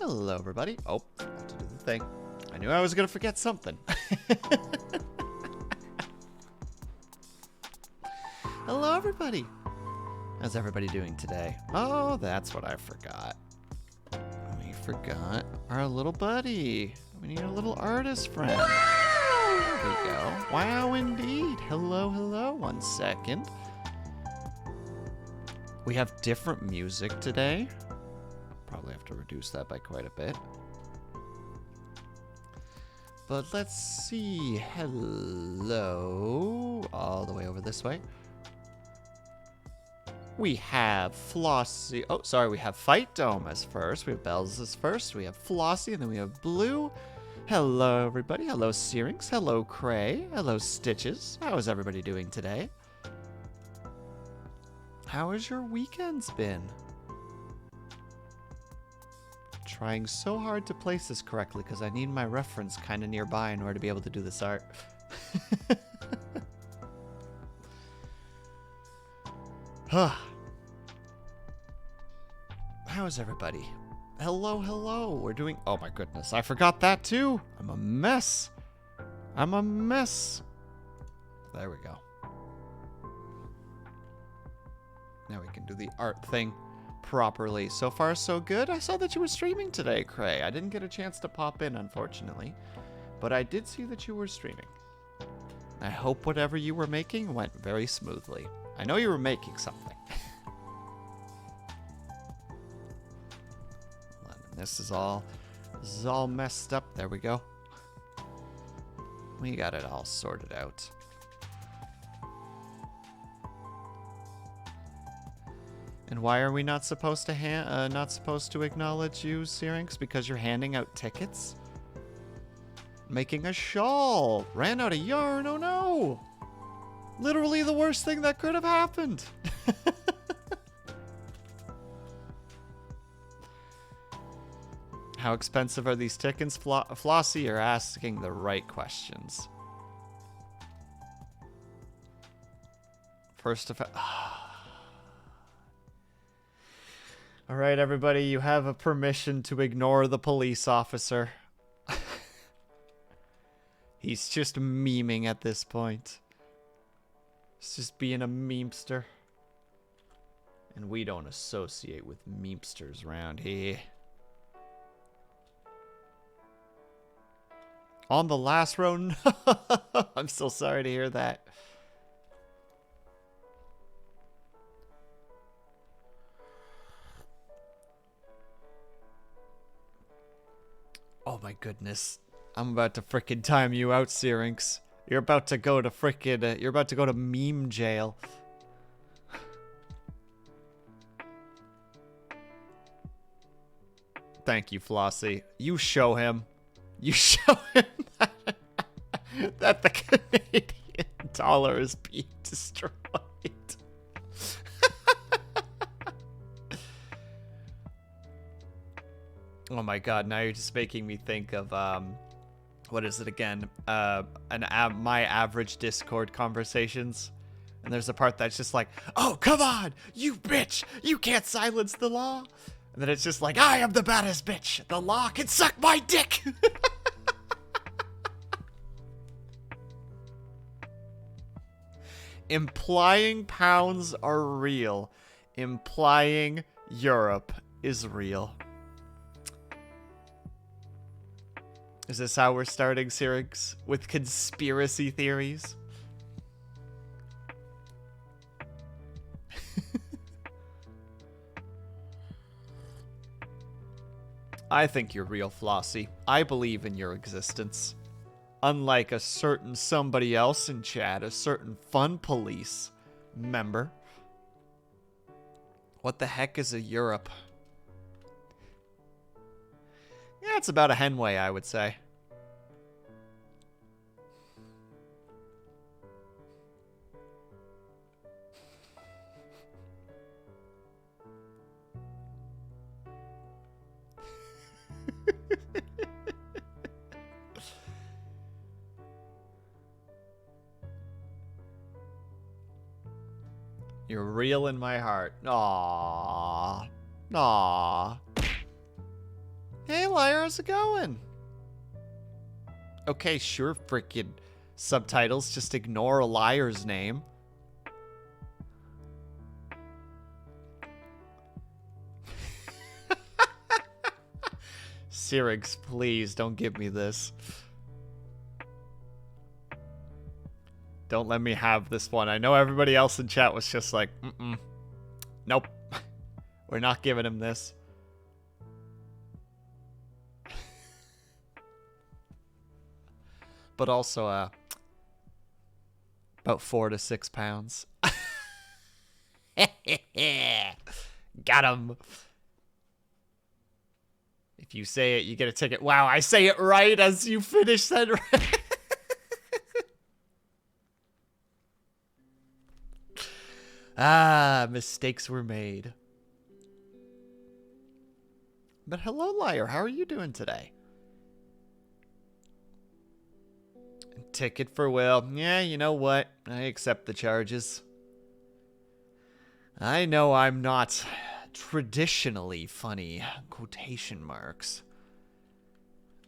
Hello, everybody. Oh, got to do the thing. I knew I was going to forget something. Hello, everybody. How's everybody doing today? Oh, that's what I forgot. We forgot our little buddy. We need a little artist friend. There we go. Wow, indeed. Hello, hello. 1 second. We have different music today. Probably have to reduce that by quite a bit. But let's see. Hello. All the way over this way. We have Flossie. Oh, sorry. We have Fight Dome as first. We have Bells as first. We have Flossie, and then we have Blue. Hello, everybody. Hello, Syrinx. Hello, Cray. Hello, Stitches. How is everybody doing today? How has your weekends been? Trying so hard to place this correctly because I need my reference kind of nearby in order to be able to do this art. How is everybody? Hello, hello. We're doing... Oh my goodness, I forgot that too. I'm a mess. I'm a mess. There we go. Now we can do the art thing properly. So far, so good. I saw that you were streaming today, Cray. I didn't get a chance to pop in, unfortunately. But I did see that you were streaming. I hope whatever you were making went very smoothly. I know you were making something. This is all messed up. There we go. We got it all sorted out. And why are we not supposed to acknowledge you, Syrinx? Because you're handing out tickets? Making a shawl! Ran out of yarn, oh no! Literally the worst thing that could have happened! How expensive are these tickets? Flossie, you're asking the right questions. First of all... All right, everybody, you have a permission to ignore the police officer. He's just memeing at this point. He's just being a memester. And we don't associate with memesters around here. On the last row? No. I'm so sorry to hear that. Oh my goodness. I'm about to frickin' time you out, Syrinx. You're about to go to frickin' you're about to go to meme jail. Thank you, Flossie. You show him. You show him that the Canadian dollar is being destroyed. Oh my god, now you're just making me think of, what is it again? My average Discord conversations. And there's a part that's just like, oh, come on, you bitch, you can't silence the law. And then it's just like, I am the baddest bitch, the law can suck my dick. Implying pounds are real. Implying Europe is real. Is this how we're starting, Syrinx? With conspiracy theories? I think you're real, Flossie. I believe in your existence. Unlike a certain somebody else in chat, a certain fun police member. What the heck is a Europe? Yeah, it's about a henway, I would say. You're real in my heart. Aww. Aww. Hey, Liar, how's it going? Okay, sure, freaking subtitles. Just ignore a liar's name. Syrinx, please don't give me this. Don't let me have this one. I know everybody else in chat was just like, nope. We're not giving him this. But also, about 4 to 6 pounds. Got him. If you say it, you get a ticket. Wow, I say it right as you finish that. Ah, mistakes were made. But hello, Liar. How are you doing today? Ticket for Will. Yeah, you know what? I accept the charges. I know I'm not traditionally funny. Quotation marks.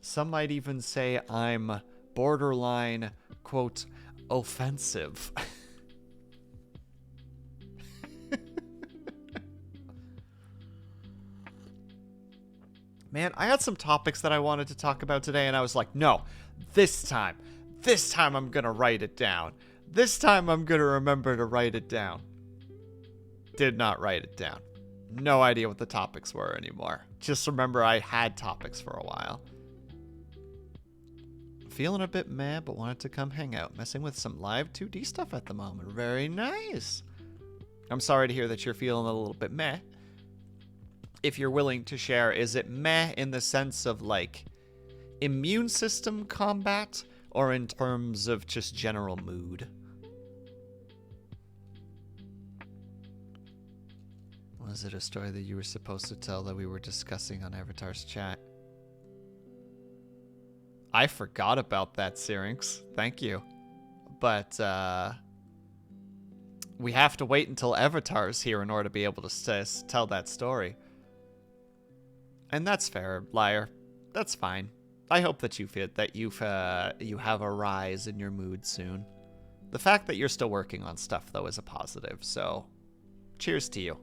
Some might even say I'm borderline, quote, offensive. Man, I had some topics that I wanted to talk about today, and I was like, no, this time I'm gonna write it down. This time I'm gonna remember to write it down. Did not write it down. No idea what the topics were anymore. Just remember I had topics for a while. Feeling a bit meh, but wanted to come hang out. Messing with some live 2D stuff at the moment. Very nice. I'm sorry to hear that you're feeling a little bit meh. If you're willing to share, is it meh in the sense of like immune system combat or in terms of just general mood? Was it a story that you were supposed to tell that we were discussing on Avatar's chat? I forgot about that, Syrinx. Thank you. But, we have to wait until Avatar's here in order to be able to tell that story. And that's fair, Liar. That's fine. I hope that you feel that you have a rise in your mood soon. The fact that you're still working on stuff, though, is a positive, so cheers to you.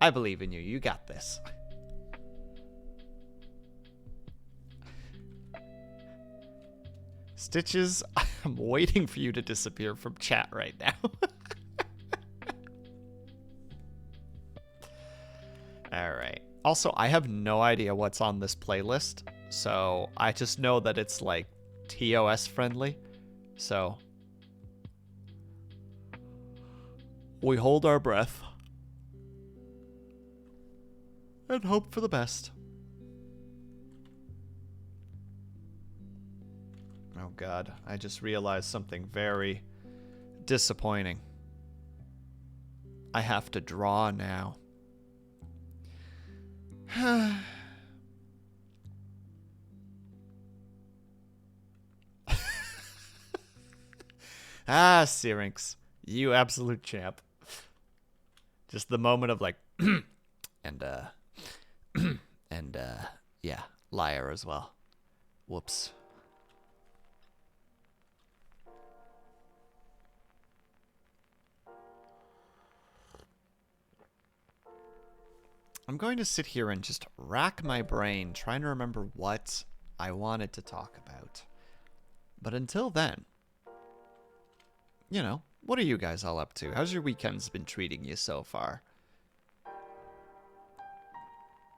I believe in you. You got this. Stitches, I'm waiting for you to disappear from chat right now. Alright. Also, I have no idea what's on this playlist, so I just know that it's, like, TOS friendly. So, we hold our breath and hope for the best. Oh god, I just realized something very disappointing. I have to draw now. Ah, Syrinx, you absolute champ. Just the moment of like, and yeah, Liar as well. Whoops. I'm going to sit here and just rack my brain trying to remember what I wanted to talk about. But until then, you know, what are you guys all up to? How's your weekends been treating you so far?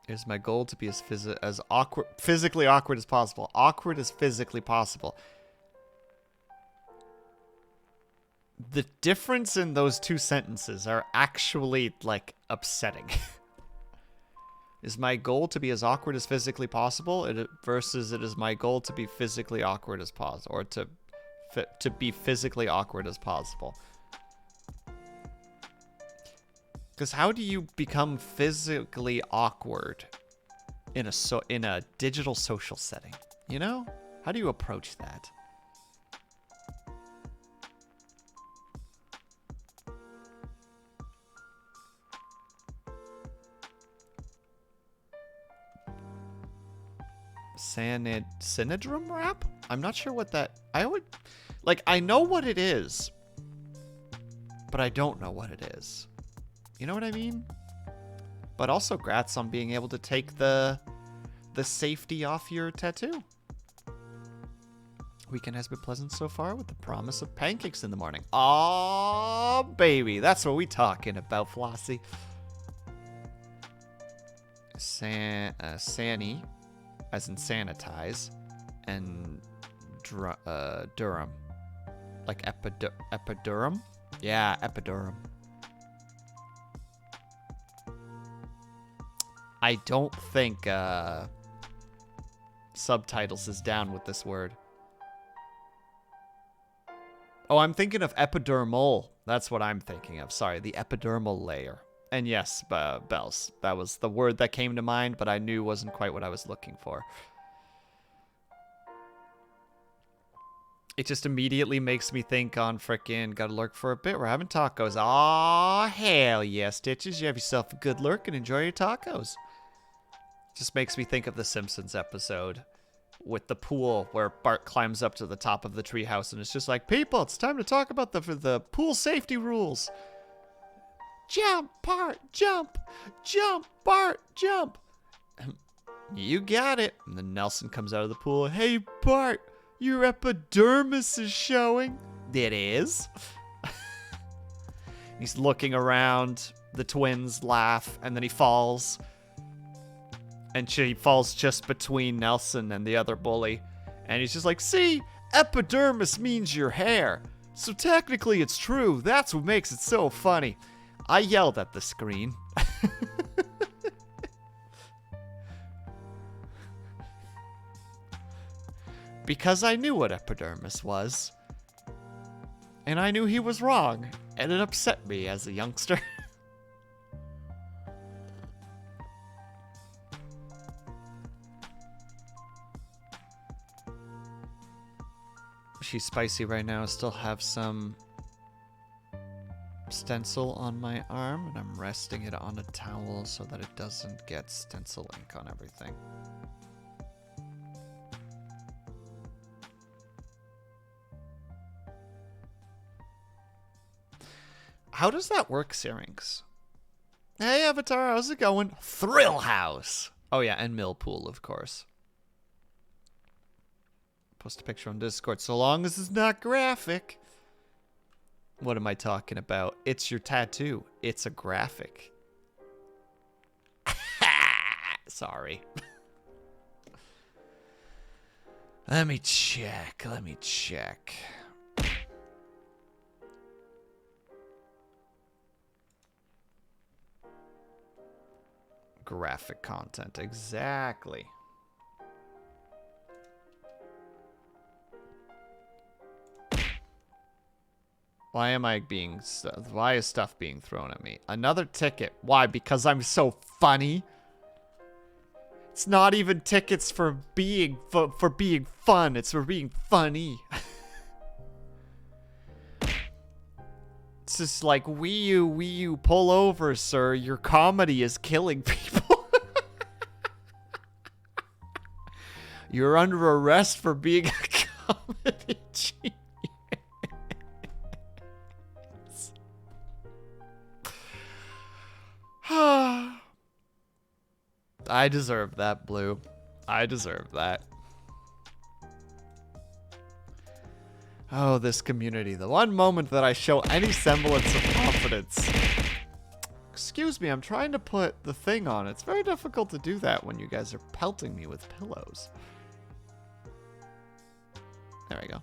Is my goal to be as physically awkward as possible. Awkward as physically possible. The difference in those two sentences are actually, like, upsetting. Is my goal to be as awkward as physically possible versus it is my goal to be physically awkward as possible, or to be physically awkward as possible? Because how do you become physically awkward in a digital social setting? You know? How do you approach that? Synedrum wrap? I'm not sure what that... I know what it is, but I don't know what it is. You know what I mean? But also, grats on being able to take the safety off your tattoo. Weekend has been pleasant so far with the promise of pancakes in the morning. Aw, baby. That's what we talking about, Flossie. Sani, as in sanitize, and Durham. Like epidurum? Yeah, epidurum. I don't think subtitles is down with this word. Oh, I'm thinking of epidermal. That's what I'm thinking of. Sorry, the epidermal layer. And yes, Bells. That was the word that came to mind, but I knew wasn't quite what I was looking for. It just immediately makes me think on frickin' gotta lurk for a bit. We're having tacos. Aw, hell yeah, Stitches. You have yourself a good lurk and enjoy your tacos. Just makes me think of the Simpsons episode with the pool where Bart climbs up to the top of the treehouse and it's just like, people, it's time to talk about the pool safety rules. Jump, Bart, jump. Jump, Bart, jump. You got it. And then Nelson comes out of the pool. Hey, Bart, your epidermis is showing. It is. He's looking around. The twins laugh, and then he falls. And she falls just between Nelson and the other bully. And he's just like, see, epidermis means your hair. So technically it's true. That's what makes it so funny. I yelled at the screen. Because I knew what epidermis was. And I knew he was wrong. And it upset me as a youngster. She's spicy right now. I still have some stencil on my arm, and I'm resting it on a towel so that it doesn't get stencil ink on everything. How does that work, Syrinx? Hey, Avatar, how's it going? Thrill House! Oh yeah, and Millpool, of course. Post a picture on Discord, so long as it's not graphic. What am I talking about? It's your tattoo. It's a graphic. Sorry. Let me check. Graphic content, exactly. Why is stuff being thrown at me? Another ticket. Why? Because I'm so funny? It's not even tickets for being fun. It's for being funny. It's just like, Wii U, pull over, sir. Your comedy is killing people. You're under arrest for being a comedy genius. I deserve that, Blue. I deserve that. Oh, this community. The one moment that I show any semblance of confidence. Excuse me, I'm trying to put the thing on. It's very difficult to do that when you guys are pelting me with pillows. There we go.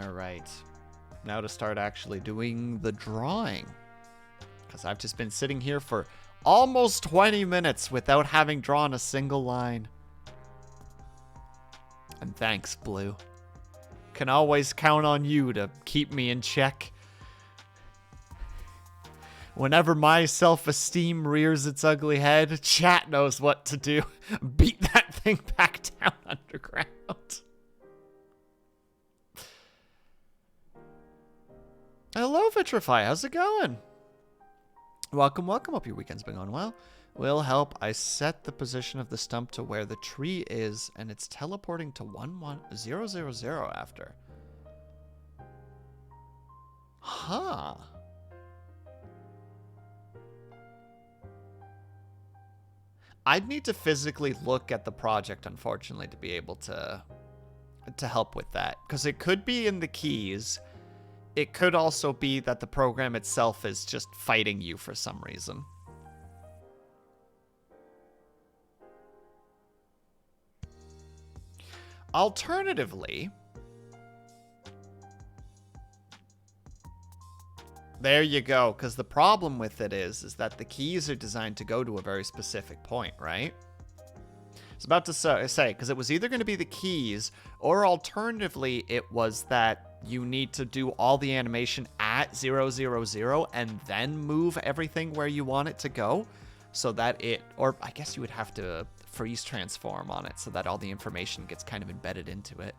All right. Now to start actually doing the drawing. Because I've just been sitting here for almost 20 minutes without having drawn a single line. And thanks, Blue. Can always count on you to keep me in check. Whenever my self-esteem rears its ugly head, chat knows what to do. Beat that thing back down underground. Hello, Vitrify. How's it going? Welcome, welcome. Hope your weekend's been going well. Will help. I set the position of the stump to where the tree is, and it's teleporting to 11000 after. Huh. I'd need to physically look at the project, unfortunately, to be able to help with that. Because it could be in the keys. It could also be that the program itself is just fighting you for some reason. Alternatively, there you go, because the problem with it is that the keys are designed to go to a very specific point, right? I was about to say, because it was either going to be the keys, or alternatively, it was that you need to do all the animation at 000 and then move everything where you want it to go, so that it, or I guess you would have to freeze transform on it so that all the information gets kind of embedded into it.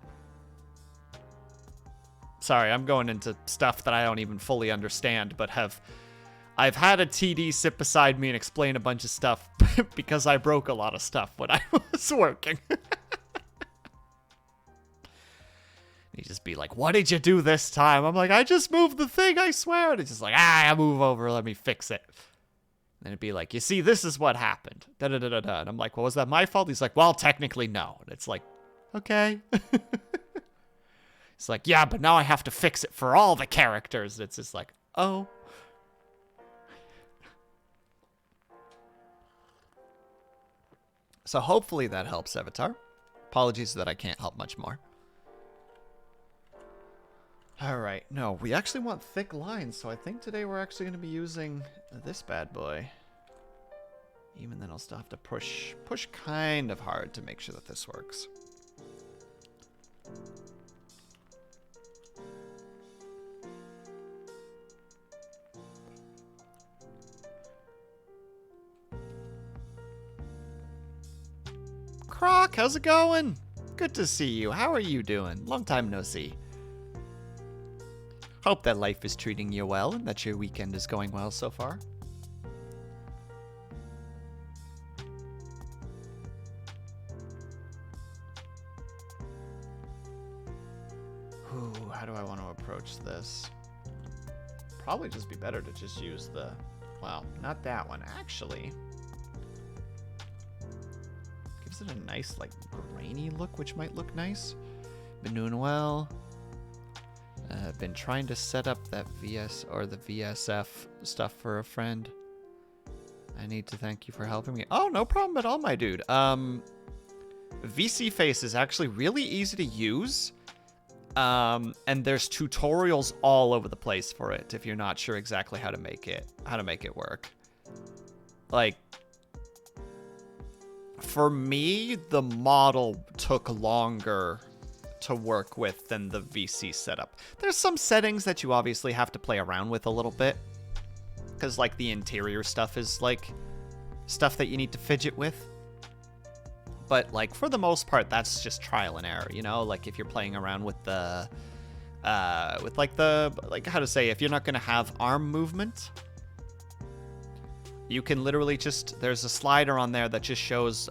Sorry, I'm going into stuff that I don't even fully understand, but I've had a TD sit beside me and explain a bunch of stuff because I broke a lot of stuff when I was working. He'd just be like, what did you do this time? I'm like, I just moved the thing, I swear. And it's just like, I move over, let me fix it. And it'd be like, you see, this is what happened. Da-da-da-da-da. And I'm like, well, was that my fault? He's like, well, technically, no. And it's like, okay. It's like, yeah, but now I have to fix it for all the characters. And it's just like, oh. So hopefully that helps, Avatar. Apologies that I can't help much more. All right. No, we actually want thick lines, so I think today we're actually going to be using this bad boy. Even then, I'll still have to push kind of hard to make sure that this works. Croc, how's it going? Good to see you. How are you doing? Long time no see. Hope that life is treating you well and that your weekend is going well so far. Ooh, how do I want to approach this? Probably just be better to just use the... Well, not that one, actually. Gives it a nice, like, grainy look, which might look nice. Been doing well. I've been trying to set up that VS or the VSF stuff for a friend. I need to thank you for helping me. Oh, no problem at all, my dude. VC Face is actually really easy to use. And there's tutorials all over the place for it if you're not sure exactly how to make it work. Like, for me, the model took longer to work with than the VC setup. There's some settings that you obviously have to play around with a little bit, because like the interior stuff is like stuff that you need to fidget with. But like for the most part, that's just trial and error, you know? Like if you're playing around with the how to say, if you're not going to have arm movement, you can literally just, there's a slider on there that just shows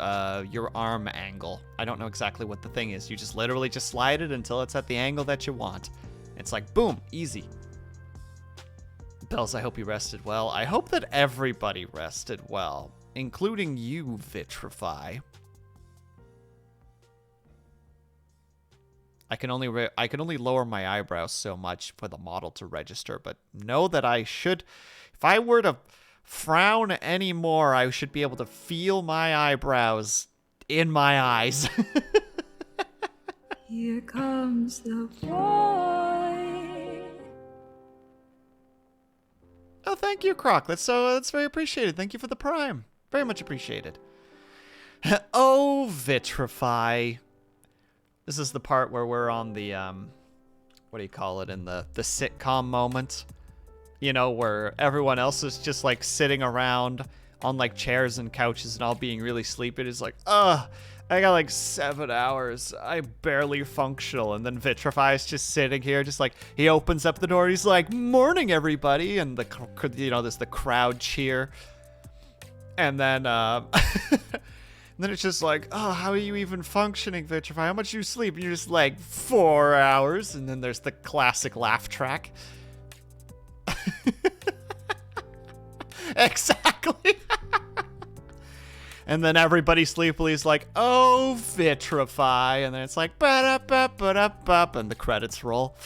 your arm angle. I don't know exactly what the thing is. You just literally just slide it until it's at the angle that you want. It's like, boom, easy. Bells, I hope you rested well. I hope that everybody rested well, including you, Vitrify. I can only lower my eyebrows so much for the model to register, but know that I should, if I were to frown anymore, I should be able to feel my eyebrows in my eyes. Here comes the boy. Oh, thank you, Croc. That's very appreciated. Thank you for the Prime. Very much appreciated. Oh, Vitrify. This is the part where we're on the what do you call it, in the sitcom moment. You know, where everyone else is just like sitting around on like chairs and couches and all being really sleepy. It's like, I got like 7 hours. I barely functional. And then Vitrify is just sitting here, just like, he opens up the door. He's like, morning, everybody. And there's the crowd cheer. And then, and then it's just like, oh, how are you even functioning, Vitrify? How much do you sleep? And you're just like, 4 hours. And then there's the classic laugh track. Exactly. And then everybody sleepily is like, oh, Vitrify. And then it's like, ba-da-ba-ba-da-ba, and the credits roll.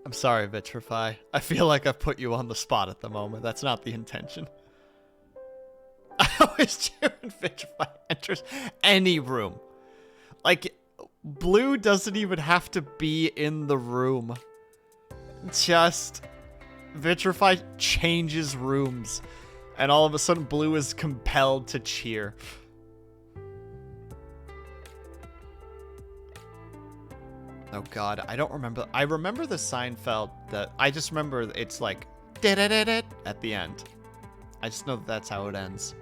I'm sorry, Vitrify. I feel like I've put you on the spot at the moment. That's not the intention. I always do when Vitrify enters any room. Like, Blue doesn't even have to be in the room. Just Vitrify changes rooms. And all of a sudden, Blue is compelled to cheer. Oh god, I don't remember. I remember the Seinfeld that I just remember it's like "da-da-da-da" at the end. I just know that that's how it ends.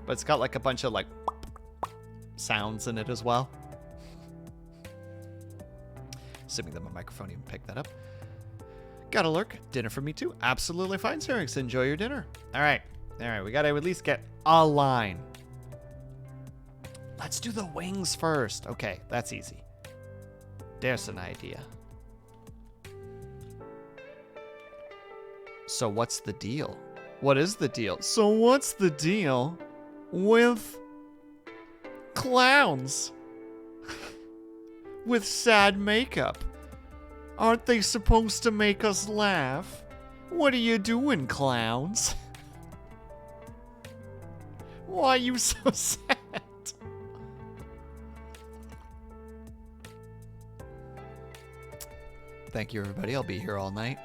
But it's got like a bunch of like sounds in it as well. Assuming that my microphone even picked that up. Got a lurk. Dinner for me too. Absolutely fine, Syrinx. Enjoy your dinner. Alright. Alright, we gotta at least get a line. Let's do the wings first. Okay, that's easy. There's an idea. So what's the deal? What is the deal? So what's the deal with clowns? With sad makeup? Aren't they supposed to make us laugh? What are you doing, clowns? Why are you so sad? Thank you, everybody. I'll be here all night.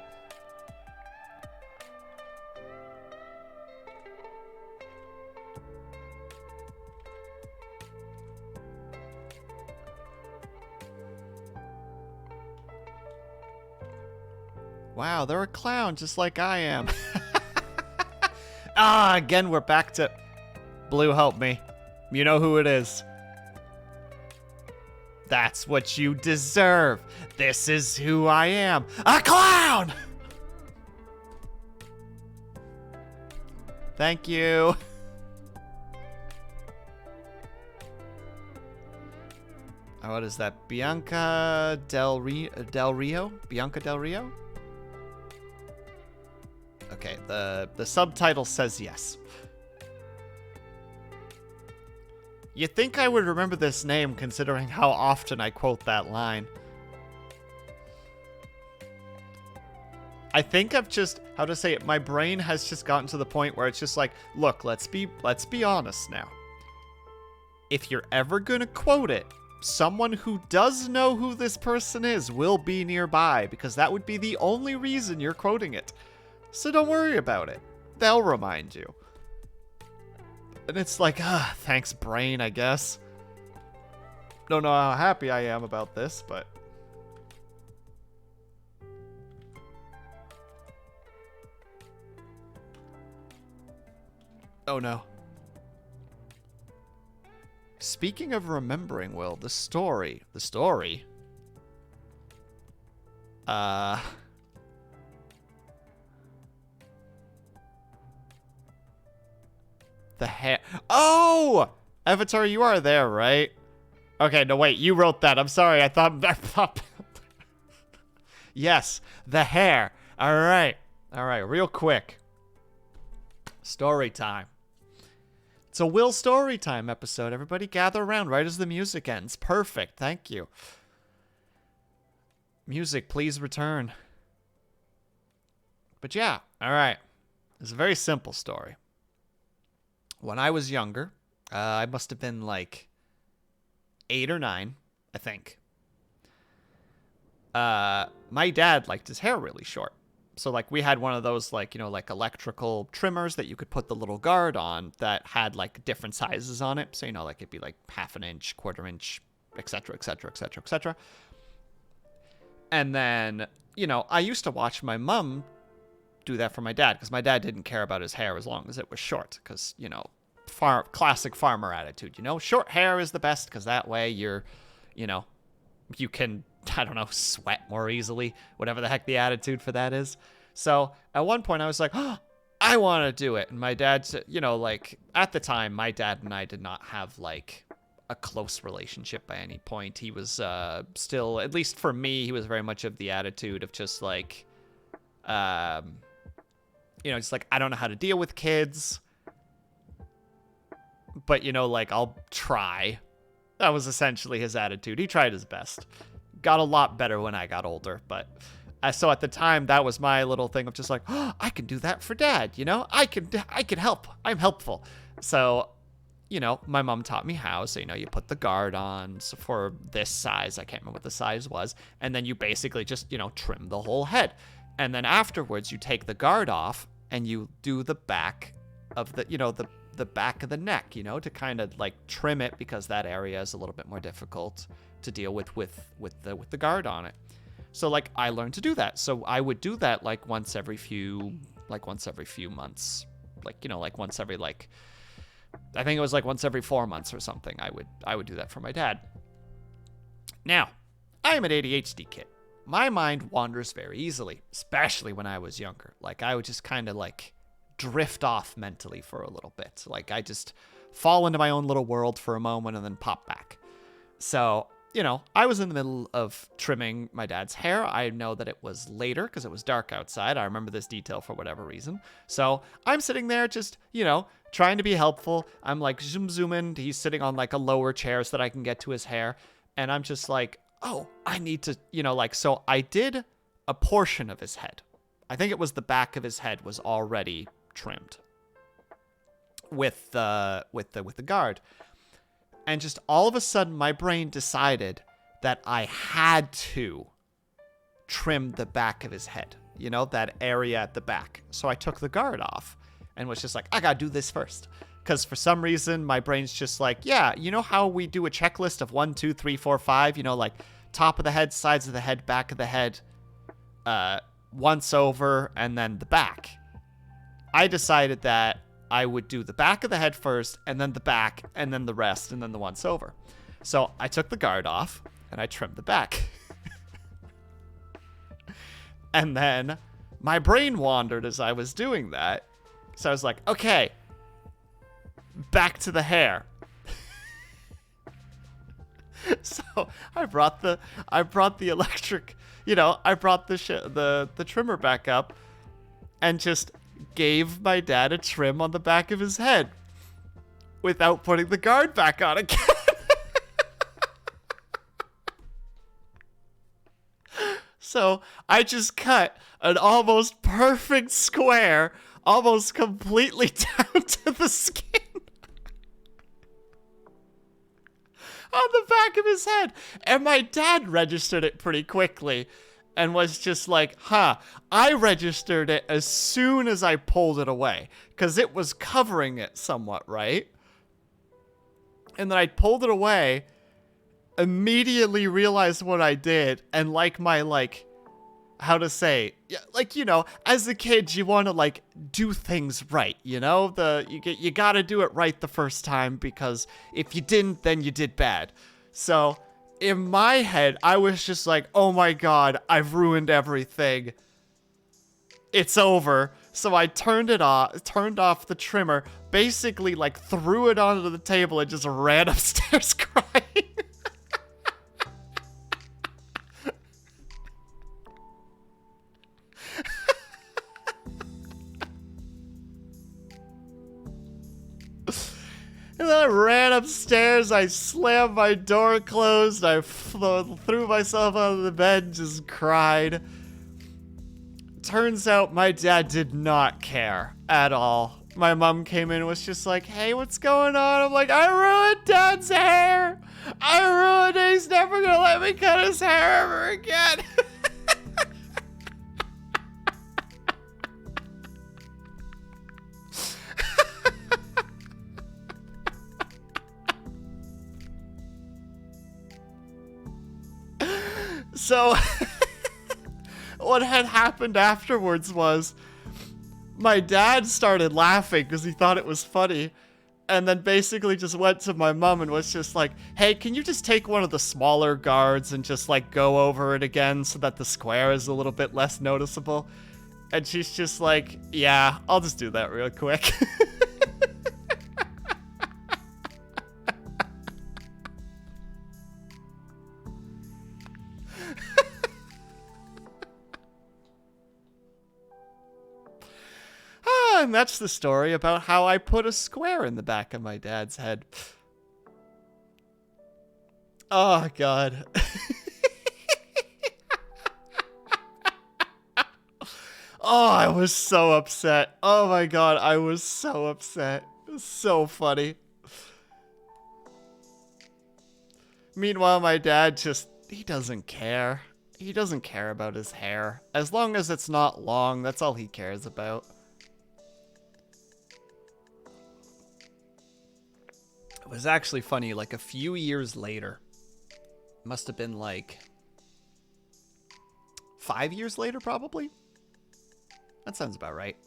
Wow, they're a clown just like I am. Again, we're back to... Blue, help me. You know who it is. That's what you deserve. This is who I am. A clown! Thank you. What is that? Bianca Del Rio? Bianca Del Rio? Okay, the subtitle says yes. You'd think I would remember this name considering how often I quote that line. I think I've just, how to say it, my brain has just gotten to the point where it's just like, look, let's be honest now. If you're ever gonna quote it, someone who does know who this person is will be nearby, because that would be the only reason you're quoting it. So don't worry about it. They'll remind you. And it's like, thanks, brain, I guess. Don't know how happy I am about this, but... Oh, no. Speaking of remembering, Will, the story... The hair. Oh! Avatar, you are there, right? Okay, no, wait. You wrote that. I'm sorry. I thought... Yes, the hair. All right. All right, real quick. Story time. It's a Will story time episode. Everybody gather around right as the music ends. Perfect. Thank you. Music, please return. But yeah, all right. It's a very simple story. When I was younger, I must have been like 8 or 9, I think. My dad liked his hair really short. So like we had one of those like, like electrical trimmers that you could put the little guard on that had like different sizes on it. So, like it'd be like half an inch, quarter inch, etc., etc., etc., etc. And then, I used to watch my mom do that for my dad because my dad didn't care about his hair as long as it was short because, classic farmer attitude, short hair is the best because that way you're, you can, I don't know, sweat more easily, whatever the heck the attitude for that is. So at one point I was like, oh, I want to do it. And my dad said, like at the time, my dad and I did not have like a close relationship by any point. He was still, at least for me, he was very much of the attitude of just like, just like, I don't know how to deal with kids, but, like, I'll try. That was essentially his attitude. He tried his best. Got a lot better when I got older, but so at the time, that was my little thing of just like, oh, I can do that for dad, I can help. I'm helpful. So, my mom taught me how. So, you put the guard on for this size. I can't remember what the size was. And then you basically just, trim the whole head. And then afterwards, you take the guard off and you do the back of the, the back of the neck, to kind of like trim it because that area is a little bit more difficult to deal with the guard on it. So like I learned to do that. So I would do that like once every few months, like, like once every like, I think it was like once every 4 months or something. I would do that for my dad. Now, I am an ADHD kid. My mind wanders very easily, especially when I was younger. Like I would just kind of like drift off mentally for a little bit. Like I just fall into my own little world for a moment and then pop back. So, I was in the middle of trimming my dad's hair. I know that it was later because it was dark outside. I remember this detail for whatever reason. So I'm sitting there just, trying to be helpful. I'm like zooming. He's sitting on like a lower chair so that I can get to his hair. And I'm just like, oh, I need to, so I did a portion of his head. I think it was the back of his head was already trimmed with the guard. And just all of a sudden, my brain decided that I had to trim the back of his head, that area at the back. So I took the guard off and was just like, I gotta do this first. Because for some reason, my brain's just like, yeah, how we do a checklist of 1, 2, 3, 4, 5, like top of the head, sides of the head, back of the head, once over, and then the back. I decided that I would do the back of the head first, and then the back, and then the rest, and then the once over. So I took the guard off, and I trimmed the back. And then my brain wandered as I was doing that. So I was like, okay, back to the hair. So I brought the electric, I brought the trimmer back up and just gave my dad a trim on the back of his head without putting the guard back on again. So I just cut an almost perfect square, almost completely down to the skin on the back of his head. And my dad registered it pretty quickly and was just like, huh. I registered it as soon as I pulled it away because it was covering it somewhat, right? And then I pulled it away, immediately realized what I did, and like my, like, how to say, like, as a kid, you want to, like, do things right, you gotta do it right the first time because if you didn't, then you did bad. So in my head, I was just like, oh my god, I've ruined everything. It's over. So I turned off the trimmer, basically like threw it onto the table and just ran upstairs crying. And then I ran upstairs, I slammed my door closed, I threw myself out of the bed and just cried. Turns out my dad did not care at all. My mom came in and was just like, hey, what's going on? I'm like, I ruined Dad's hair. I ruined it. He's never gonna let me cut his hair ever again. So what had happened afterwards was my dad started laughing because he thought it was funny, and then basically just went to my mom and was just like, hey, can you just take one of the smaller guards and just like go over it again so that the square is a little bit less noticeable? And she's just like, yeah, I'll just do that real quick. And that's the story about how I put a square in the back of my dad's head. Oh, God. Oh, I was so upset. Oh, my God. I was so upset. It was so funny. Meanwhile, my dad just, he doesn't care. He doesn't care about his hair. As long as it's not long, that's all he cares about. It was actually funny, like a few years later, must have been like 5 years later, probably. That sounds about right.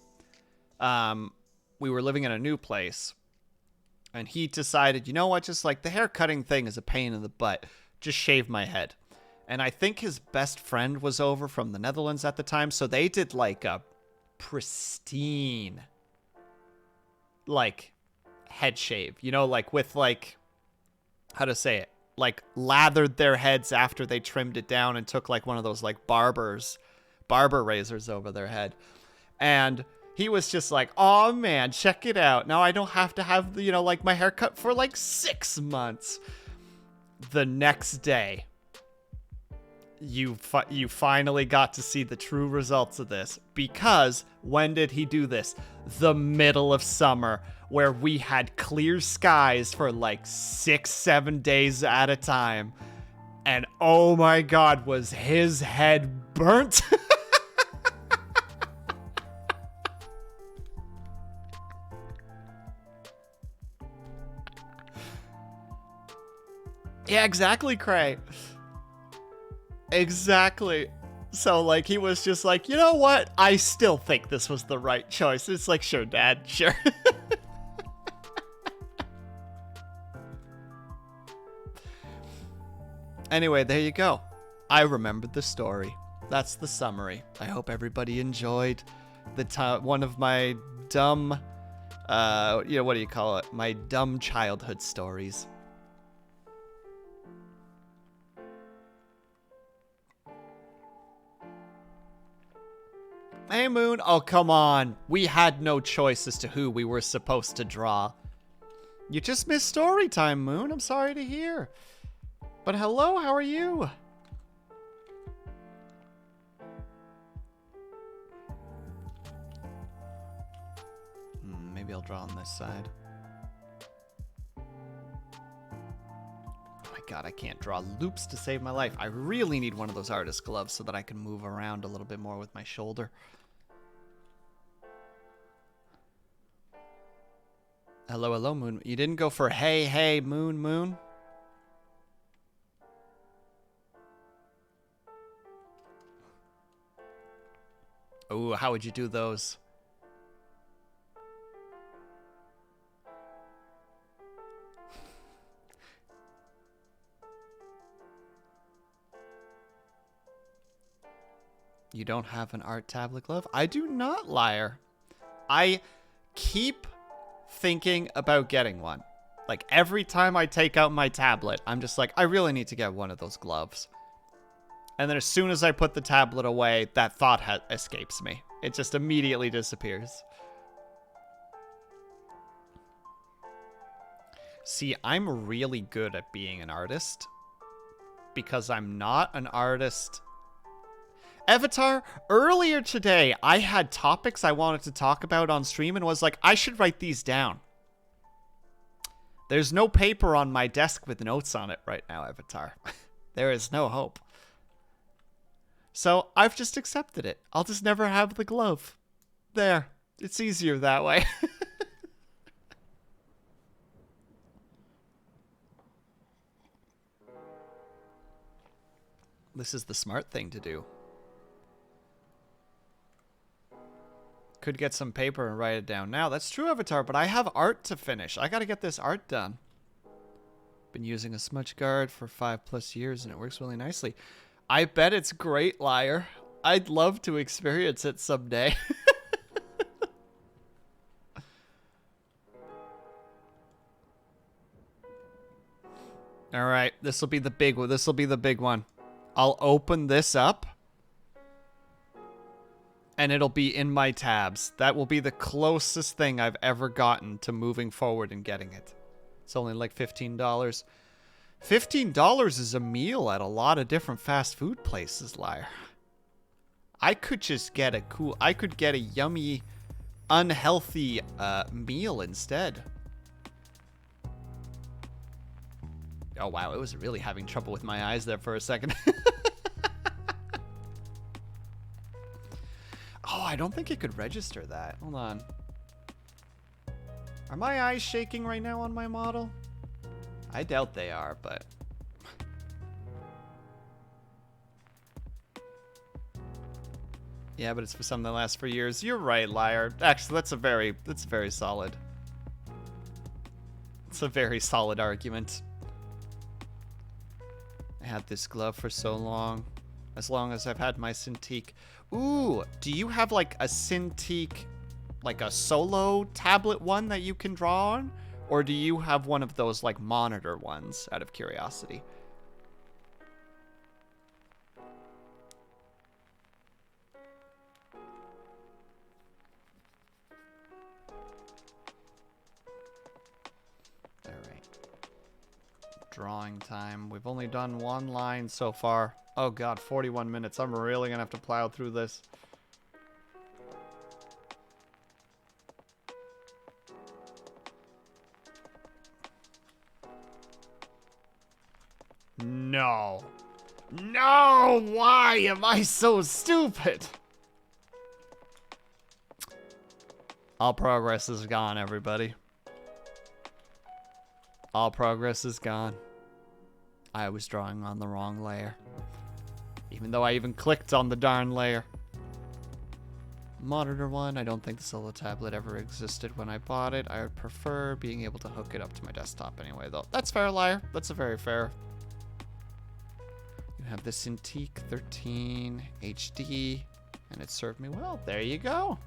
We were living in a new place, and he decided, you know what, just like the hair cutting thing is a pain in the butt. Just shave my head. And I think his best friend was over from the Netherlands at the time, so they did like a pristine, like, head shave, you know, like with like, how to say it, like lathered their heads after they trimmed it down and took like one of those like barber razors over their head. And he was just like, oh man, check it out, now I don't have to have the, you know, like my hair cut for like 6 months. The next day, you finally got to see the true results of this, because when did he do this? The middle of summer, where we had clear skies for like 6-7 days at a time, and oh my God, was his head burnt. Yeah, exactly, Cray. Exactly. So, like, he was just like, you know what? I still think this was the right choice. It's like, sure, Dad, sure. Anyway, there you go. I remembered the story. That's the summary. I hope everybody enjoyed the one of my dumb, you know, what do you call it? My dumb childhood stories. Hey, Moon. Oh, come on. We had no choice as to who we were supposed to draw. You just missed story time, Moon. I'm sorry to hear. But hello, how are you? Maybe I'll draw on this side. Oh my God, I can't draw loops to save my life. I really need one of those artist gloves so that I can move around a little bit more with my shoulder. Hello, hello, Moon. You didn't go for hey, hey, Moon, Moon? Ooh, how would you do those? You don't have an art tablet glove? I do not, liar. I keep thinking about getting one. Like, every time I take out my tablet, I'm just like, I really need to get one of those gloves. And then as soon as I put the tablet away, that thought escapes me. It just immediately disappears. See, I'm really good at being an artist because I'm not an artist. Avatar, earlier today, I had topics I wanted to talk about on stream and was like, I should write these down. There's no paper on my desk with notes on it right now, Avatar. There is no hope. So I've just accepted it. I'll just never have the glove. There. It's easier that way. This is the smart thing to do. Could get some paper and write it down now. That's true, Avatar, but I have art to finish. I gotta get this art done. Been using a smudge guard for 5+ years and it works really nicely. I bet it's great, Liar. I'd love to experience it someday. All right, this will be the big one. This will be the big one. I'll open this up and it'll be in my tabs. That will be the closest thing I've ever gotten to moving forward and getting it. It's only like $15. $15 is a meal at a lot of different fast food places, Liar. I could just get a I could get a yummy, unhealthy meal instead. Oh, wow, it was really having trouble with my eyes there for a second. Oh, I don't think it could register that. Hold on. Are my eyes shaking right now on my model? I doubt they are, but... Yeah, but it's for something that lasts for years. You're right, Liar. Actually, that's very solid. It's a very solid argument. I had this glove for so long. As long as I've had my Cintiq. Ooh, do you have like a Cintiq, like a solo tablet one that you can draw on? Or do you have one of those like monitor ones, out of curiosity? All right. Drawing time. We've only done one line so far. Oh god, 41 minutes. I'm really gonna have to plow through this. No. No! Why am I so stupid? All progress is gone, everybody. All progress is gone. I was drawing on the wrong layer. Even though I even clicked on the darn layer. Monitor one, I don't think the solo tablet ever existed when I bought it. I would prefer being able to hook it up to my desktop anyway, though. That's fair, Liar. That's a very fair. You have the Cintiq 13 HD, and it served me well. There you go.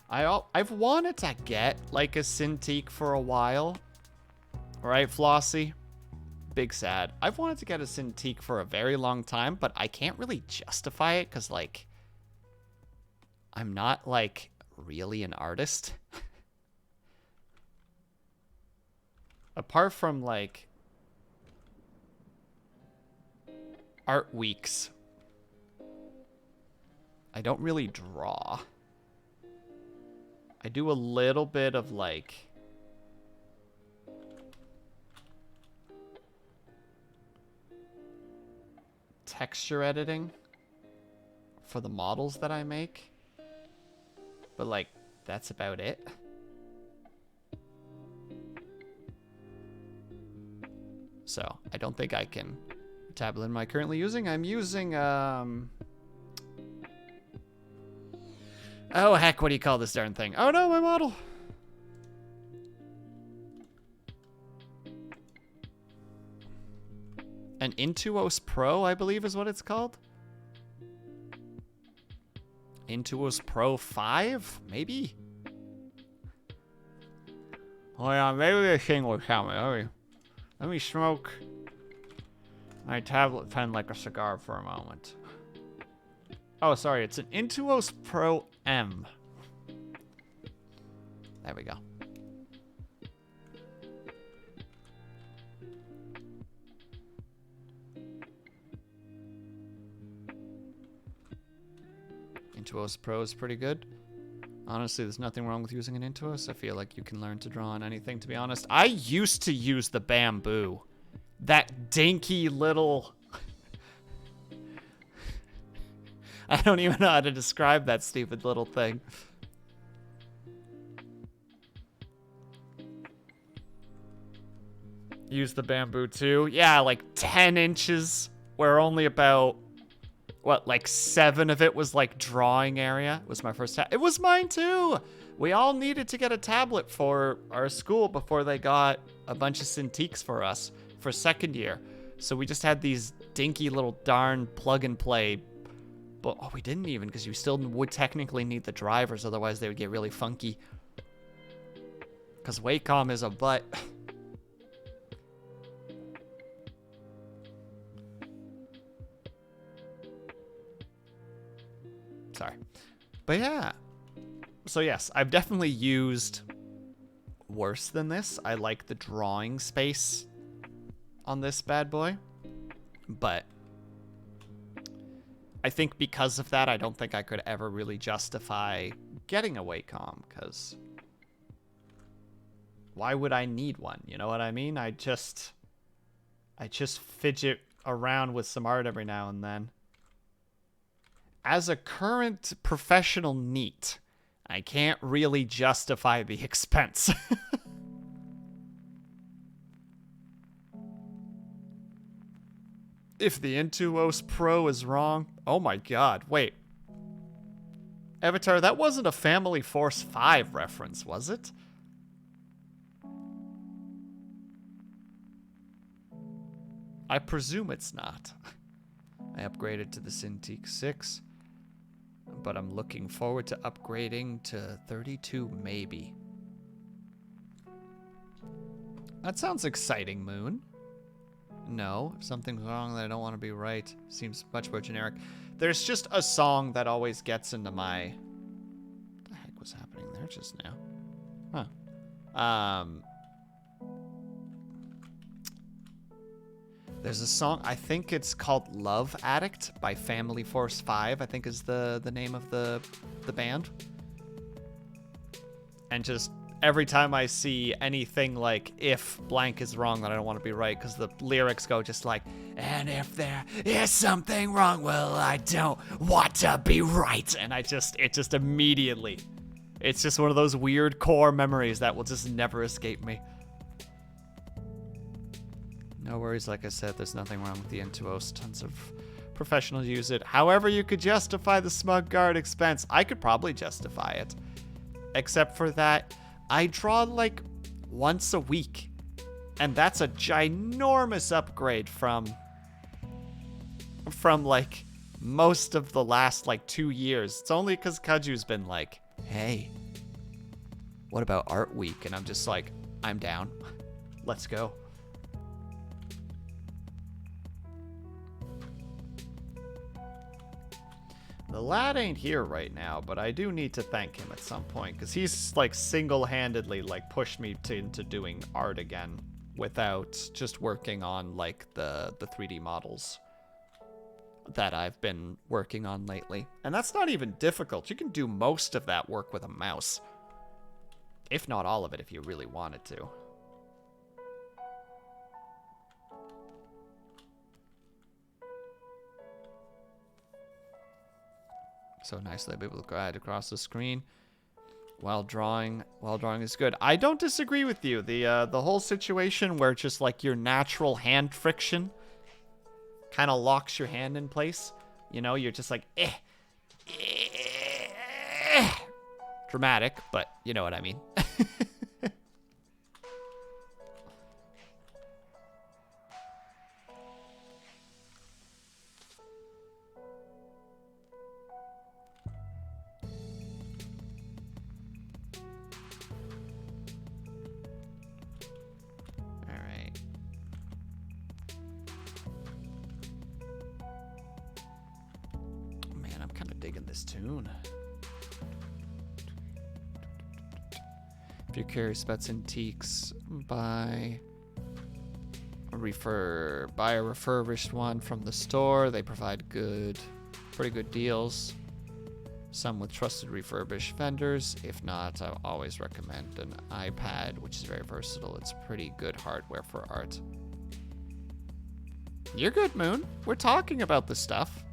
Well, I've wanted to get like a Cintiq for a while. Right, Flossie? Big sad. I've wanted to get a Cintiq for a very long time, but I can't really justify it because, like, I'm not, like, really an artist. Apart from, like, art weeks, I don't really draw. I do a little bit of, like, texture editing for the models that I make. But, like, that's about it. So, I don't think I can... What tablet am I currently using? I'm using, oh, heck, what do you call this darn thing? Oh, no, my model! An Intuos Pro, I believe is what it's called. Intuos Pro 5? Maybe? Oh yeah, maybe this thing will tell me. Let me smoke my tablet pen like a cigar for a moment. Oh, sorry, it's an Intuos Pro M. There we go. Intuos Pro is pretty good. Honestly, there's nothing wrong with using an Intuos. I feel like you can learn to draw on anything, to be honest. I used to use the Bamboo. That dinky little... I don't even know how to describe that stupid little thing. use the bamboo too. Yeah, like 10 inches, where only about, what, like 7 of it was like drawing area. It was my first It was mine too. We all needed to get a tablet for our school before they got a bunch of Cintiqs for us for second year. So we just had these dinky little darn plug and play. But oh, we didn't even, because you still would technically need the drivers, otherwise they would get really funky. Because Wacom is a butt. Sorry. But yeah. So yes, I've definitely used worse than this. I like the drawing space on this bad boy. But I think because of that, I don't think I could ever really justify getting a Wacom, because why would I need one? You know what I mean? I just fidget around with some art every now and then. As a current professional NEET, I can't really justify the expense. If the Intuos Pro is wrong, oh my god, wait. Avatar, that wasn't a Family Force 5 reference, was it? I presume it's not. I upgraded to the Cintiq 6, but I'm looking forward to upgrading to 32 maybe. That sounds exciting, Moon. No, if something's wrong, then I don't want to be right. Seems much more generic. There's just a song that always gets into my... What the heck was happening there just now? Huh. There's a song, I think it's called Love Addict by Family Force 5, I think is the name of the band. And just every time I see anything like, if blank is wrong, then I don't want to be right, because the lyrics go just like, and if there is something wrong, well, I don't want to be right. And it just immediately, it's just one of those weird core memories that will just never escape me. No worries, like I said, there's nothing wrong with the Intuos. Tons of professionals use it. However, you could justify the smug guard expense. I could probably justify it. Except for that, I draw like once a week. And that's a ginormous upgrade from like most of the last like 2 years. It's only because Kaju's been like, hey, what about Art Week? And I'm just like, I'm down. Let's go. The lad ain't here right now, but I do need to thank him at some point, because he's like single-handedly like pushed me into doing art again without just working on like the 3D models that I've been working on lately. And that's not even difficult. You can do most of that work with a mouse, if not all of it if you really wanted to. So nicely able to glide across the screen while drawing. While drawing is good. I don't disagree with you. The whole situation where just like your natural hand friction kind of locks your hand in place. You know, you're just like dramatic, but you know what I mean. Tune. If you're curious about Cintiqs, buy a refurbished one from the store. They provide pretty good deals. Some with trusted refurbished vendors. If not, I always recommend an iPad, which is very versatile. It's pretty good hardware for art. You're good, Moon. We're talking about this stuff.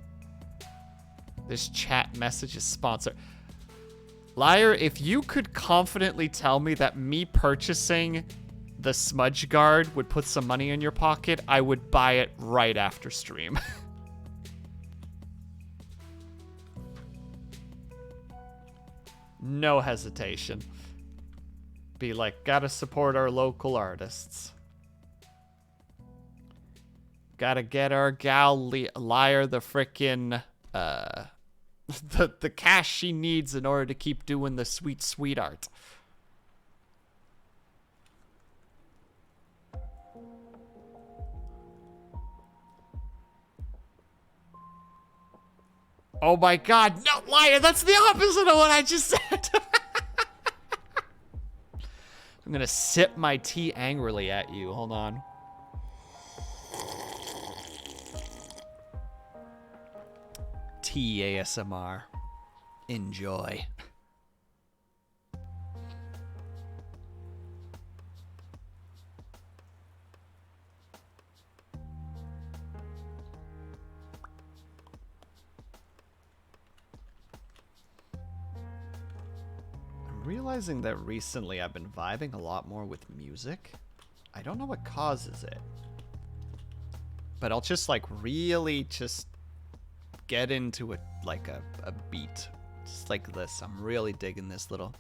This chat message is sponsored. Liar, if you could confidently tell me that me purchasing the smudge guard would put some money in your pocket, I would buy it right after stream. No hesitation. Be like, gotta support our local artists. Gotta get our gal Liar the frickin' the cash she needs in order to keep doing the sweet, sweet art. Oh my god, no, Liar, that's the opposite of what I just said. I'm gonna sip my tea angrily at you. Hold on. Tea ASMR. Enjoy. I'm realizing that recently I've been vibing a lot more with music. I don't know what causes it. But I'll just like really just get into it like a beat. Just like this. I'm really digging this little...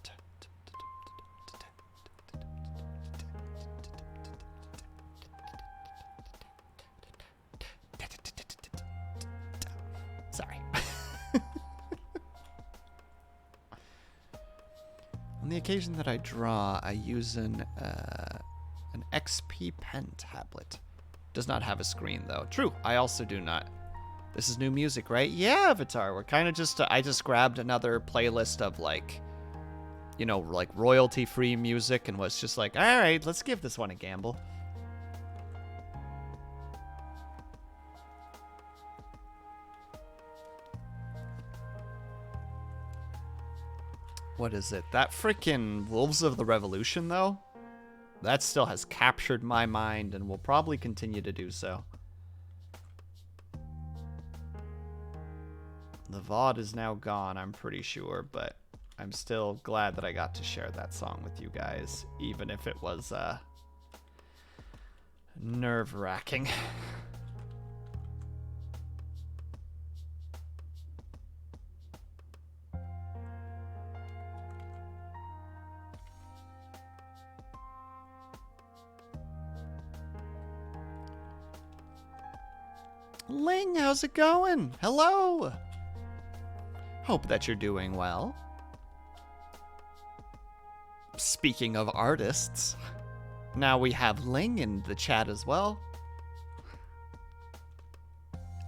Sorry. On the occasion that I draw, I use an XP pen tablet. Does not have a screen though. True, I also do not. This is new music, right? Yeah, Avatar. We're kind of just... I just grabbed another playlist of like, you know, like royalty-free music and was just like, all right, let's give this one a gamble. What is it? That freaking Wolves of the Revolution, though? That still has captured my mind and will probably continue to do so. The VOD is now gone, I'm pretty sure, but I'm still glad that I got to share that song with you guys, even if it was nerve-wracking. Ling, how's it going? Hello! Hope that you're doing well. Speaking of artists, now we have Ling in the chat as well.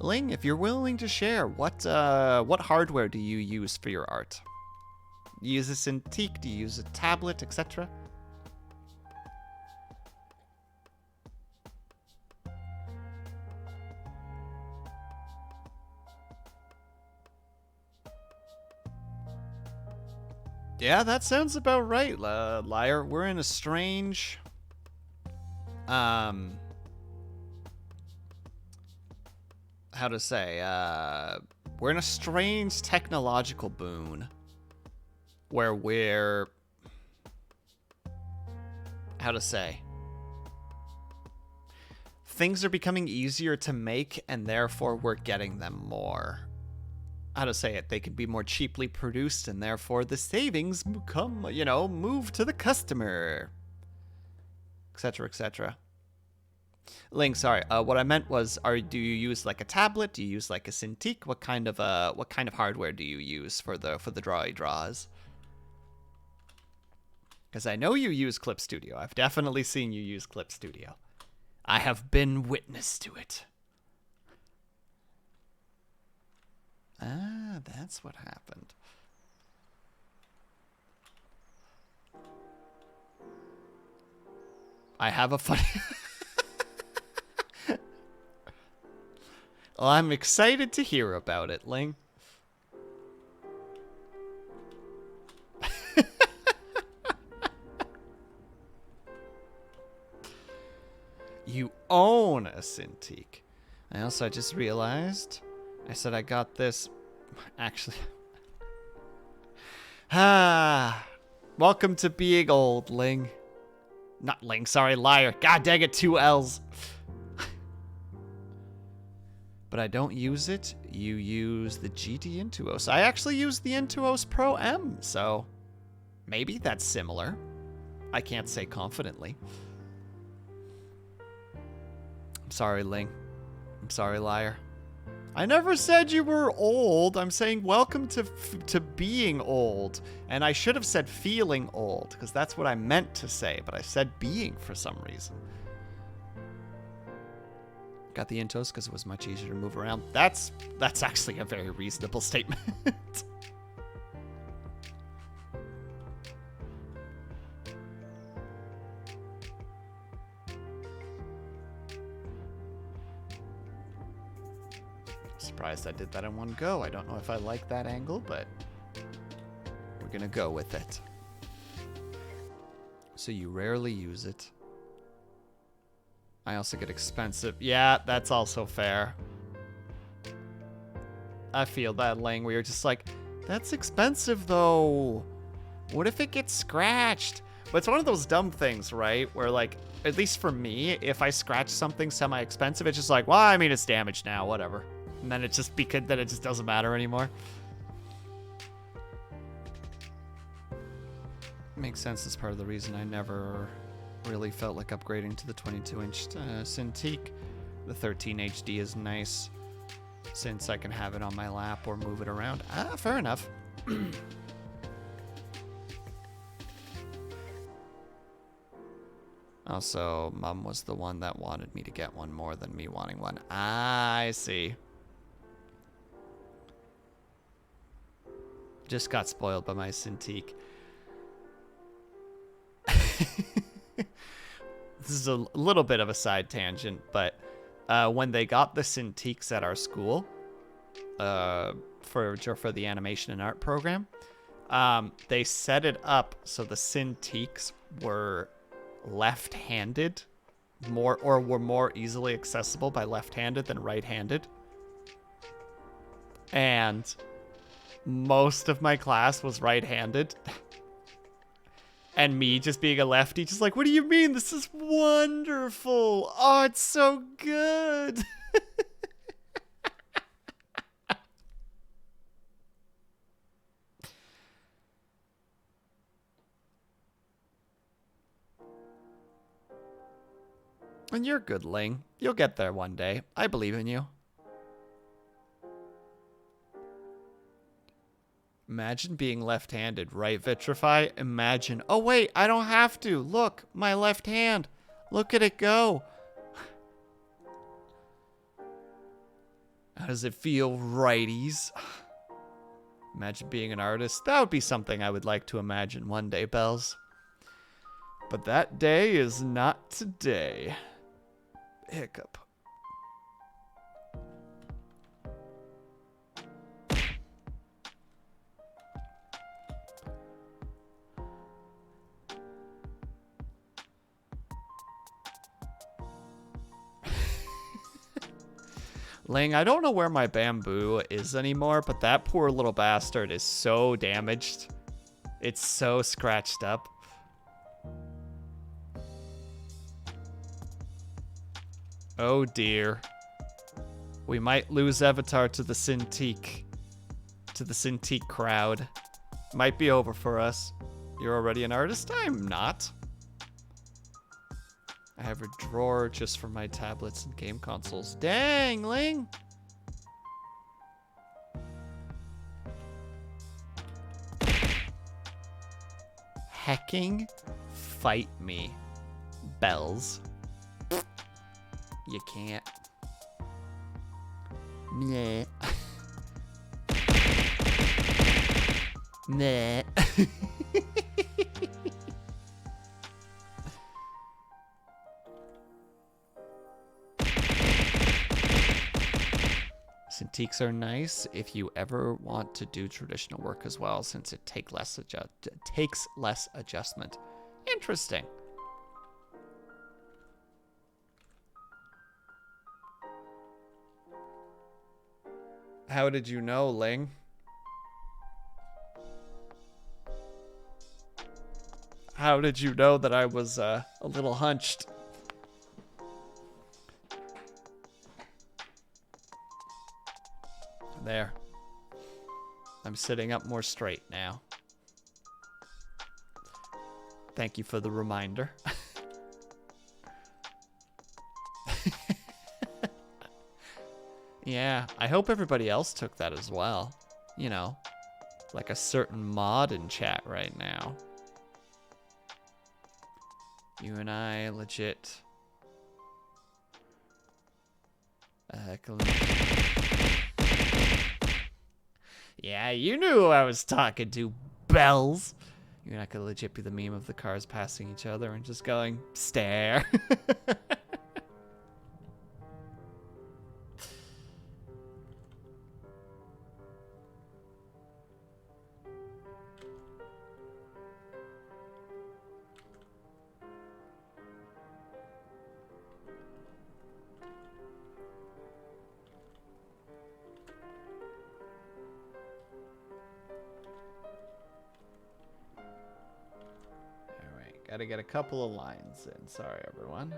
Ling, if you're willing to share, what hardware do you use for your art? You use a Cintiq? Do you use a tablet, etc.? Yeah, that sounds about right, Liar. We're in a strange... how to say? We're in a strange technological boon. Where we're... How to say? Things are becoming easier to make, and therefore we're getting them more. How to say it? They can be more cheaply produced, and therefore the savings come, you know, move to the customer, etc., etc. Ling, sorry. What I meant was, do you use like a tablet? Do you use like a Cintiq? What kind of hardware do you use for the draws? Because I know you use Clip Studio. I've definitely seen you use Clip Studio. I have been witness to it. Ah, that's what happened. I have a funny... Well, I'm excited to hear about it, Ling. You own a Cintiq. I just realized... I said I got this... Actually... Welcome to being old, Ling. Not Ling, sorry, liar. God dang it, 2 L's. But I don't use it. You use the GT Intuos. I actually use the Intuos Pro M, so maybe that's similar. I can't say confidently. I'm sorry, Ling. I'm sorry, liar. I never said you were old. I'm saying welcome to being old. And I should have said feeling old, because that's what I meant to say, but I said being for some reason. Got the Intos because it was much easier to move around. That's actually a very reasonable statement. Surprised I did that in one go. I don't know if I like that angle, but we're gonna go with it. So you rarely use it. I also get expensive. Yeah, that's also fair. I feel that, Lang. We were just like, that's expensive though. What if it gets scratched? But it's one of those dumb things, right? Where like, at least for me, if I scratch something semi-expensive, it's just like, well, I mean, it's damaged now, whatever. And then it just doesn't matter anymore. Makes sense. As part of the reason I never really felt like upgrading to the 22-inch Cintiq. The 13 HD is nice since I can have it on my lap or move it around. Ah, fair enough. Also, Mom was the one that wanted me to get one more than me wanting one. Ah, I see. Just got spoiled by my Cintiq. This is a little bit of a side tangent, but when they got the Cintiqs at our school for the animation and art program, they set it up so the Cintiqs were left-handed, were more easily accessible by left-handed than right-handed. And most of my class was right-handed. And me just being a lefty, just like, what do you mean? This is wonderful. Oh, it's so good. And you're good, Ling. You'll get there one day. I believe in you. Imagine being left-handed, right, Vitrify? Imagine. Oh, wait, I don't have to. Look, my left hand. Look at it go. How does it feel, righties? Imagine being an artist. That would be something I would like to imagine one day, Bells. But that day is not today. Hiccup. Ling, I don't know where my bamboo is anymore, but that poor little bastard is so damaged. It's so scratched up. Oh dear. We might lose Avatar to the Cintiq. To the Cintiq crowd. Might be over for us. You're already an artist? I'm not. I have a drawer just for my tablets and game consoles. Dang, Ling! Hecking fight me, Bells. You can't. Nah. Nah. Cintiqs are nice if you ever want to do traditional work as well, since it takes less adjustment. Interesting. How did you know, Ling? How did you know that I was a little hunched? There. I'm sitting up more straight now. Thank you for the reminder. Yeah, I hope everybody else took that as well. You know, like a certain mod in chat right now. You and I legit. Yeah, you knew who I was talking to, Bells. You and I could legit be the meme of the cars passing each other and just going, stare. Gotta get a couple of lines in. Sorry, everyone.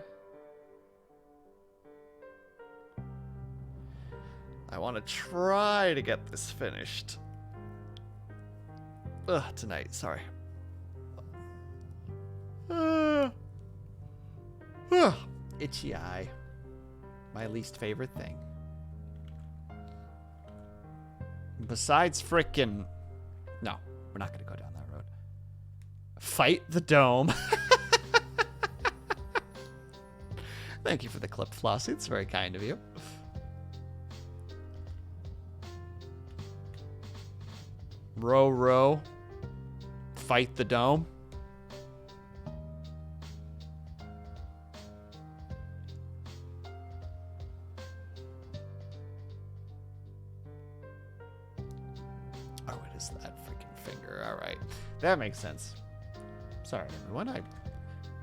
I want to try to get this finished. Tonight. Sorry. Itchy eye. My least favorite thing. Besides frickin'... No, we're not gonna go down that road. Fight the dome. Thank you for the clip, Flossie. It's very kind of you. Row, row. Fight the dome. Oh, it is that freaking finger. All right. That makes sense. Sorry, everyone. I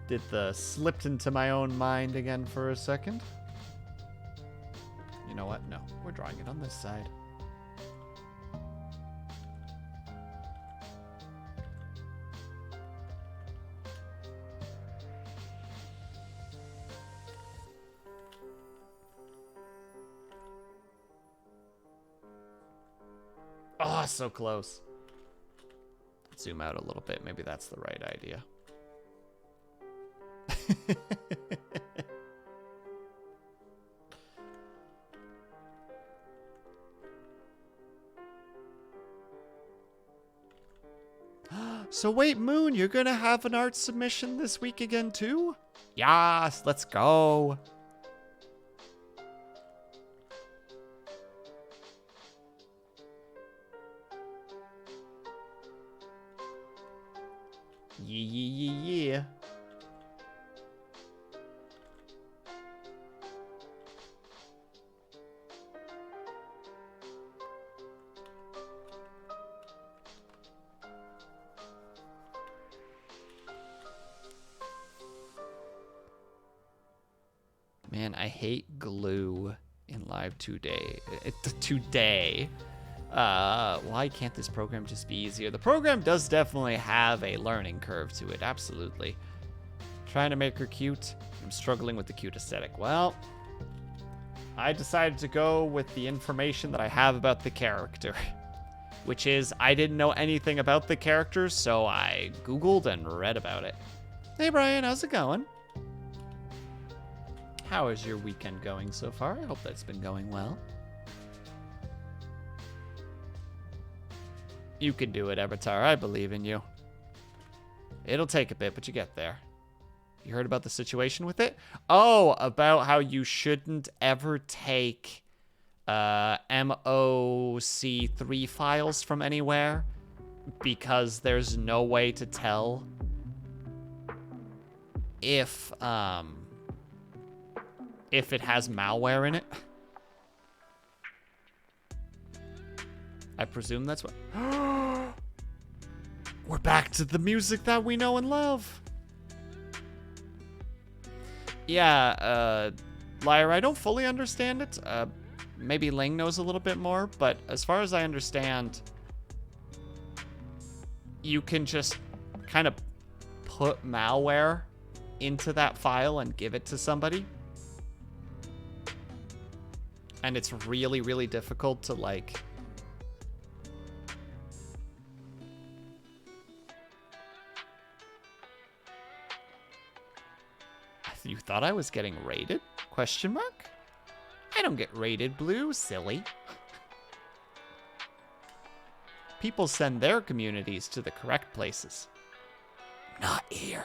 did the slipped into my own mind again for a second. You know what? No, we're drawing it on this side. Oh, so close. Zoom out a little bit. Maybe that's the right idea. So wait, Moon, you're gonna have an art submission this week again too? Yes, let's go. Yeah. Man, I hate glue in live today. Why can't this program just be easier? The program does definitely have a learning curve to it, absolutely. Trying to make her cute. I'm struggling with the cute aesthetic. Well, I decided to go with the information that I have about the character, which is I didn't know anything about the character, so I Googled and read about it. Hey, Brian, how's it going? How is your weekend going so far? I hope that's been going well. You can do it, Avatar. I believe in you. It'll take a bit, but you get there. You heard about the situation with it? Oh, about how you shouldn't ever take MOC3 files from anywhere because there's no way to tell if it has malware in it. I presume that's what... We're back to the music that we know and love. Yeah, Liar, I don't fully understand it. Maybe Ling knows a little bit more, but as far as I understand, you can just kind of put malware into that file and give it to somebody. And it's really, really difficult to, like... You thought I was getting raided? Question mark? I don't get raided, Blue, silly. People send their communities to the correct places. Not here.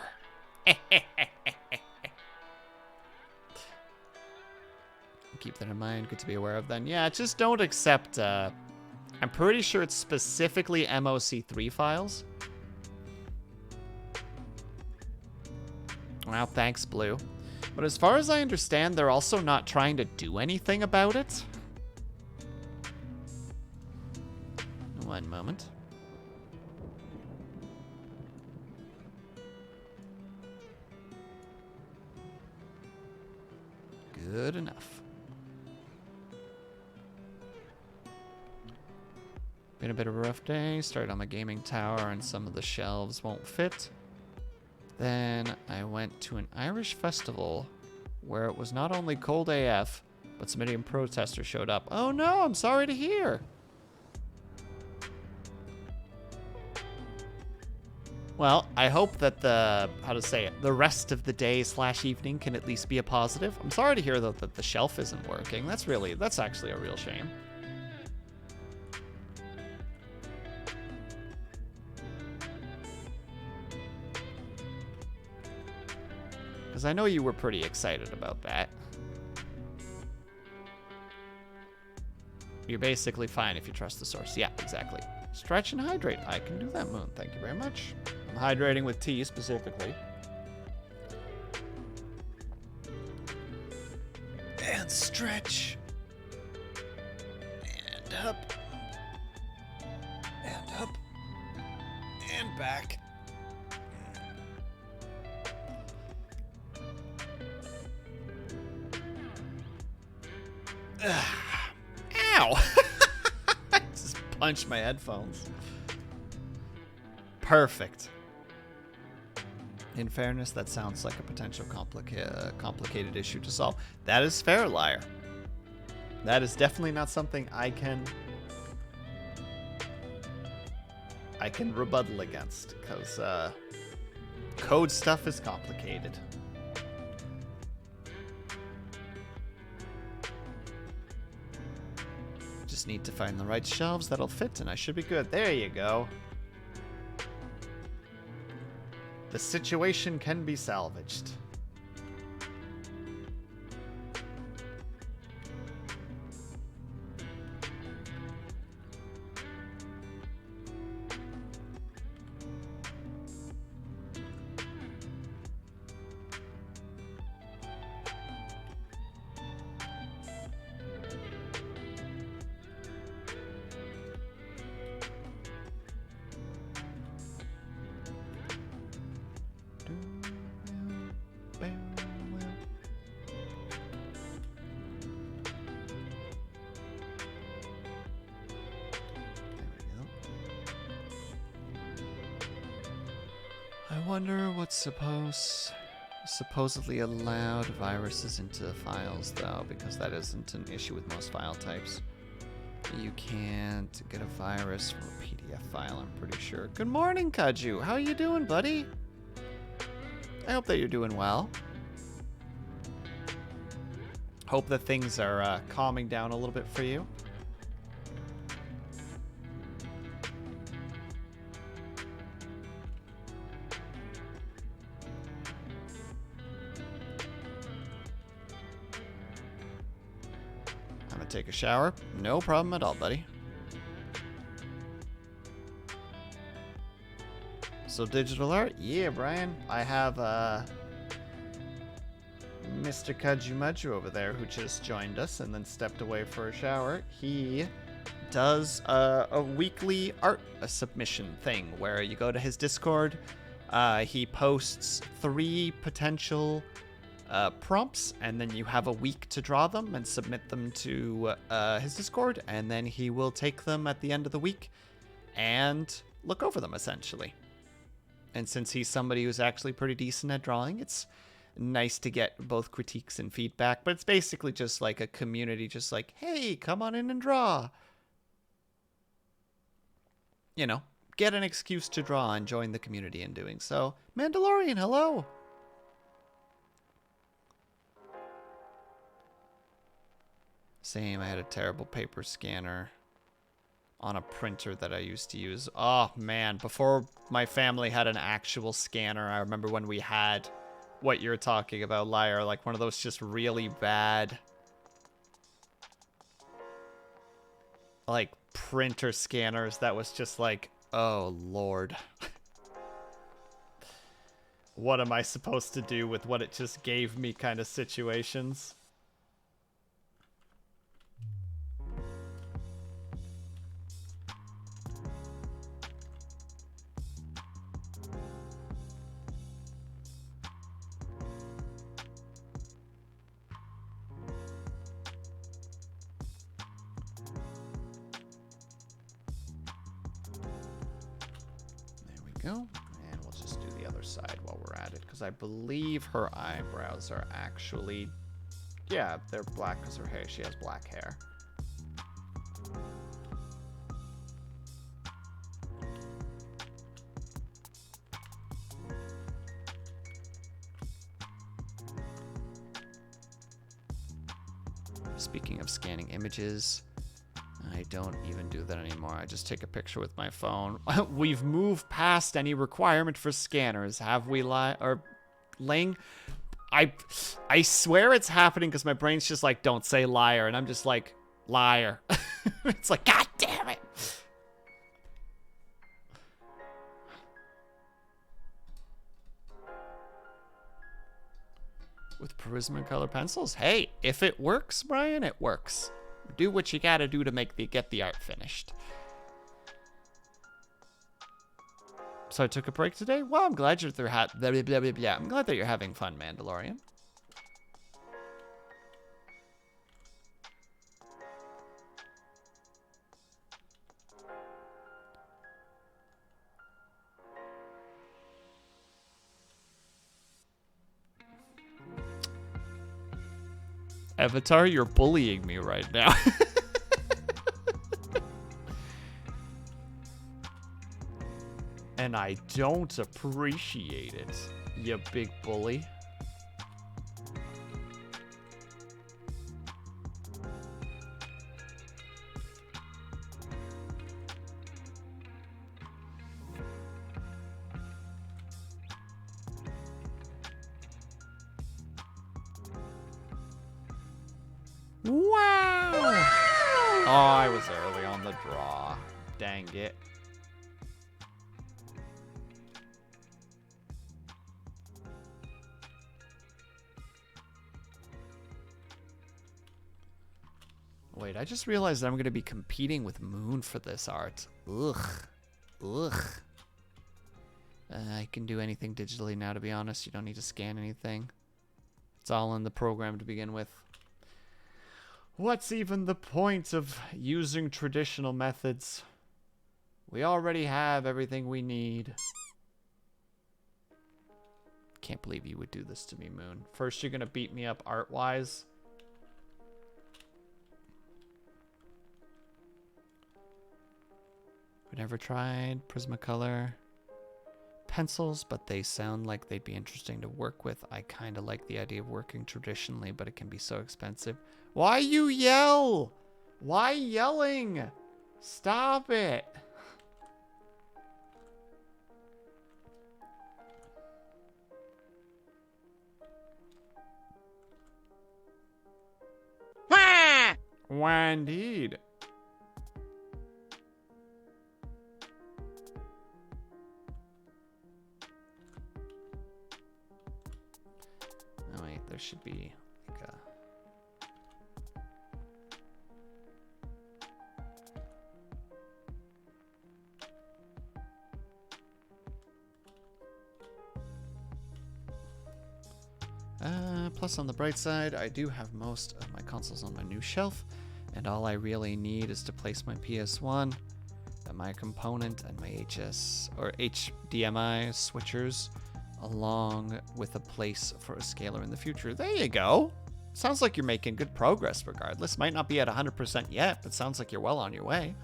Keep that in mind. Good to be aware of then. Yeah, just don't accept... I'm pretty sure it's specifically MOC3 files. Wow, thanks, Blue. But as far as I understand, they're also not trying to do anything about it. One moment. Good enough. Been a bit of a rough day. Started on my gaming tower and some of the shelves won't fit. Then I went to an Irish festival where it was not only cold AF, but some Indian protesters showed up. Oh no, I'm sorry to hear. Well, I hope that the, the rest of the day / evening can at least be a positive. I'm sorry to hear though that the shelf isn't working. That's actually a real shame. Because I know you were pretty excited about that. You're basically fine if you trust the source. Yeah, exactly. Stretch and hydrate. I can do that, Moon. Thank you very much. I'm hydrating with tea specifically. And stretch. And up. And up. And back. Ow! I just punched my headphones. Perfect. In fairness, that sounds like a potential complicated issue to solve. That is fair, Liar. That is definitely not something I can rebuttal against, because code stuff is complicated. Just need to find the right shelves that'll fit and I should be good. There you go. The situation can be salvaged. I wonder what's supposedly allowed viruses into files, though, because that isn't an issue with most file types. You can't get a virus from a PDF file, I'm pretty sure. Good morning, Kaju. How are you doing, buddy? I hope that you're doing well. Hope that things are calming down a little bit for you. Take a shower. No problem at all, buddy. So digital art? Yeah, Brian. I have Mr. Kajumaju over there who just joined us and then stepped away for a shower. He does a weekly art submission thing where you go to his Discord. He posts 3 potential prompts, and then you have a week to draw them and submit them to his Discord, and then he will take them at the end of the week and look over them, essentially. And since he's somebody who's actually pretty decent at drawing, it's nice to get both critiques and feedback. But it's basically just like a community, just like, hey, come on in and draw. You know, get an excuse to draw and join the community in doing so. Mandalorian, hello. Same, I had a terrible paper scanner on a printer that I used to use. Oh, man. Before my family had an actual scanner, I remember when we had what you're talking about, Liar. Like, one of those just really bad, like, printer scanners that was just like, oh, Lord. What am I supposed to do with what it just gave me kind of situations? Go, and we'll just do the other side while we're at it, because I believe her eyebrows are actually, yeah, they're black because her hair, she has black hair. Speaking of scanning images, I don't even do that anymore. I just take a picture with my phone. We've moved past any requirement for scanners, have we, Ling? I swear it's happening because my brain's just like, don't say liar, and I'm just like, liar. It's like, God damn it. With Prismacolor pencils? Hey, if it works, Brian, it works. Do what you gotta do to get the art finished. So I took a break today. Well, I'm glad I'm glad that you're having fun, Mandalorian. Avatar, you're bullying me right now. And I don't appreciate it, you big bully. Wow! Oh, I was early on the draw. Dang it. Wait, I just realized that I'm going to be competing with Moon for this art. Ugh. Ugh. I can do anything digitally now, to be honest. You don't need to scan anything. It's all in the program to begin with. What's even the point of using traditional methods? We already have everything we need. Can't believe you would do this to me, Moon. First, you're going to beat me up art-wise. We never tried Prismacolor pencils, but they sound like they'd be interesting to work with. I kind of like the idea of working traditionally, but it can be so expensive. Why you yell? Why yelling? Stop it. Why indeed? Oh wait, there should be like a... Plus on the bright side, I do have most of my consoles on my new shelf, and all I really need is to place my PS1. The my component and my HS or HDMI switchers, along with a place for a scaler in the future. There you go. Sounds like you're making good progress regardless. Might not be at 100% yet, but sounds like you're well on your way.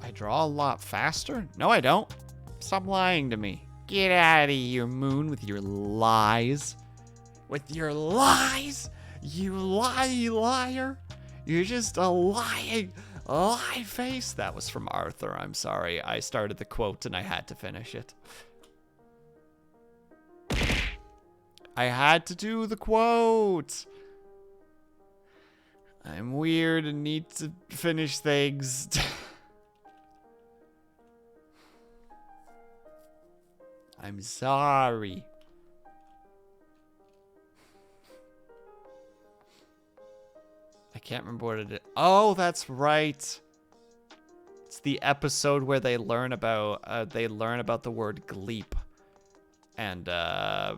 I draw a lot faster? No, I don't. Stop lying to me. Get out of here, Moon, with your lies. With your lies! You liar! You're just a lying lie face. That was from Arthur. I'm sorry. I started the quote and I had to finish it. I had to do the quote. I'm weird and need to finish things. I'm sorry. I can't remember what it is. Oh, that's right. It's the episode where they learn about the word gleep. And I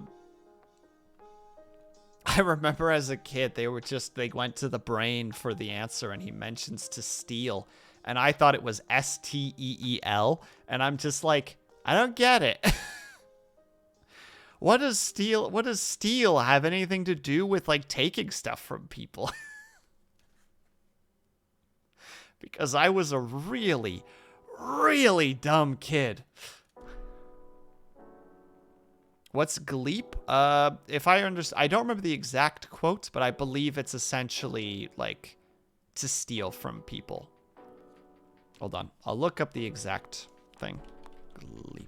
remember as a kid they went to the brain for the answer and he mentions to steal and I thought it was S-T-E-E-L and I'm just like, I don't get it. What does steal have anything to do with like taking stuff from people? Because I was a really, really dumb kid. What's gleep? If I understand, I don't remember the exact quote, but I believe it's essentially like to steal from people. Hold on, I'll look up the exact thing. Gleep.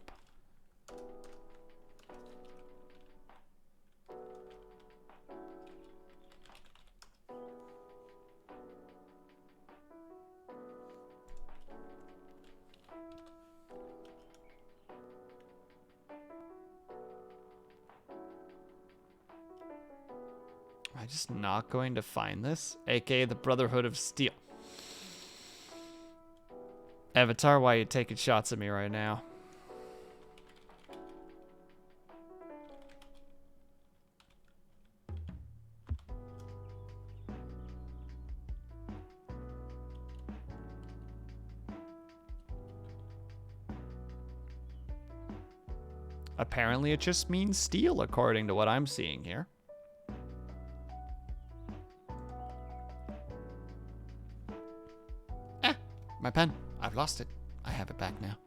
Am I just not going to find this? AKA the Brotherhood of Steel. Avatar, why are you taking shots at me right now? Apparently it just means steal, according to what I'm seeing here. My pen. I've lost it. I have it back now.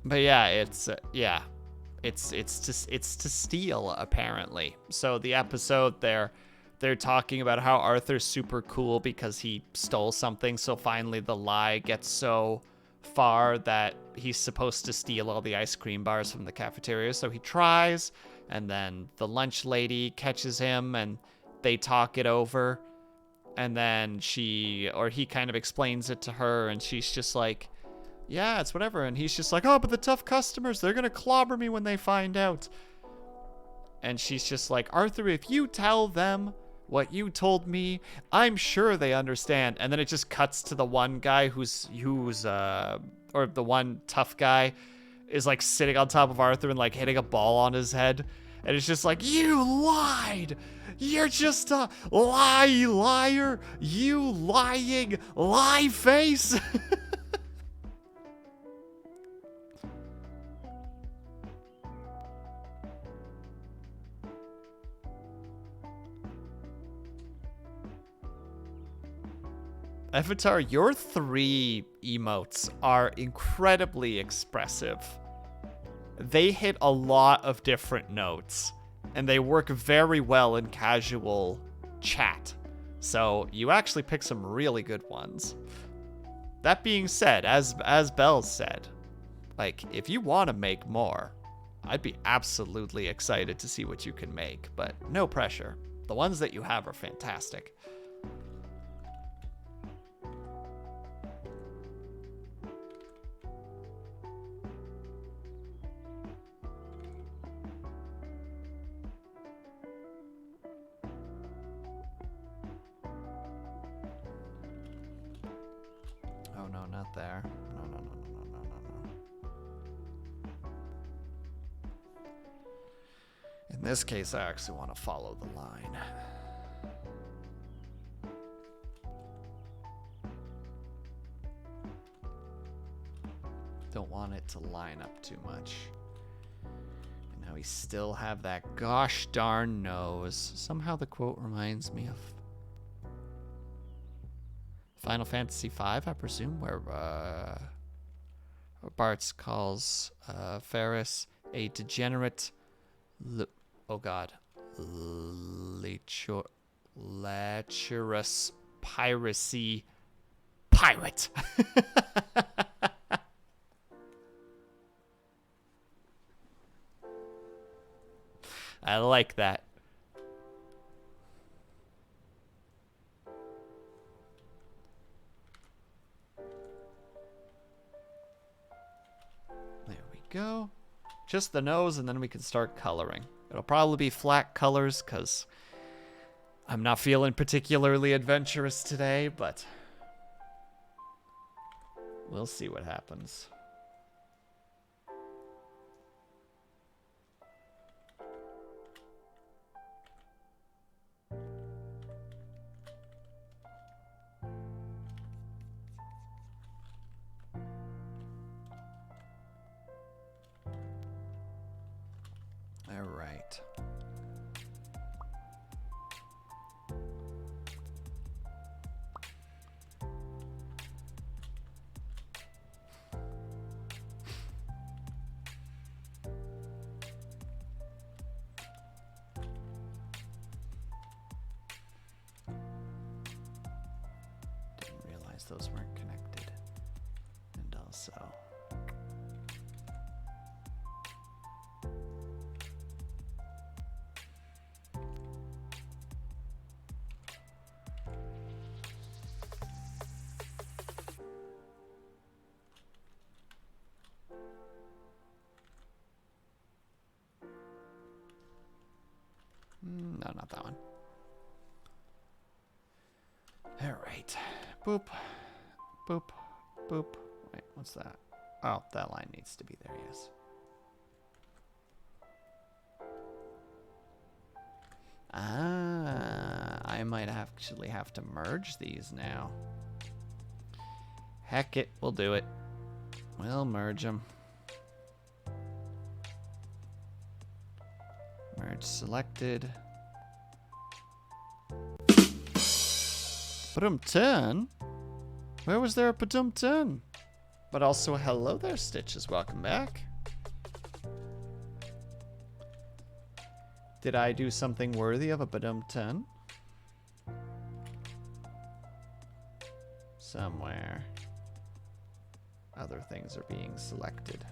But yeah, it's to steal apparently. So the episode they're talking about how Arthur's super cool because he stole something. So finally the lie gets so far that he's supposed to steal all the ice cream bars from the cafeteria. So he tries, and then the lunch lady catches him and they talk it over. And then he kind of explains it to her and she's just like, yeah, it's whatever. And he's just like, oh, but the tough customers, they're going to clobber me when they find out. And she's just like, Arthur, if you tell them what you told me, I'm sure they understand. And then it just cuts to the one guy or the one tough guy is like sitting on top of Arthur and like hitting a ball on his head. And it's just like, you lied. You're just a liar. You lying lie face. Avatar, your 3 emotes are incredibly expressive. They hit a lot of different notes, and they work very well in casual chat. So you actually picked some really good ones. That being said, as Belle said, Like, if you want to make more, I'd be absolutely excited to see what you can make, but no pressure. The ones that you have are fantastic. Oh no, not there. No, no, no, no, no, no, no, no. In this case, I actually want to follow the line. Don't want it to line up too much. And now we still have that gosh darn nose. Somehow the quote reminds me of Final Fantasy V, I presume, where Bartz calls Ferris a degenerate, lecherous piracy pirate. I like that. There we go. Just the nose, and then we can start coloring. It'll probably be flat colors, because I'm not feeling particularly adventurous today, but we'll see what happens. All right. Didn't realize those weren't connected. And also... no, not that one. All right. Boop. Boop. Boop. Wait, what's that? Oh, that line needs to be there, yes. Ah, I might actually have to merge these now. Heck it, we'll do it. We'll merge them. Merge selected. Badum-tun? Where was there a badum-tun? But also, hello there, Stitches. Welcome back. Did I do something worthy of a badum-tun? Somewhere. Other things are being selected.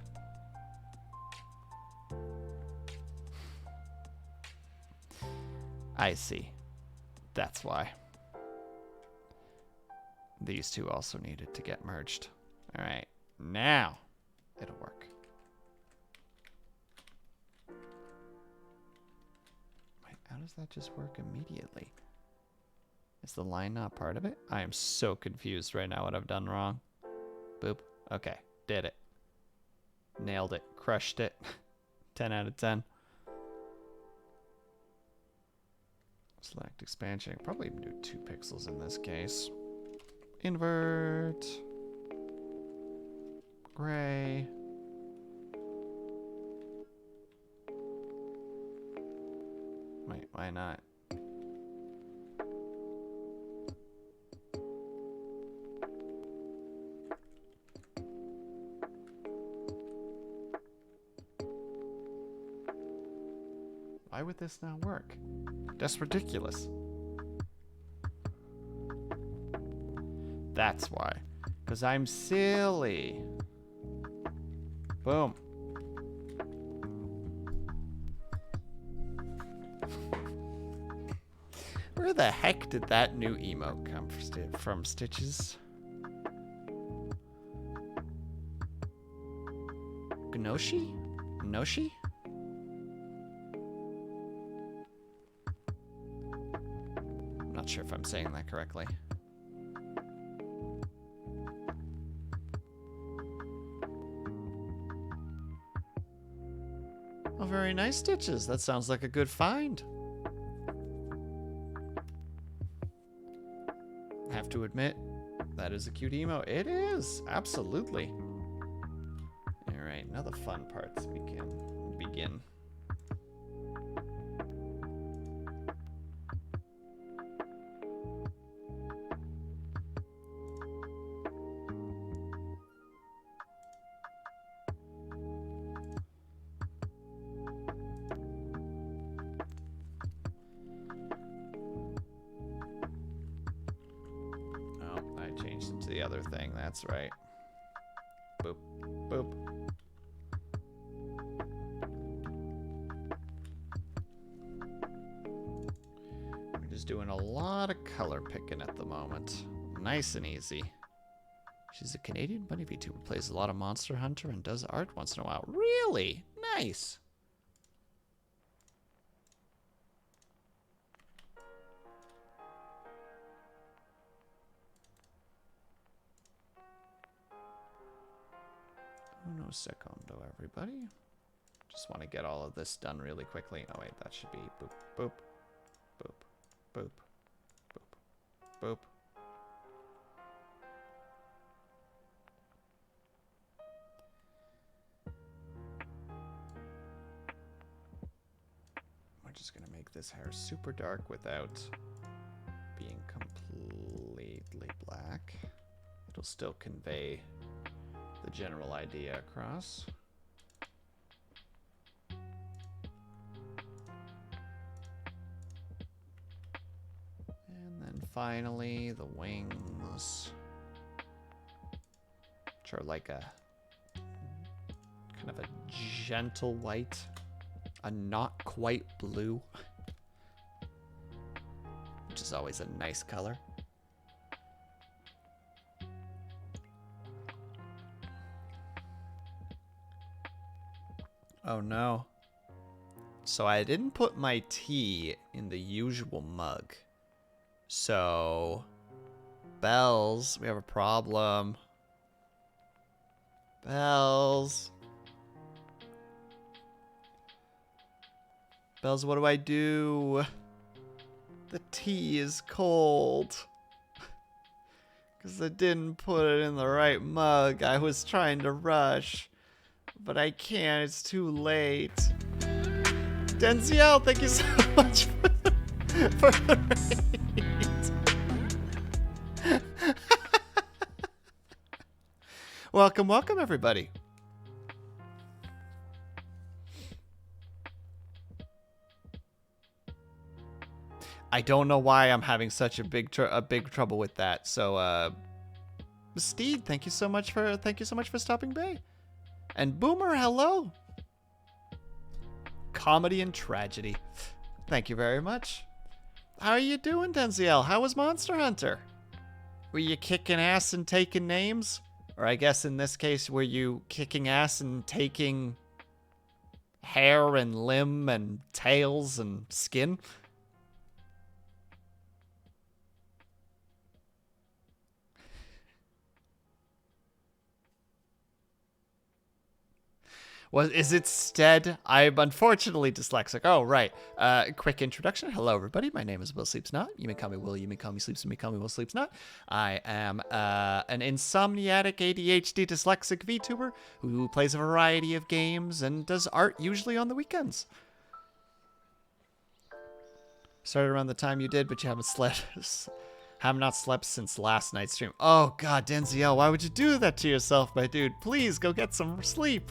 I see. That's why. These two also needed to get merged. All right, now it'll work. Wait, how does that just work immediately? Is the line not part of it? I am so confused right now what I've done wrong. Boop. Okay, did it. Nailed it. Crushed it. 10 out of 10. Select expansion. Probably do 2 pixels in this case. Invert. Gray. Wait, why not? Why would this not work? That's ridiculous. That's why. Because I'm silly. Boom. Where the heck did that new emote come from, Stitches? Gnoshi? Noshi? I'm not sure if I'm saying that correctly. Oh, very nice, Stitches. That sounds like a good find. Have to admit, that is a cute emo. It is, absolutely. All right, now the fun parts we can begin. The other thing, that's right. Boop, boop. We're just doing a lot of color picking at the moment. Nice and easy. She's a Canadian bunny VTuber, plays a lot of Monster Hunter and does art once in a while. Really? Nice. Uno secondo, everybody. Just want to get all of this done really quickly. Oh, wait, that should be boop, boop, boop, boop, boop, boop. We're just going to make this hair super dark without being completely black. It'll still convey the general idea across. And then finally the wings, which are like a kind of a gentle white, a not quite blue, which is always a nice color. Oh no. So I didn't put my tea in the usual mug. So, Bells, we have a problem. Bells. Bells, what do I do? The tea is cold. Because I didn't put it in the right mug. I was trying to rush. But I can't, it's too late. Denziel, thank you so much for the raid. Welcome, welcome, everybody. I don't know why I'm having such a big trouble with that. So, Steed, thank you so much for stopping by. And Boomer, hello. Comedy and tragedy. Thank you very much. How are you doing, Denziel? How was Monster Hunter? Were you kicking ass and taking names? Or I guess in this case, were you kicking ass and taking hair and limb and tails and skin? Well, is it Stead? I'm unfortunately dyslexic. Oh, right. Quick introduction. Hello, everybody. My name is WillSleepsNot. You may call me Will. You may call me Sleeps. You may call me WillSleepsNot. I am an insomniatic ADHD dyslexic VTuber who plays a variety of games and does art usually on the weekends. Started around the time you did, but you haven't slept. Have not slept since last night's stream. Oh, God, Denziel, why would you do that to yourself, my dude? Please go get some sleep.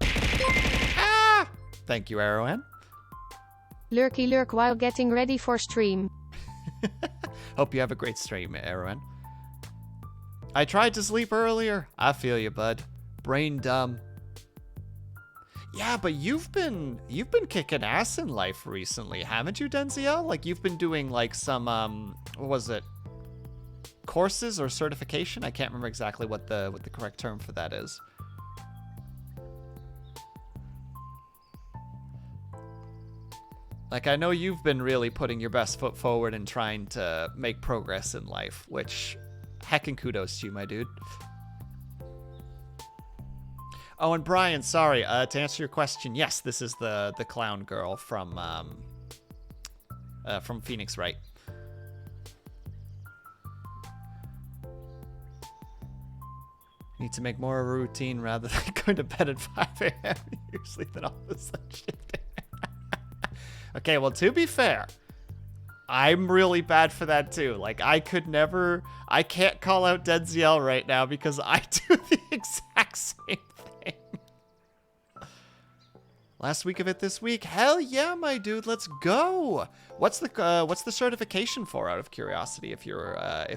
Ah! Thank you, Arrowhead. Lurky lurk while getting ready for stream. Hope you have a great stream, Arrowhead. I tried to sleep earlier. I feel you, bud. brain dumb. Yeah, but you've been kicking ass in life recently, haven't you, Denziel? Like you've been doing like some what was it? Courses or certification? I can't remember exactly what the correct term for that is. Like, I know you've been really putting your best foot forward and trying to make progress in life, which, heckin' kudos to you, my dude. Oh, and Brian, sorry, to answer your question, yes, this is the clown girl from Phoenix Wright. Need to make more of a routine rather than going to bed at 5 a.m. usually than all this shit. Okay, well, to be fair, I'm really bad for that too. Like, I can't call out Denziel right now because I do the exact same thing. Last week of it this week? Hell yeah, my dude, let's go. What's the certification for, out of curiosity, if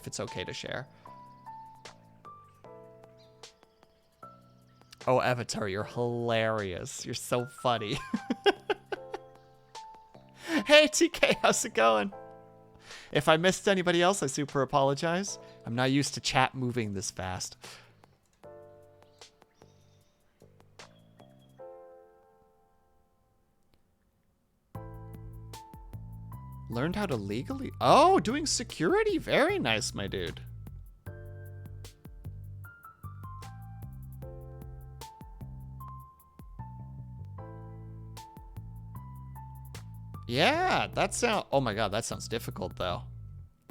it's okay to share? Oh, Avatar, you're hilarious. You're so funny. Hey, TK, how's it going? If I missed anybody else, I super apologize. I'm not used to chat moving this fast. Learned how to legally... Oh, doing security. Very nice, my dude. Yeah, that sounds... Oh my god, that sounds difficult, though.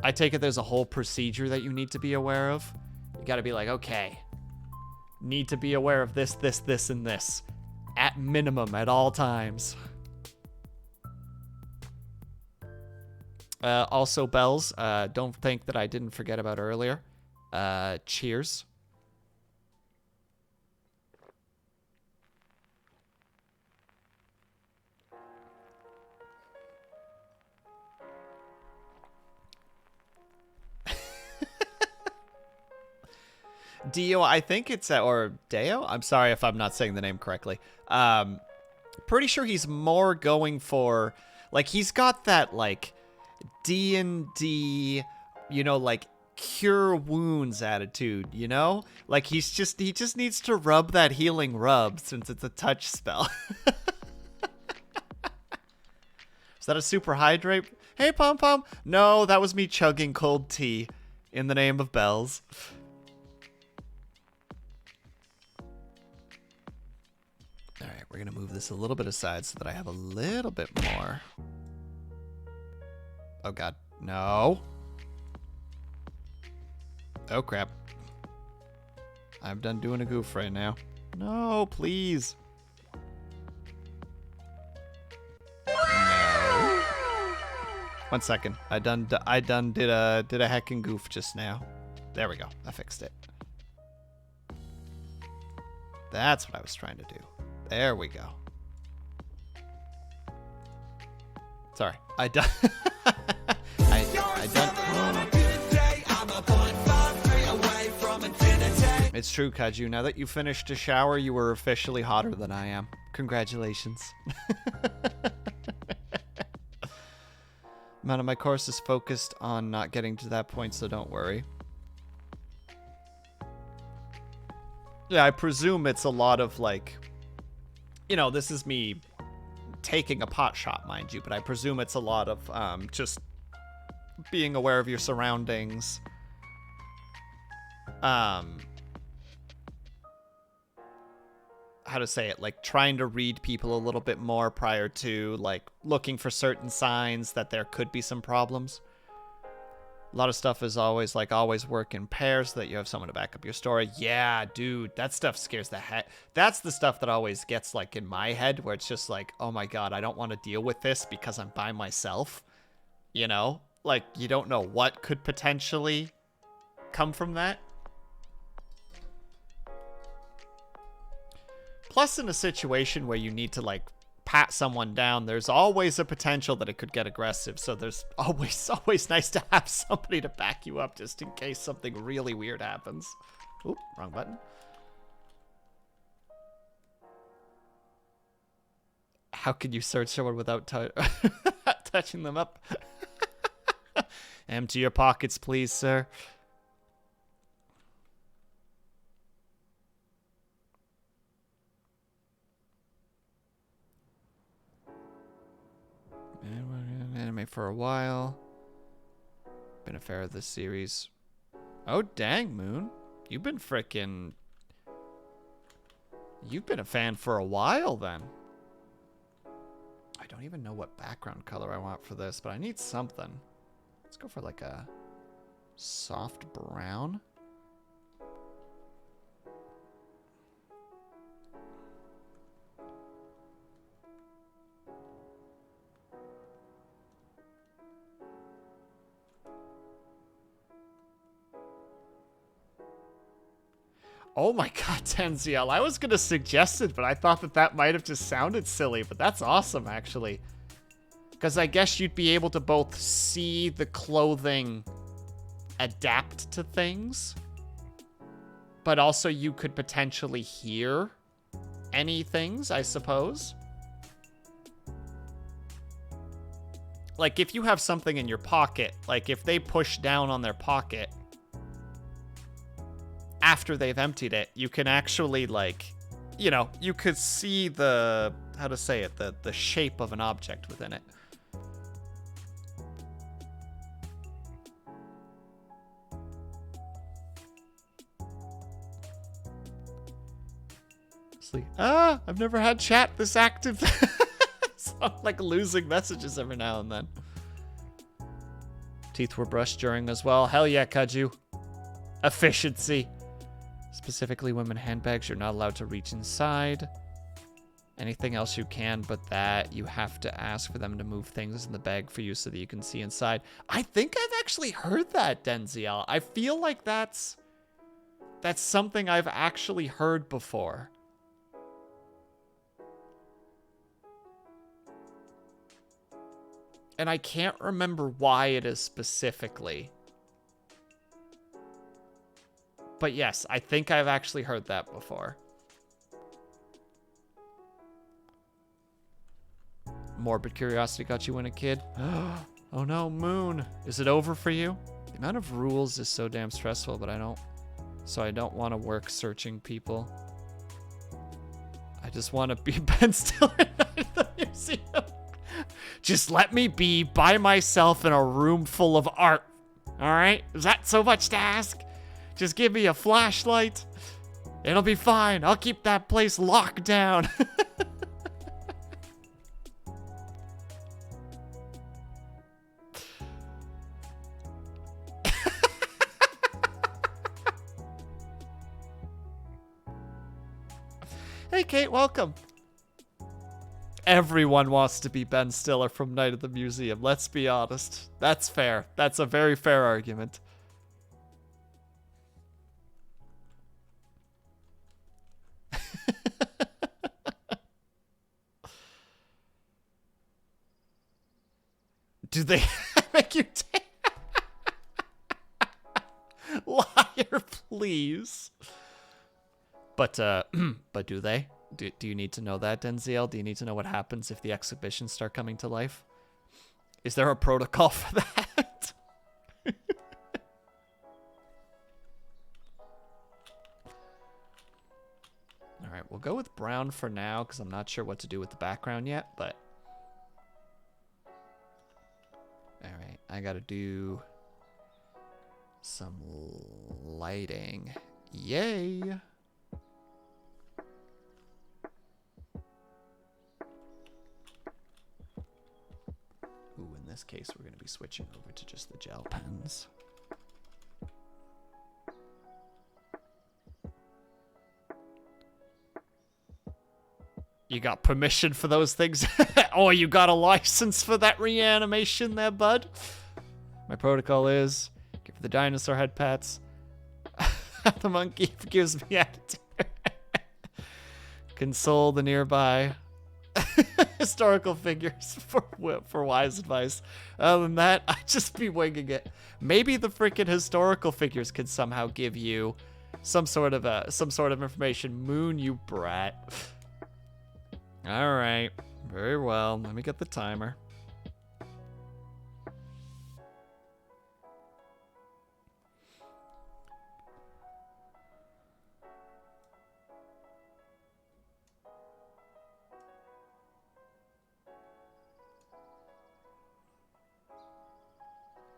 I take it there's a whole procedure that you need to be aware of. You gotta be like, okay, need to be aware of this, this, this, and this. At minimum, at all times. Also, Bells, don't think that I didn't forget about earlier. Cheers. Dio, I think it's or Deo. I'm sorry if I'm not saying the name correctly. Pretty sure he's more going for, like, he's got that like D&D, you know, like cure wounds attitude, you know? Like he just needs to rub that healing rub since it's a touch spell. Is that a super hydrate? Hey, Pom Pom. No, that was me chugging cold tea in the name of Bells. Alright, we're going to move this a little bit aside so that I have a little bit more. Oh, God. No. Oh, crap. I'm done doing a goof right now. No, please. No. 1 second. I done did a heckin' goof just now. There we go. I fixed it. That's what I was trying to do. There we go. Sorry. I done. I done. It's true, Kaju. Now that you finished a shower, you were officially hotter than I am. Congratulations. Amount of my course is focused on not getting to that point, so don't worry. Yeah, I presume it's a lot of like, you know, this is me taking a pot shot, mind you, but I presume it's a lot of just being aware of your surroundings. How to say it, like trying to read people a little bit more prior to like looking for certain signs that there could be some problems. A lot of stuff is always like always work in pairs so that you have someone to back up your story. Yeah, dude, that stuff scares the heck. That's the stuff that always gets like in my head where it's just like, oh my god, I don't want to deal with this because I'm by myself. You know, like you don't know what could potentially come from that. Plus, in a situation where you need to, like, pat someone down, there's always a potential that it could get aggressive. So there's always nice to have somebody to back you up just in case something really weird happens. Oop, wrong button. How can you search someone without touching them up? Empty your pockets, please, sir. And we're in anime for a while. Been a fan of this series. Oh, dang, Moon. You've been frickin'... You've been a fan for a while, then. I don't even know what background color I want for this, but I need something. Let's go for like a soft brown. Oh my god, Tenziel. I was going to suggest it, but I thought that that might have just sounded silly, but that's awesome, actually. Because I guess you'd be able to both see the clothing adapt to things, but also you could potentially hear any things, I suppose. Like, if you have something in your pocket, like if they push down on their pocket, after they've emptied it, you can actually, like, you know, you could see the, how to say it, the shape of an object within it. It's like, I've never had chat this active. So I'm like losing messages every now and then. Teeth were brushed during as well. Hell yeah, Kaju. Efficiency. Specifically, women handbags, you're not allowed to reach inside. Anything else you can, but that you have to ask for them to move things in the bag for you so that you can see inside. I think I've actually heard that, Denziel. I feel like that's something I've actually heard before. And I can't remember why it is specifically. But yes, I think I've actually heard that before. Morbid curiosity got you when a kid. Oh no, Moon. Is it over for you? The amount of rules is so damn stressful, but I don't want to work searching people. I just want to be Ben Stiller at the museum. Just let me be by myself in a room full of art. All right? Is that so much to ask? Just give me a flashlight. It'll be fine. I'll keep that place locked down. Hey, Kate, welcome. Everyone wants to be Ben Stiller from Night at the Museum. Let's be honest. That's fair. That's a very fair argument. Do they make you take? Liar, please. But do they? Do you need to know that, Denziel? Do you need to know what happens if the exhibitions start coming to life? Is there a protocol for that? All right, we'll go with brown for now because I'm not sure what to do with the background yet, but... All right, I gotta do some lighting. Yay! Ooh, in this case, we're gonna be switching over to just the gel pens. You got permission for those things? Oh, you got a license for that reanimation there, bud? My protocol is give the dinosaur head pats. The monkey gives me attitude. Console the nearby historical figures for wise advice. Other than that, I'd just be winging it. Maybe the freaking historical figures could somehow give you some sort of information. Moon, you brat. All right, Very well. Let me get the timer.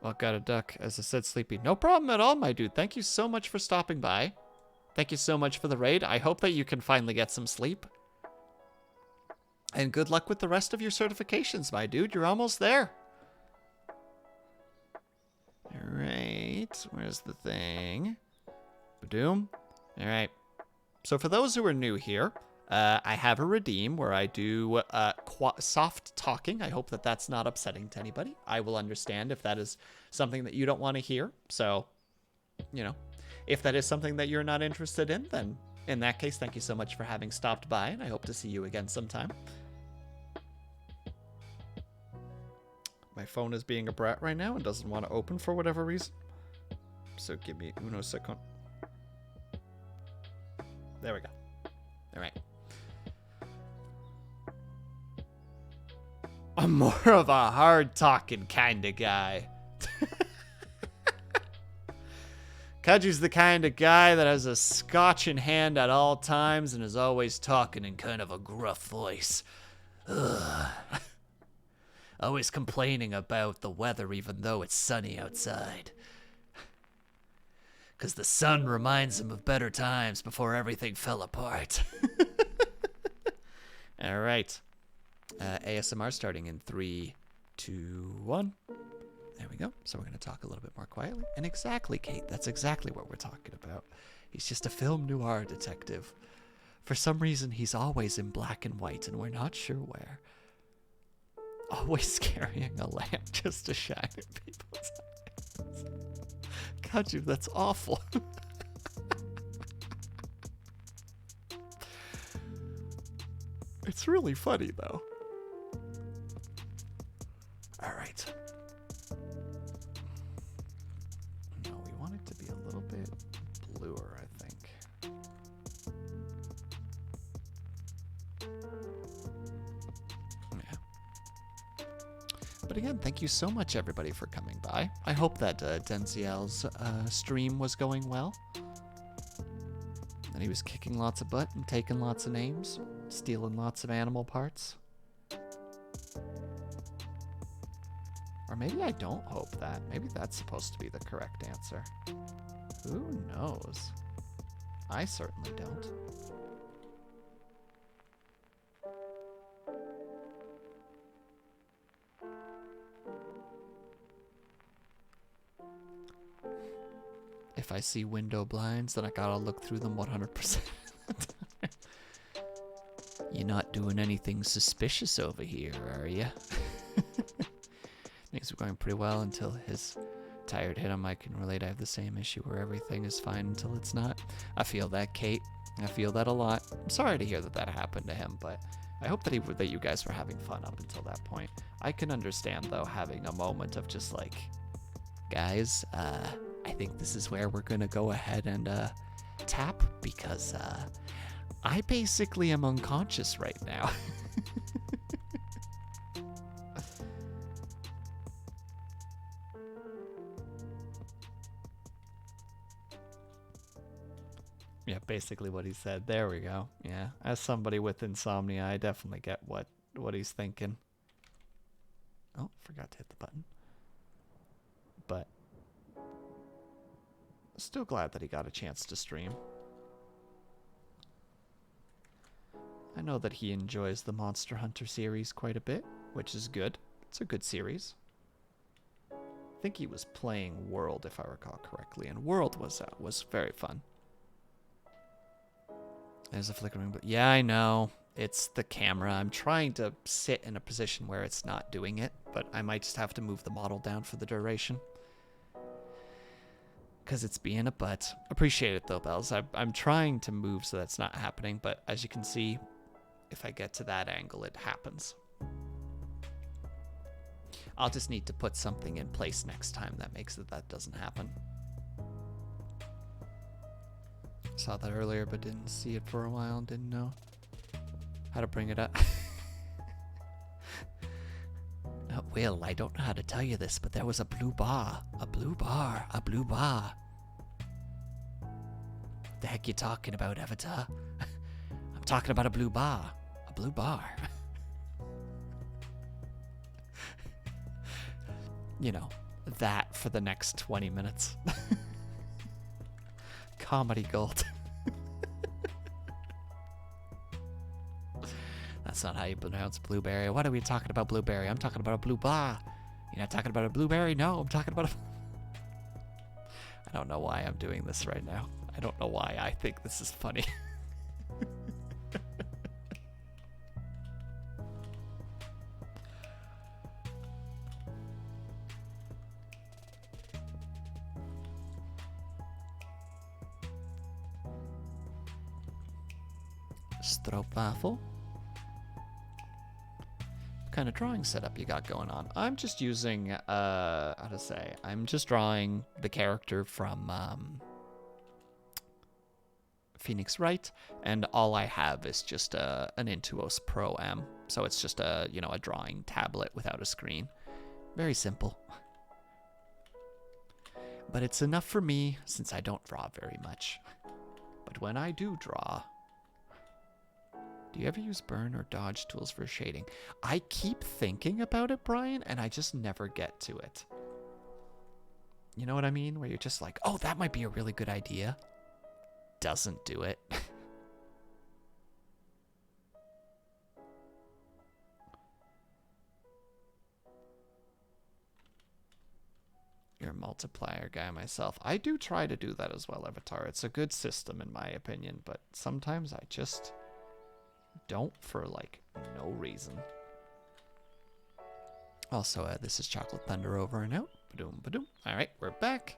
Well, got a duck. As I said, sleepy. No problem at all, my dude. Thank you so much for stopping by. Thank you so much for the raid. I hope that you can finally get some sleep. And good luck with the rest of your certifications, my dude. You're almost there. All right. Where's the thing? Badoom. All right. So for those who are new here, I have a redeem where I do soft talking. I hope that that's not upsetting to anybody. I will understand if that is something that you don't want to hear. So, you know, if that is something that you're not interested in, then in that case, thank you so much for having stopped by, and I hope to see you again sometime. My phone is being a brat right now and doesn't want to open for whatever reason. So give me uno second. There we go. All right. I'm more of a hard-talking kind of guy. Kaju's the kind of guy that has a scotch in hand at all times and is always talking in kind of a gruff voice. Ugh. Always complaining about the weather even though it's sunny outside. Because the sun reminds him of better times before everything fell apart. All right. ASMR starting in 3, 2, 1. There we go. So we're going to talk a little bit more quietly. And exactly, Kate, that's exactly what we're talking about. He's just a film noir detective. For some reason, he's always in black and white, and we're not sure where. Always carrying a lamp just to shine at people's eyes. Kaju, that's awful. It's really funny, though. All right. No, we want it to be a little bit bluer, I think. Yeah. But again, thank you so much, everybody, for coming by. I hope that Denziel's stream was going well. And he was kicking lots of butt and taking lots of names, stealing lots of animal parts. Or maybe I don't hope that. Maybe that's supposed to be the correct answer. Who knows? I certainly don't. If I see window blinds, then I gotta look through them 100%. You're not doing anything suspicious over here, are you? Things were going pretty well until his tired hit him. I can relate. I have the same issue where everything is fine until it's not. I feel that, Kate. I feel that a lot. I'm sorry to hear that that happened to him, but I hope that that you guys were having fun up until that point. I can understand, though, having a moment of just like, guys, I think this is where we're gonna go ahead and tap, because I basically am unconscious right now. Yeah, basically what he said. There we go. Yeah, as somebody with insomnia, I definitely get what he's thinking. Oh, forgot to hit the button. But still glad that he got a chance to stream. I know that he enjoys the Monster Hunter series quite a bit, which is good. It's a good series. I think he was playing World, if I recall correctly, and World was very fun. There's a flickering, but yeah, I know. It's the camera. I'm trying to sit in a position where it's not doing it, but I might just have to move the model down for the duration. Because it's being a butt. Appreciate it, though, Bells. I'm trying to move so that's not happening, but as you can see, if I get to that angle, it happens. I'll just need to put something in place next time that makes it that doesn't happen. Saw that earlier, but didn't see it for a while and didn't know how to bring it up. Will, I don't know how to tell you this, but there was a blue bar. A blue bar. A blue bar. What the heck you talking about, Avatar? I'm talking about a blue bar. A blue bar. You know, that for the next 20 minutes. Comedy gold. That's not how you pronounce blueberry. What are we talking about blueberry? I'm talking about a blue bar. You're not talking about a blueberry? No, I'm talking about a... I don't know why I'm doing this right now. I don't know why I think this is funny. Stroopwafel. What kind of drawing setup you got going on? I'm just using, how to say, I'm just drawing the character from Phoenix Wright, and all I have is just an Intuos Pro M. So it's just a, you know, a drawing tablet without a screen. Very simple. But it's enough for me since I don't draw very much. But when I do draw... Do you ever use burn or dodge tools for shading? I keep thinking about it, Brian, and I just never get to it. You know what I mean? Where you're just like, oh, that might be a really good idea. Doesn't do it. You're a multiplier guy myself. I do try to do that as well, Avatar. It's a good system in my opinion, but sometimes I just... don't for like no reason. Also, this is Chocolate Thunder over and out. Ba-doom, ba-doom. All right, we're back.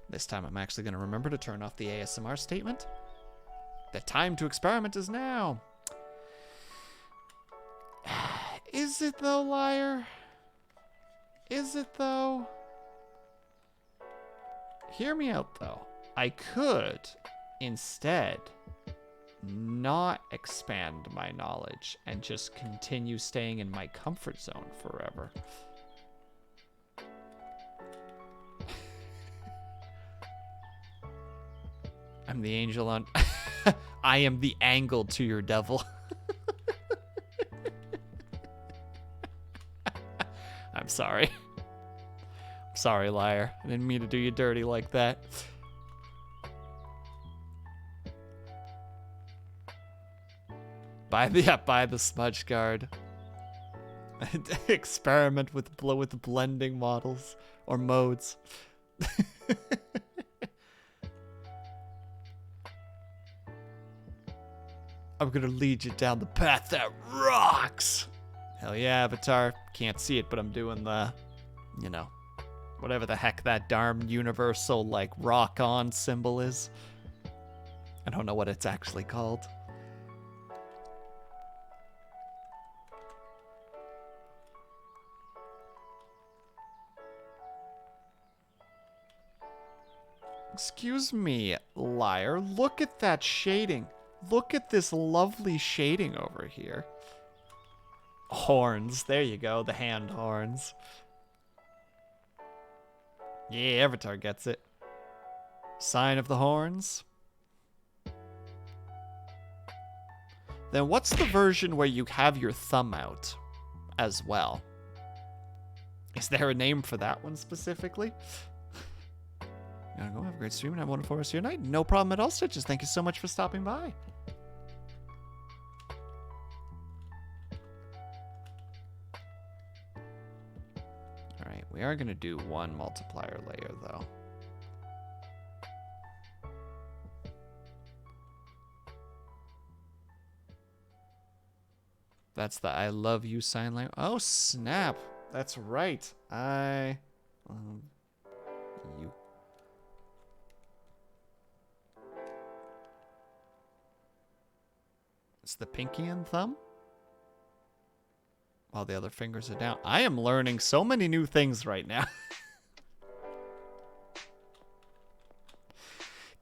This time I'm actually going to remember to turn off the ASMR statement. The time to experiment is now. Is it though, liar? Is it though? Hear me out though. I could instead not expand my knowledge and just continue staying in my comfort zone forever. I'm the angel on... I am the angle to your devil. I'm sorry. I'm sorry, liar. I didn't mean to do you dirty like that. Buy the smudge guard. Experiment with blending models or modes. I'm gonna lead you down the path that rocks. Hell yeah, Avatar. Can't see it, but I'm doing the, you know, whatever the heck that darn universal like rock on symbol is. I don't know what it's actually called. Excuse me, liar. Look at that shading. Look at this lovely shading over here. Horns. There you go. The hand horns. Yeah, Avatar gets it. Sign of the horns. Then what's the version where you have your thumb out as well? Is there a name for that one specifically? Gotta go. Have a great stream and have a wonderful rest of your night. No problem at all, Stitches. Thank you so much for stopping by. Alright, we are going to do one multiplier layer, though. That's the I love you sign language. Oh, snap. That's right. I love you. It's the pinky and thumb. While the other fingers are down. I am learning so many new things right now.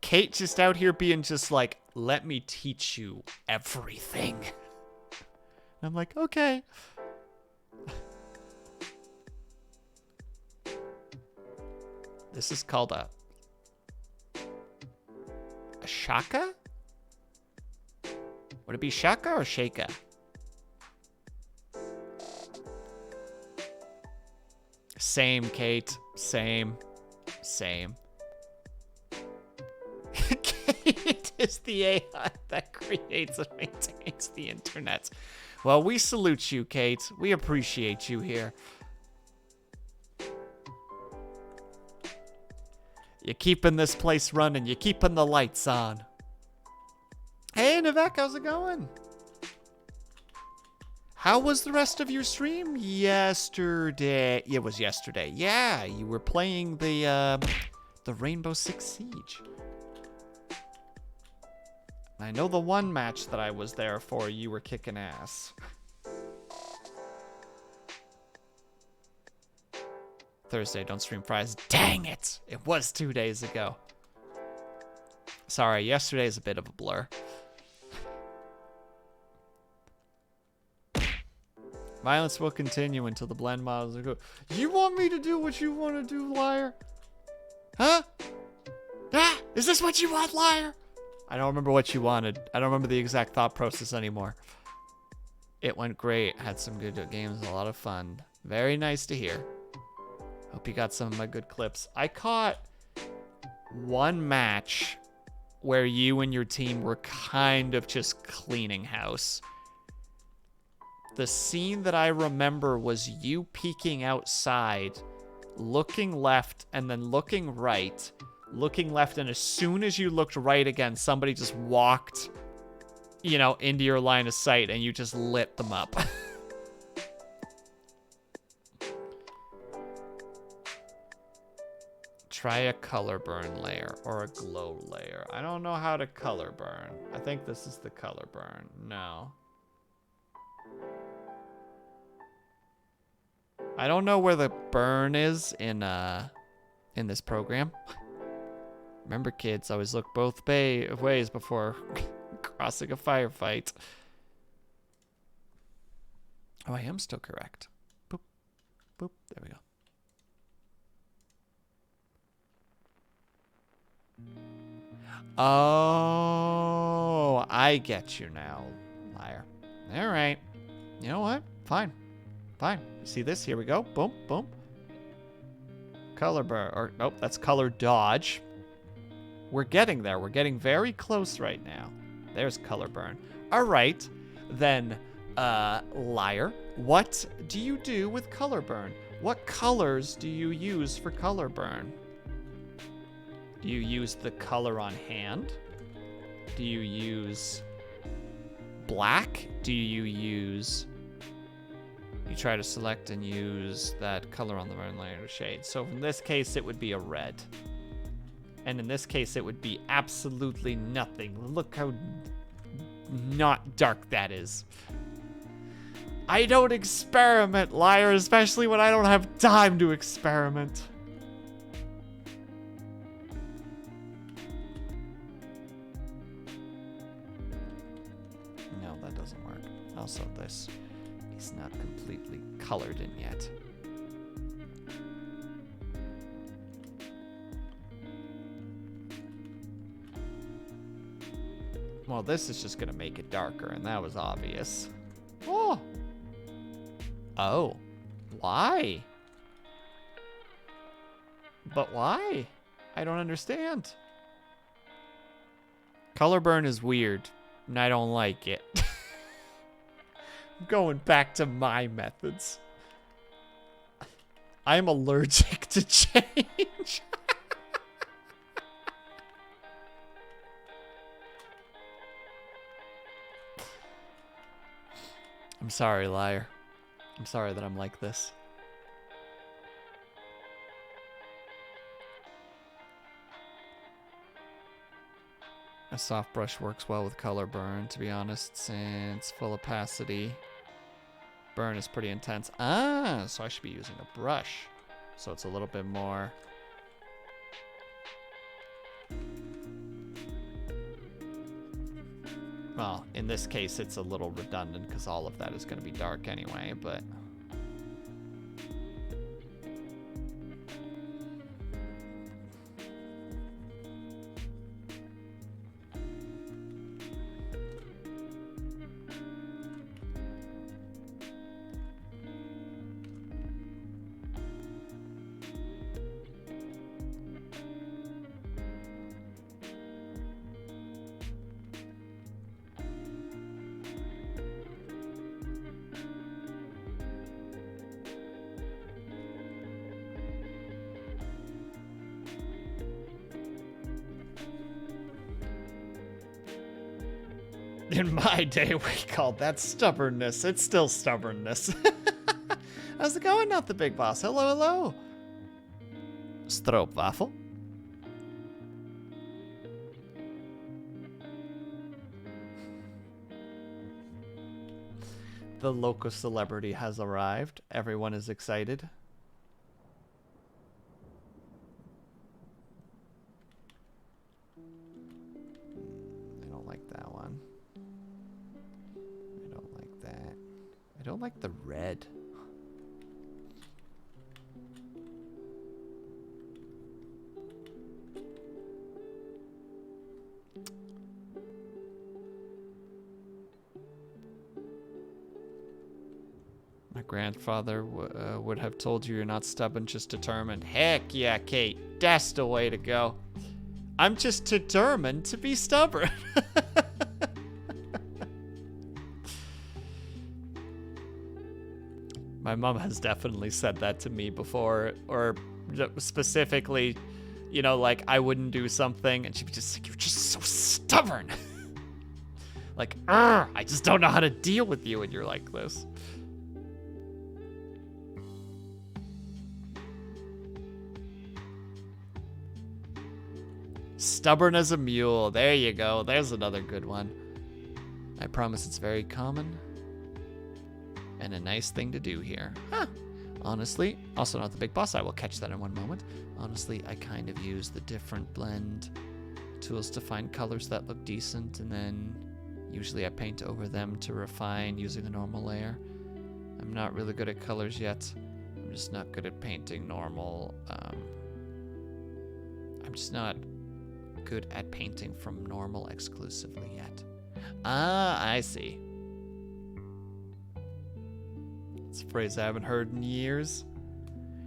Kate just out here being just like, let me teach you everything. I'm like, okay. This is called a shaka? Would it be shaka or shaka? Same, Kate. Same. Kate is the AI that creates and maintains the internet. Well, we salute you, Kate. We appreciate you here. You're keeping this place running. You're keeping the lights on. Hey, Nivek, how's it going? How was the rest of your stream? Yesterday. It was yesterday. Yeah, you were playing the Rainbow Six Siege. I know the one match that I was there for, you were kicking ass. Thursday, don't stream Fridays. Dang it! It was 2 days ago. Sorry, yesterday's a bit of a blur. Violence will continue until the blend models are good. You want me to do what you want to do, liar? Huh? Ah! Is this what you want, liar? I don't remember what you wanted. I don't remember the exact thought process anymore. It went great. Had some good games. A lot of fun. Very nice to hear. Hope you got some of my good clips. I caught one match where you and your team were kind of just cleaning house. The scene that I remember was you peeking outside, looking left, and then looking right. Looking left, and as soon as you looked right again, somebody just walked, you know, into your line of sight, and you just lit them up. Try a color burn layer or a glow layer. I don't know how to color burn. I think this is the color burn. No. I don't know where the burn is in this program. Remember, kids, always look both ways before crossing a firefight. Oh, I am still correct. Boop. Boop. There we go. Oh, I get you now, liar. All right. You know what? Fine. Fine. You see this? Here we go. Boom, boom. Color burn. Or, nope, that's color dodge. We're getting there. We're getting very close right now. There's color burn. All right. Then, liar, what do you do with color burn? What colors do you use for color burn? Do you use the color on hand? Do you use black? Do you use... You try to select and use that color on the burn layer to shade. So in this case, it would be a red. And in this case, it would be absolutely nothing. Look how not dark that is. I don't experiment, liar, especially when I don't have time to experiment. No, that doesn't work. Also, this is not completely colored in yet. Well, this is just gonna make it darker, and that was obvious. Oh! Oh. Why? But why? I don't understand. Color burn is weird, and I don't like it. I'm going back to my methods. I'm allergic to change. I'm sorry, liar. I'm sorry that I'm like this. A soft brush works well with color burn, to be honest, since full opacity burn is pretty intense. Ah, so I should be using a brush. So it's a little bit more... Well, in this case, it's a little redundant because all of that is going to be dark anyway, but... In my day, we called that stubbornness. It's still stubbornness. How's it going, not the big boss? Hello, hello. Stroopwafel. The local celebrity has arrived. Everyone is excited. I don't like that one. I don't like that. I don't like the red. My grandfather would have told you you're not stubborn, just determined. Heck yeah, Kate. That's the way to go. I'm just determined to be stubborn. My mom has definitely said that to me before, or specifically, you know, like I wouldn't do something and she'd be just like, you're just so stubborn. Like, I just don't know how to deal with you when you're like this. Stubborn as a mule. There you go. There's another good one. I promise it's very common and a nice thing to do here. Huh. Honestly, also not the big boss. I will catch that in one moment. Honestly, I kind of use the different blend tools to find colors that look decent, and then usually I paint over them to refine using a normal layer. I'm not really good at colors yet. I'm just not good at painting normal. I'm just not good at painting from normal exclusively yet. Ah, I see. It's a phrase I haven't heard in years.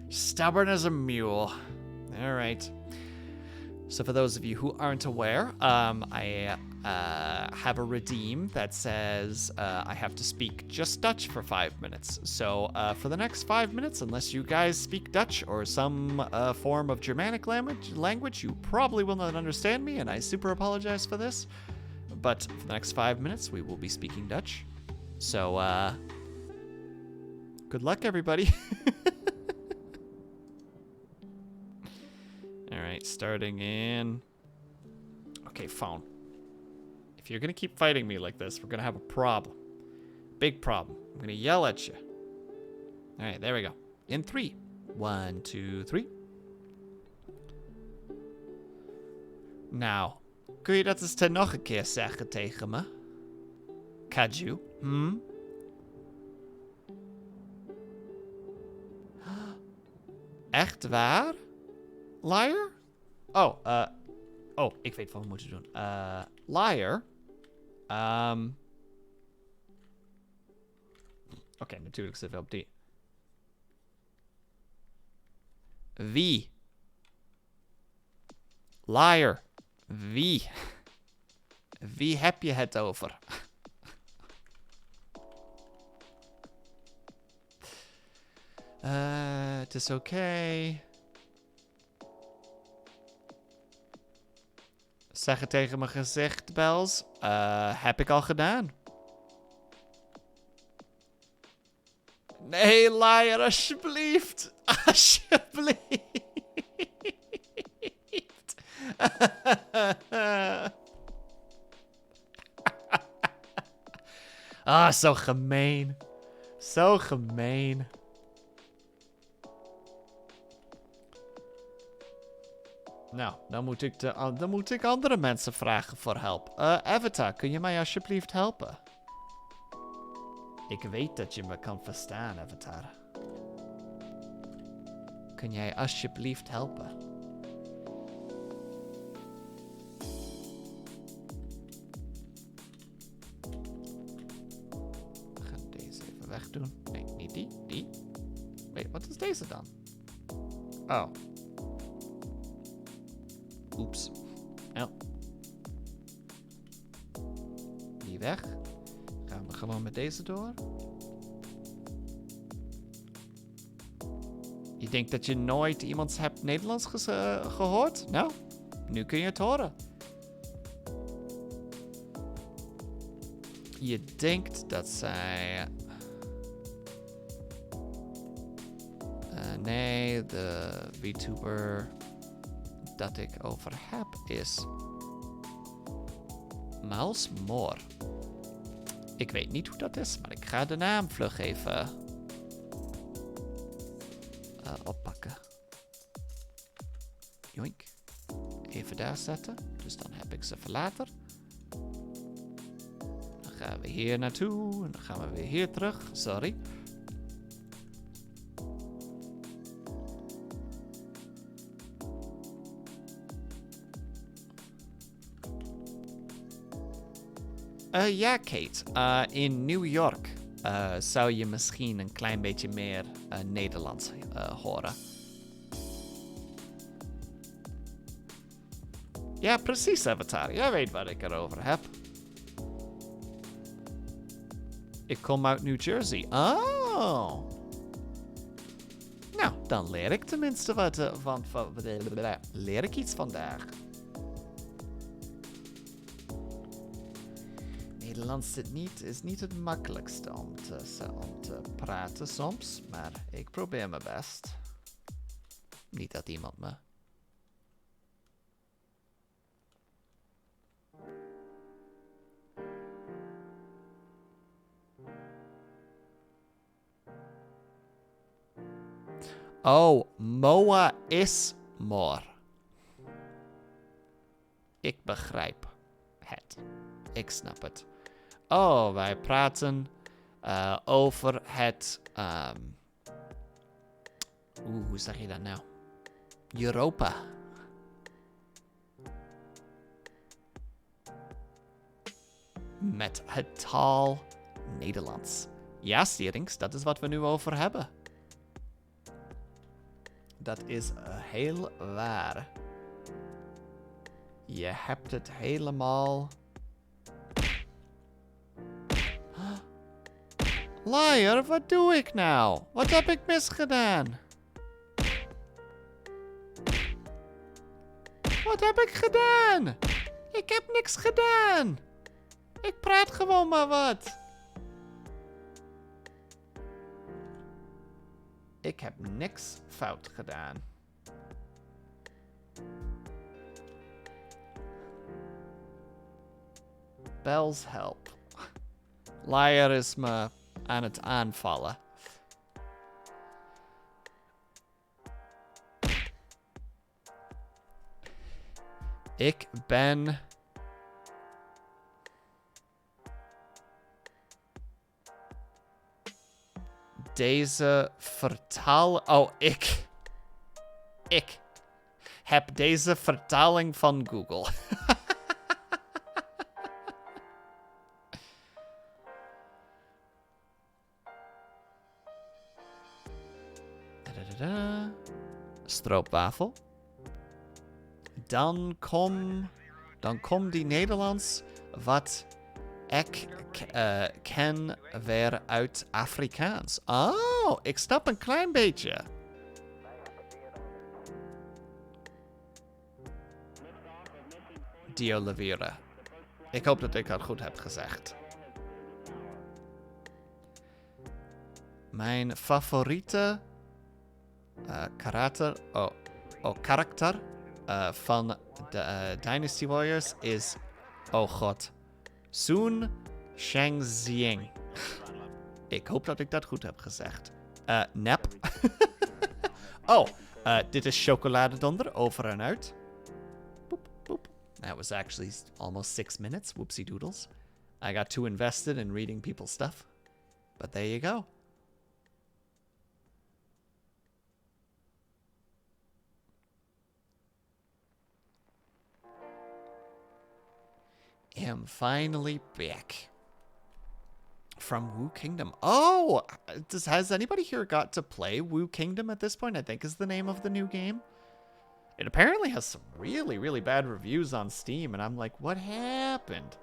Stubborn as a mule. All right. So for those of you who aren't aware, I have a redeem that says I have to speak just Dutch for 5 minutes. So for the next 5 minutes, unless you guys speak Dutch or some form of Germanic language, you probably will not understand me, and I super apologize for this. But for the next 5 minutes, we will be speaking Dutch. So good luck, everybody. All right, starting in... Okay, phone. If you're going to keep fighting me like this, we're going to have a problem. Big problem. I'm going to yell at you. All right, there we go. In 3. 1, 2, 3. Nou, kun je dat eens nog een keer zeggen tegen me? Kaju? Echt waar? Liar? Oh, ik weet wat we moeten doen. Liar. Oké, natuurlijk zitten we op die. Wie? Liar. Wie? Wie heb je het over? Het is oké. Zeg het tegen mijn gezicht, Bels. Heb ik al gedaan. Nee, liar, alsjeblieft. Alsjeblieft. Ah, zo gemeen. Zo gemeen. Nou, dan moet ik andere mensen vragen voor hulp. Avatar, kun je mij alsjeblieft helpen? Ik weet dat je me kan verstaan, Avatar. Kun jij alsjeblieft helpen? We gaan deze even wegdoen. Nee, niet die. Die. Wait, wat is deze dan? Oh. Oeps. Oh. Die weg. Gaan we gewoon met deze door. Je denkt dat je nooit iemands hebt Nederlands gehoord? Nou, nu kun je het horen. Je denkt dat zij... nee, de Vtuber dat ik over heb is... Miles Moore. Ik weet niet hoe dat is, maar ik ga de naam vlug even oppakken. Joink. Even daar zetten. Dus dan heb ik ze voor later. Dan gaan we hier naartoe. En dan gaan we weer hier terug. Sorry. Ja, Kate. In New York zou je misschien een klein beetje meer Nederlands horen. Ja, precies, Avatar. Jij weet wat ik erover heb. Ik kom uit New Jersey. Oh. Nou, dan leer ik tenminste wat leer ik iets vandaag. Nederlands is niet het makkelijkste om te praten soms, maar ik probeer mijn best. Niet dat iemand me... Oh, Moa is more. Ik begrijp het. Ik snap het. Oh, wij praten over het... hoe zeg je dat nou? Europa. Met het taal Nederlands. Ja, Stierings, dat is wat we nu over hebben. Dat is heel waar. Je hebt het helemaal... Liar, wat doe ik nou? Wat heb ik misgedaan? Wat heb ik gedaan? Ik heb niks gedaan. Ik praat gewoon maar wat. Ik heb niks fout gedaan. Bells help. Liar is me aan het aanvallen. Ik ben... Deze vertaal... Oh, ik heb deze vertaling van Google. Stroopwafel. Dan kom die Nederlands wat ik ken weer uit Afrikaans. Oh, ik snap een klein beetje. Dio Levera. Ik hoop dat ik dat goed heb gezegd. Mijn favoriete karakter van de Dynasty Warriors is... Oh god. Sun Shangxiang. Ik hoop dat ik dat goed heb gezegd. Nep. Oh, dit is chocoladedonder over en uit. Boop, boop. That was actually almost 6 minutes. Whoopsie doodles. I got too invested in reading people's stuff. But there you go. Am finally back from Wu Kingdom. Oh, has anybody here got to play Wu Kingdom at this point? I think is the name of the new game. It apparently has some really, really bad reviews on Steam, and I'm like, what happened?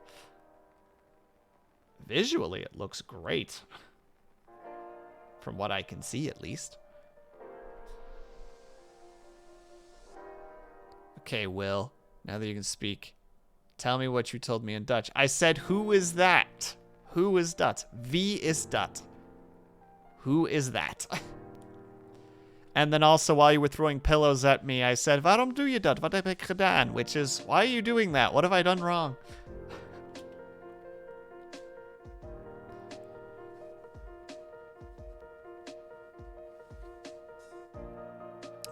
Visually, it looks great. From what I can see, at least. Okay, Will, now that you can speak, tell me what you told me in Dutch. I said, who is that? Who is dat? Wie is dat? Who is that? And then also, while you were throwing pillows at me, I said, waarom doe je dat? Wat heb ik gedaan? Which is, why are you doing that? What have I done wrong?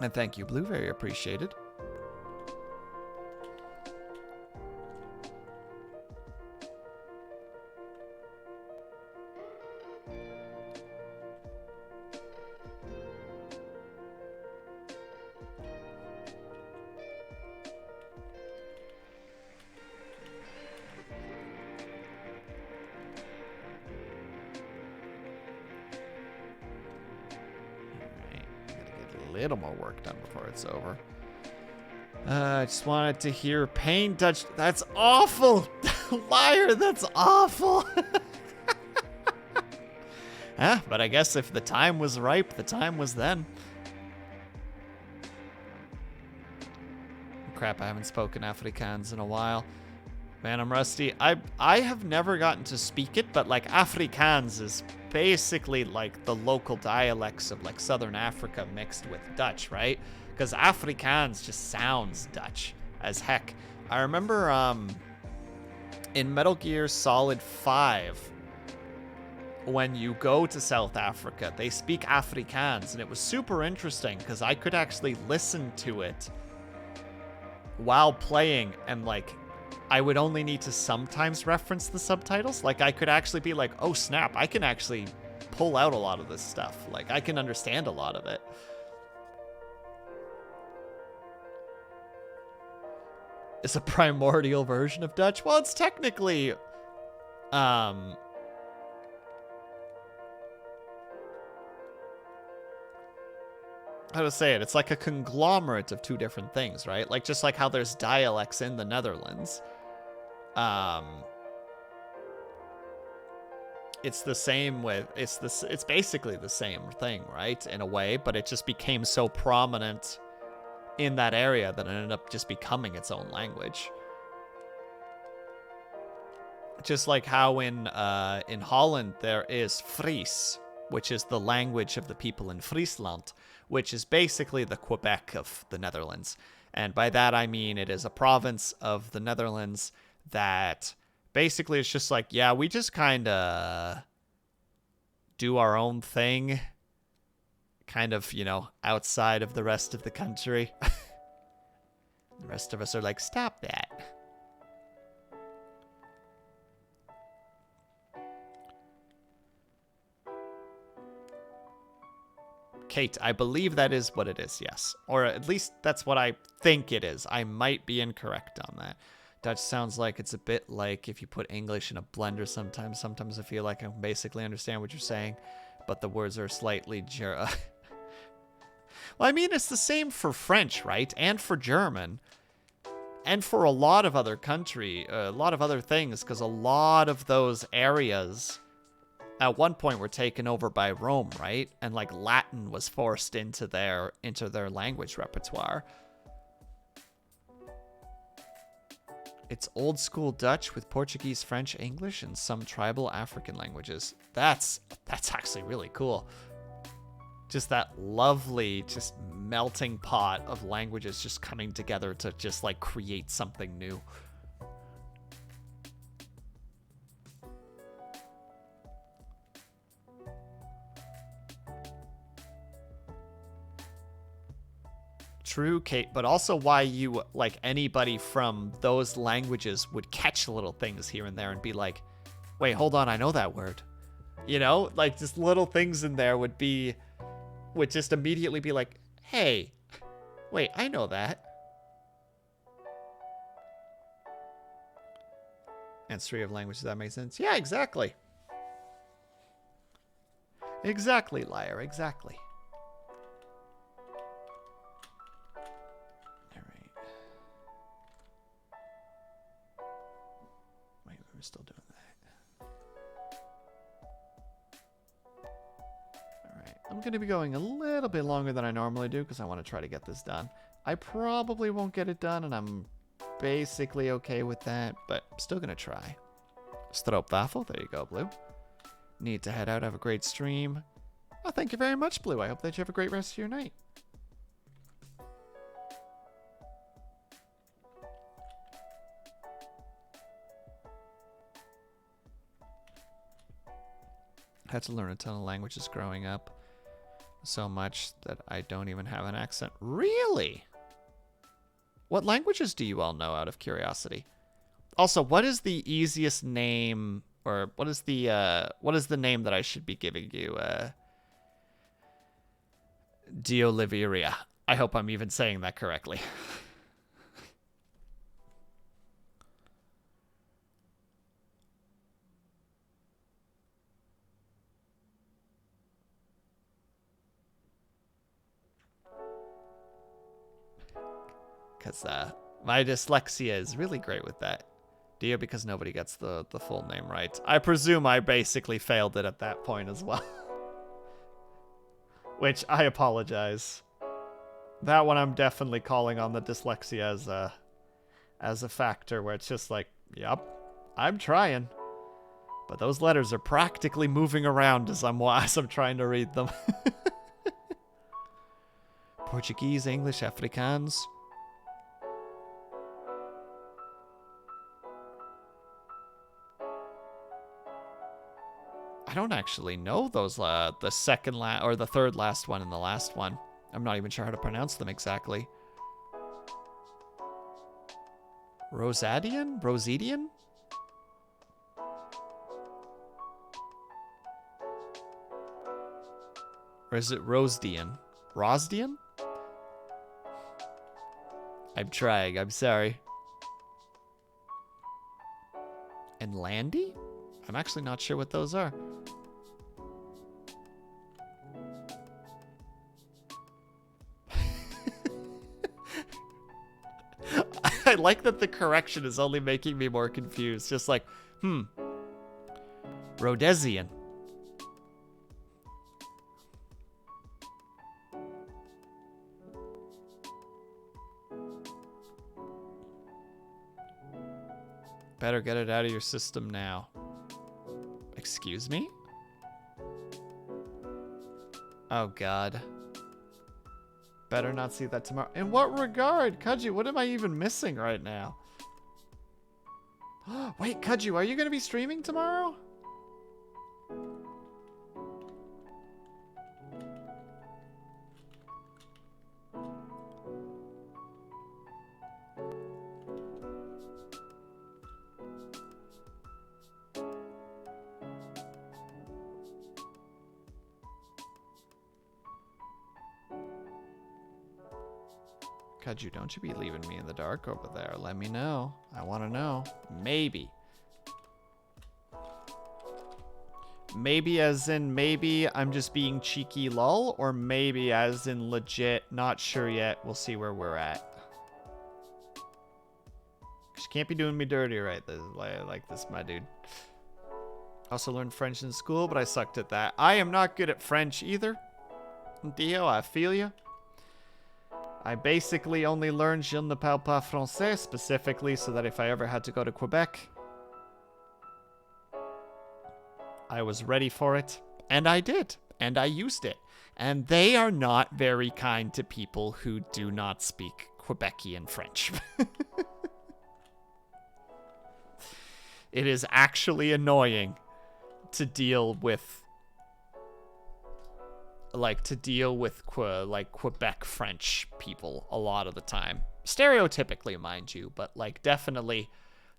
And thank you, Blue. Very appreciated. Little more work done before it's over. I just wanted to hear pain touch. That's awful. Liar, that's awful. But I guess if the time was ripe, the time was then. Crap, I haven't spoken Afrikaans in a while. Man, I'm rusty. I have never gotten to speak it, but like Afrikaans is basically like the local dialects of like Southern Africa mixed with Dutch, right? Because Afrikaans just sounds Dutch as heck. I remember in Metal Gear Solid 5, when you go to South Africa, they speak Afrikaans, and it was super interesting because I could actually listen to it while playing, and like I would only need to sometimes reference the subtitles. Like, I could actually be like, oh snap, I can actually pull out a lot of this stuff. Like, I can understand a lot of it. It's a primordial version of Dutch. Well, it's technically, how to say it? It's like a conglomerate of two different things, right? Like, just like how there's dialects in the Netherlands. It's the same with, it's basically the same thing, right? In a way, but it just became so prominent in that area that it ended up just becoming its own language. Just like how in Holland there is Fries, which is the language of the people in Friesland, which is basically the Quebec of the Netherlands. And by that I mean it is a province of the Netherlands that basically it's just like, yeah, we just kind of do our own thing, kind of, you know, outside of the rest of the country. The rest of us are like, stop that. Kate, I believe that is what it is, yes. Or at least that's what I think it is. I might be incorrect on that. Dutch sounds like it's a bit like if you put English in a blender sometimes. Sometimes I feel like I basically understand what you're saying, but the words are slightly... Well, I mean, it's the same for French, right? And for German. And for a lot of other a lot of other things, because a lot of those areas at one point were taken over by Rome, right? And like Latin was forced into their language repertoire. It's old school Dutch with Portuguese, French, English, and some tribal African languages. That's actually really cool. Just that lovely, just melting pot of languages just coming together to just like create something new. True, Kate, but also why you, like, anybody from those languages would catch little things here and there and be like, wait, hold on, I know that word. You know, like, just little things in there would just immediately be like, hey, wait, I know that. Ancestry of languages, that makes sense. Yeah, exactly. Exactly, liar, exactly. We're still doing that. Alright, I'm going to be going a little bit longer than I normally do because I want to try to get this done. I probably won't get it done, and I'm basically okay with that, but I'm still going to try. Stroopwafel. There you go, Blue. Need to head out. Have a great stream. Oh, thank you very much, Blue. I hope that you have a great rest of your night. Had to learn a ton of languages growing up. So much that I don't even have an accent. Really? What languages do you all know, out of curiosity? Also, what is the easiest name, or what is the name that I should be giving you? Dioliveria. I hope I'm even saying that correctly. Because my dyslexia is really great with that. Dio, because nobody gets the full name right. I presume I basically failed it at that point as well. Which, I apologize. That one I'm definitely calling on the dyslexia as a factor, where it's just like, yep, I'm trying. But those letters are practically moving around as I'm trying to read them. Portuguese, English, Afrikaans. I don't actually know those, the second last, or the third last one and the last one. I'm not even sure how to pronounce them exactly. Rosadian? Rosedian? Or is it Rosdian? Rosdian? I'm trying, I'm sorry. And Landy? I'm actually not sure what those are. I like that the correction is only making me more confused. Just like, Rhodesian. Better get it out of your system now. Excuse me? Oh, God. Better not see that tomorrow. In what regard? Kaju, what am I even missing right now? Wait, Kaju, are you going to be streaming tomorrow? Kaju, don't you be leaving me in the dark over there. Let me know. I want to know. Maybe. Maybe as in maybe I'm just being cheeky lol, or maybe as in legit, not sure yet. We'll see where we're at. You can't be doing me dirty like this, my dude. Also learned French in school, but I sucked at that. I am not good at French either. Dio, I feel you. I basically only learned Je ne parle pas français specifically so that if I ever had to go to Quebec, I was ready for it. And I did. And I used it. And they are not very kind to people who do not speak Quebecian French. It is actually annoying to deal with Quebec French people a lot of the time. Stereotypically, mind you, but like definitely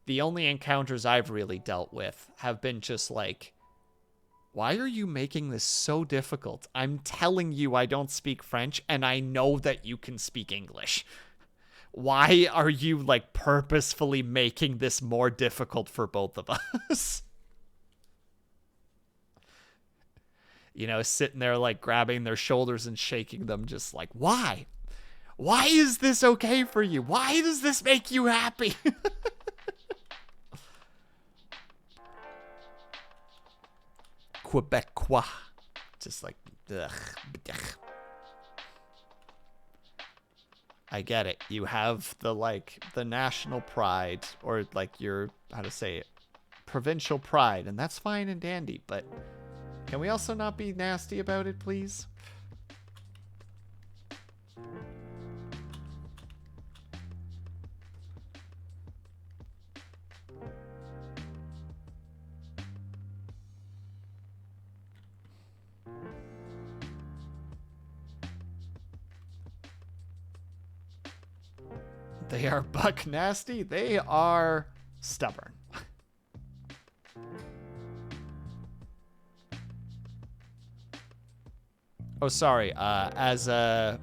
the only encounters I've really dealt with have been just like, why are you making this so difficult? I'm telling you I don't speak French and I know that you can speak English. Why are you like purposefully making this more difficult for both of us? You know, sitting there like grabbing their shoulders and shaking them just like, why? Why is this okay for you? Why does this make you happy? Quebecois. Just like, ugh. I get it. You have the, like, the national pride, or, like, your, how to say it, provincial pride, and that's fine and dandy, but can we also not be nasty about it, please? They are buck nasty. They are stubborn. Oh, sorry. As a...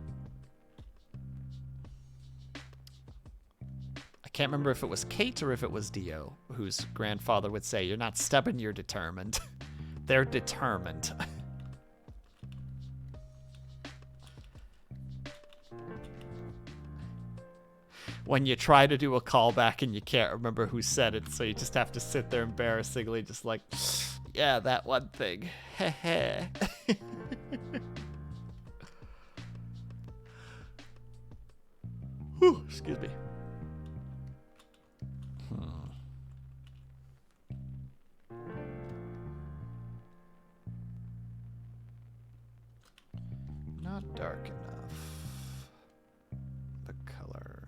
I can't remember if it was Kate or if it was Dio, whose grandfather would say, "You're not stubborn, you're determined." They're determined. When you try to do a callback and you can't remember who said it, so you just have to sit there embarrassingly just like, yeah, that one thing. Heh. Whew, excuse me. Not dark enough. The color.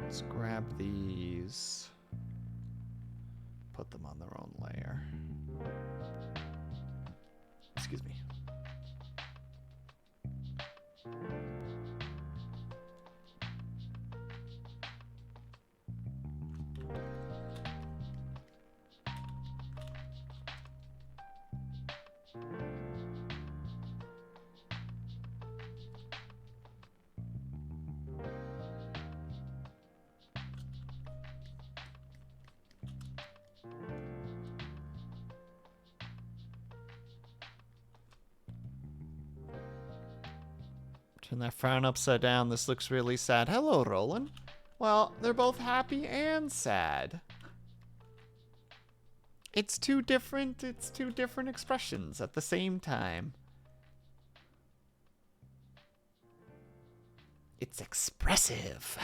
Let's grab these. Put them on their own layer. Excuse me. Turn that frown upside down. This looks really sad. Hello, Roland. Well, they're both happy and sad. It's two different expressions at the same time. It's expressive.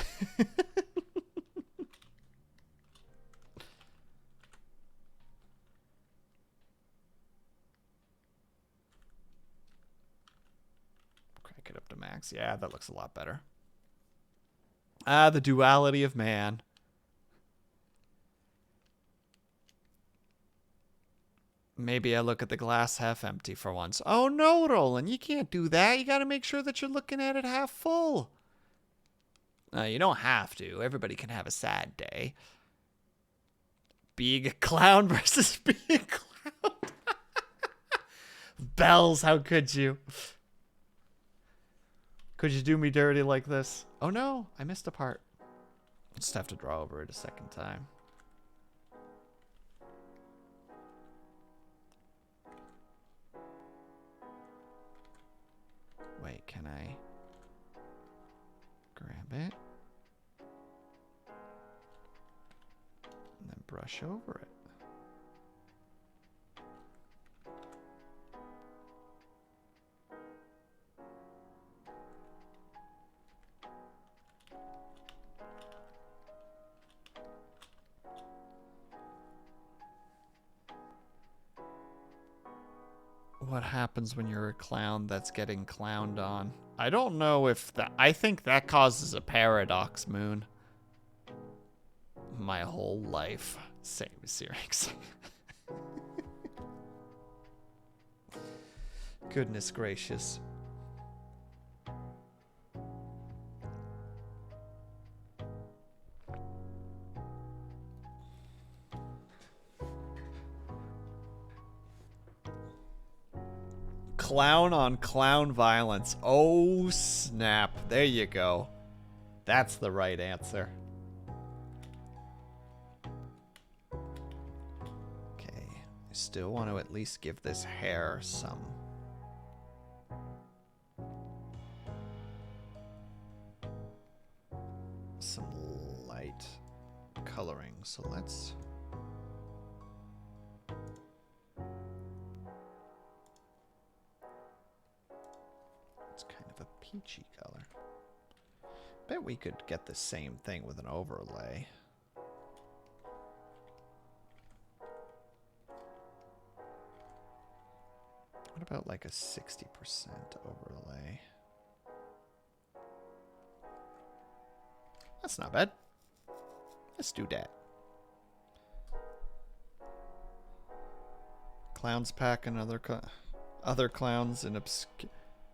Crank it up to max. Yeah, that looks a lot better. Ah, the duality of man. Maybe I look at the glass half empty for once. Oh no, Roland, you can't do that. You gotta make sure that you're looking at it half full. You don't have to. Everybody can have a sad day. Being a clown versus being a clown. Bells, how could you? Could you do me dirty like this? Oh no, I missed a part. Just have to draw over it a second time. Wait, can I grab it? And then brush over it. What happens when you're a clown that's getting clowned on? I don't know if that... I think that causes a paradox, Moon. My whole life. Same as Syrinx. Goodness gracious. Clown on clown violence. Oh, snap. There you go. That's the right answer. Okay. I still want to at least give this hair some... light coloring. So let's... It's kind of a peachy color. Bet we could get the same thing with an overlay. What about like a 60% overlay? That's not bad. Let's do that. Clowns pack and other clowns in obscure.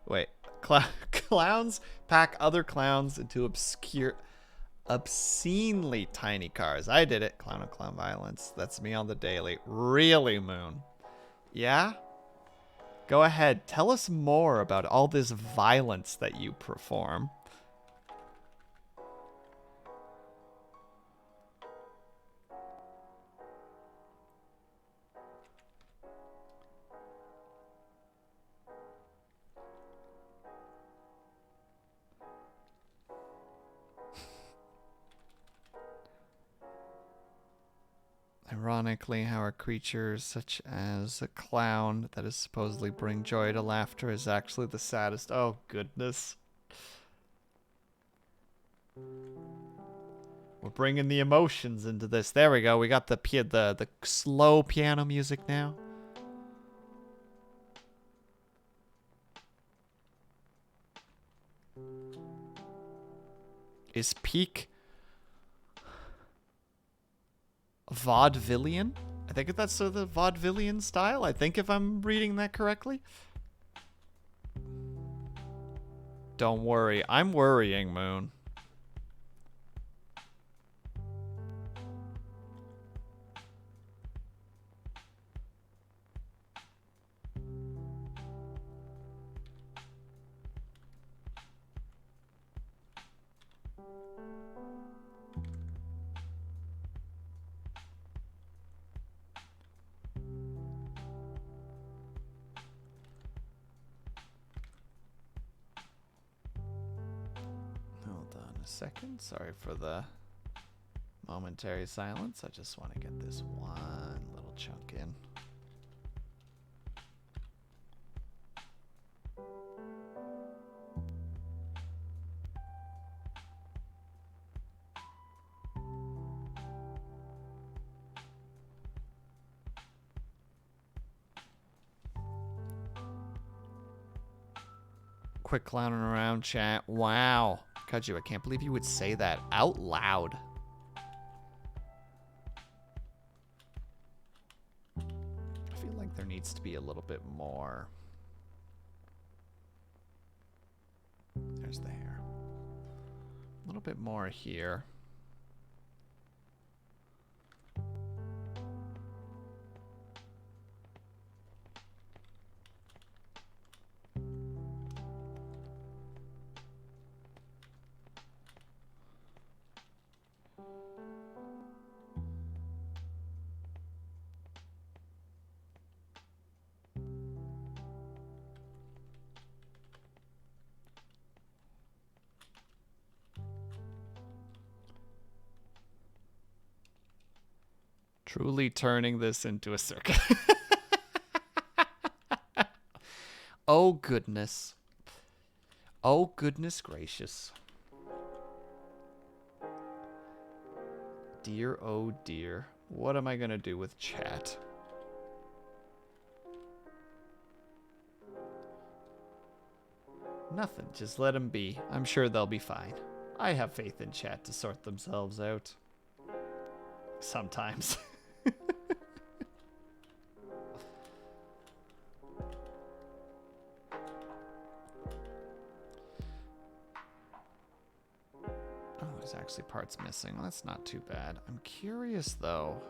Wait, clowns pack other clowns into obscenely tiny cars. I did it. Clown on clown violence. That's me on the daily. Really, Moon? Yeah? Go ahead. Tell us more about all this violence that you perform. Ironically, how a creature such as a clown that is supposedly bring joy to laughter is actually the saddest. Oh, goodness. We're bringing the emotions into this. There we go. We got the slow piano music now. Is peak vaudevillian? I think that's the vaudevillian style. I think if I'm reading that correctly. Don't worry. I'm worrying, Moon. Hold on a second. Sorry for the momentary silence. I just want to get this one little chunk in. Quick clowning around, chat. Wow. Kaju, I can't believe you would say that out loud. I feel like there needs to be a little bit more. There's the hair. A little bit more here. Truly turning this into a circus. Oh, goodness. Oh, goodness gracious. Dear, oh, dear. What am I going to do with chat? Nothing. Just let them be. I'm sure they'll be fine. I have faith in chat to sort themselves out. Sometimes. Oh, there's actually parts missing. Well, that's not too bad. I'm curious, though.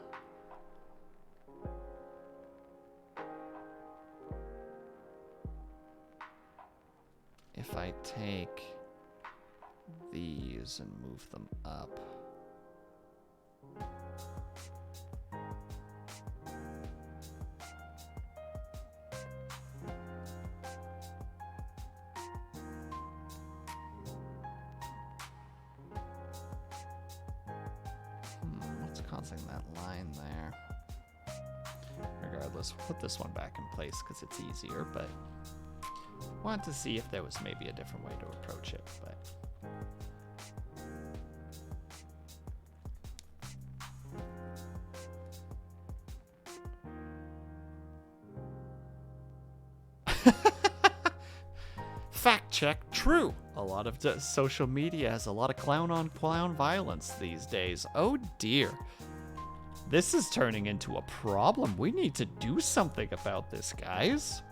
If I take these and move them up. What's causing that line there? Regardless, we'll put this one back in place because it's easier, but want to see if there was maybe a different way to approach it, but Fact check, true. A lot of social media has a lot of clown on clown violence these days. Oh dear. This is turning into a problem. We need to do something about this, guys.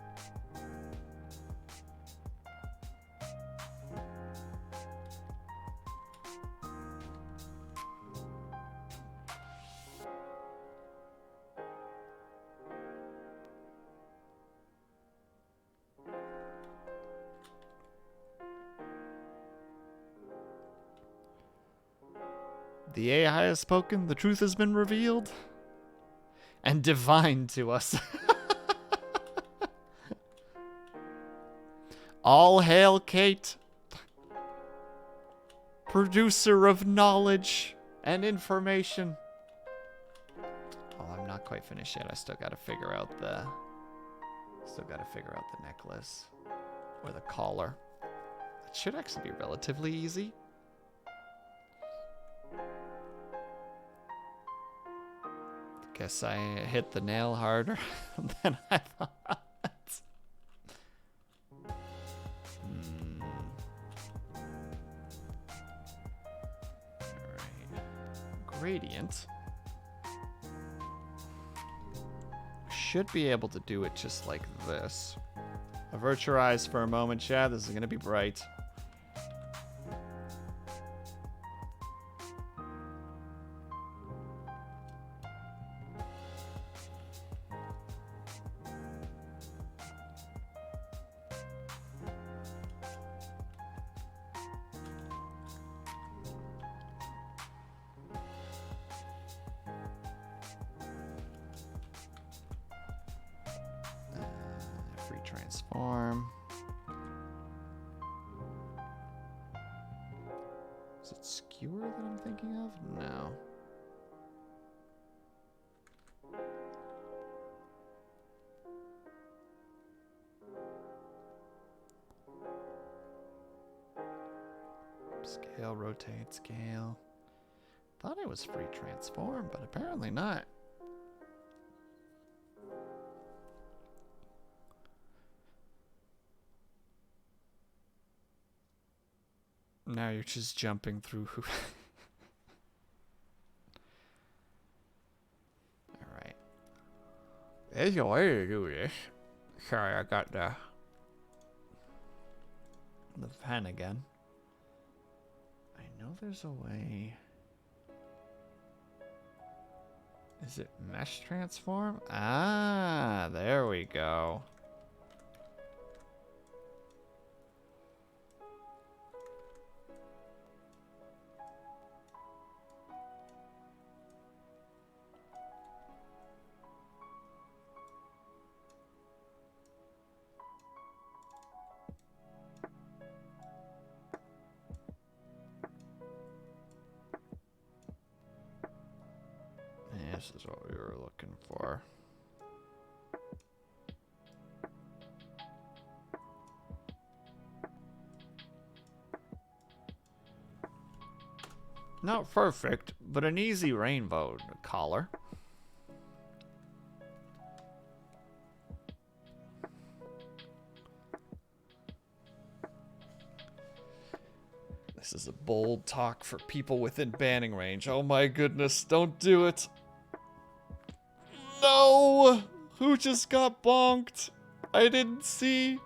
The AI has spoken, the truth has been revealed, and divine to us. All hail Kate, producer of knowledge and information. Oh, I'm not quite finished yet. I still gotta figure out the necklace or the collar. That should actually be relatively easy. Guess I hit the nail harder than I thought. Alright. Gradient. Should be able to do it just like this. Avert your eyes for a moment, Chad. This is going to be bright. Transform. Is it skewer that I'm thinking of? No. Scale, rotate, scale. Thought it was free transform, but apparently not. Now you're just jumping through. Alright. There's a way to do this. Sorry, I got the pen again. I know there's a way. Is it mesh transform? Ah, there we go. This is what we were looking for. Not perfect, but an easy rainbow collar. This is a bold talk for people within banning range. Oh my goodness, don't do it. No! Who just got bonked? I didn't see.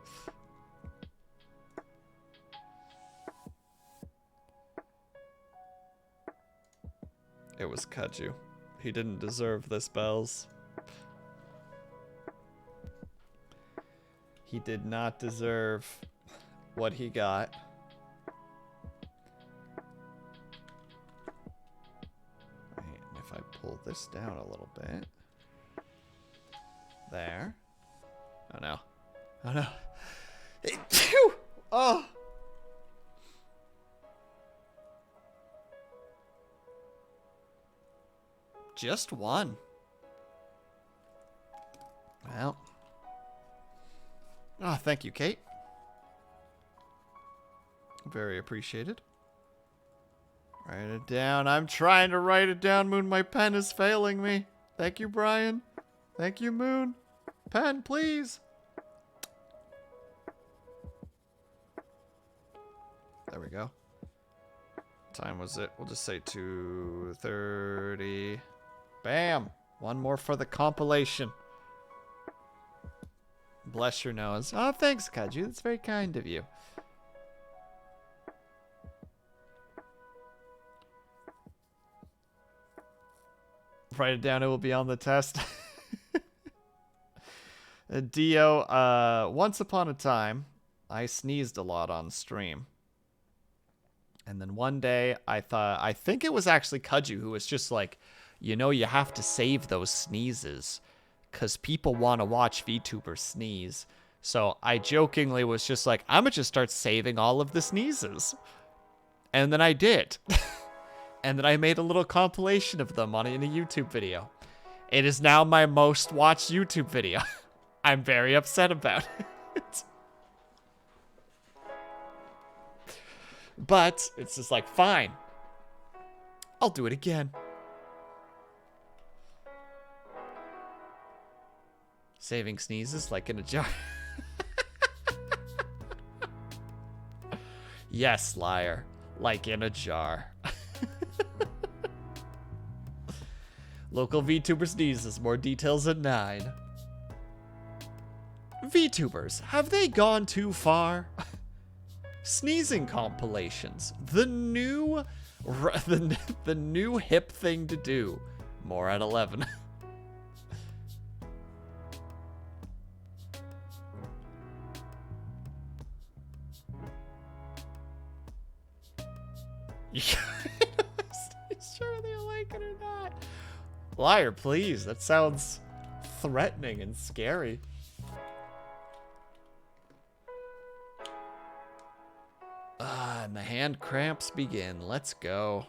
It was Kaju. He didn't deserve this, Bells. He did not deserve what he got. Wait, and if I pull this down a little bit. There. Oh no. Oh no. Phew! Oh! Just one. Well. Oh, thank you, Kate. Very appreciated. Write it down. I'm trying to write it down, Moon. My pen is failing me. Thank you, Brian. Thank you, Moon. Pen, please. There we go. Time was it? We'll just say 2:30. Bam! One more for the compilation. Bless your nose. Oh, thanks, Kaju. That's very kind of you. Write it down. It will be on the test. Dio, once upon a time, I sneezed a lot on stream. And then one day, I think it was actually Kaju who was just like, you know, you have to save those sneezes because people want to watch VTubers sneeze. So I jokingly was just like, I'm going to just start saving all of the sneezes. And then I did. And then I made a little compilation of them in a YouTube video. It is now my most watched YouTube video. I'm very upset about it. But it's just like, fine. I'll do it again. Saving sneezes like in a jar. Yes, liar. Like in a jar. Local VTuber sneezes. More details at 9. VTubers, have they gone too far? Sneezing compilations. The new hip thing to do. More at 11. Sure they like it or not. Liar, please. That sounds threatening and scary. And the hand cramps begin. Let's go.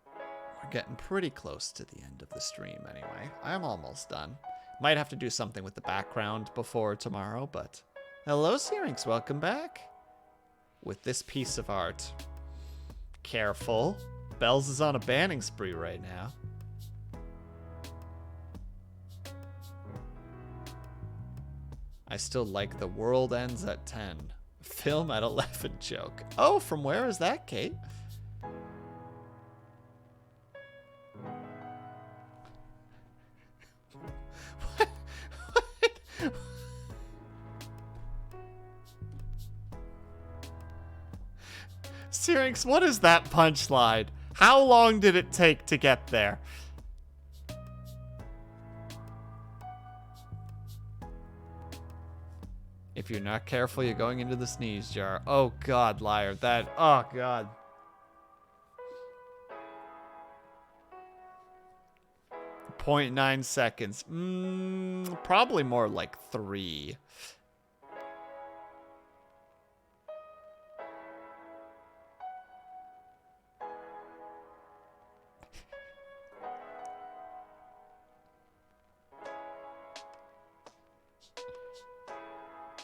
We're getting pretty close to the end of the stream anyway. I'm almost done. Might have to do something with the background before tomorrow, but... Hello, Syrinx. Welcome back. With this piece of art. Careful. Bells is on a banning spree right now. I still like the world ends at 10. Film at 11 joke. Oh, from where is that, Kate? What? What? Syrinx, what is that punchline? How long did it take to get there? If you're not careful, you're going into the sneeze jar. Oh, God, liar. That... Oh, God. .9 seconds. Probably more like 3.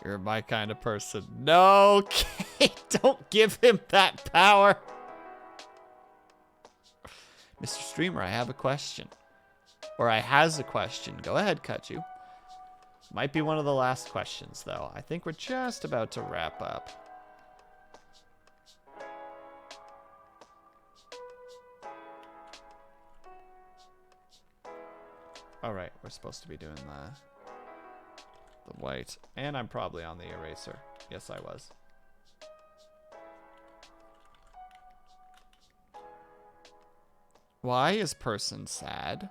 You're my kind of person. No, Kate, don't give him that power. Mr. Streamer, I have a question. Or I has a question. Go ahead, Kaju. Might be one of the last questions, though. I think we're just about to wrap up. All right, we're supposed to be doing the white. And I'm probably on the eraser. Yes, I was. Why is person sad?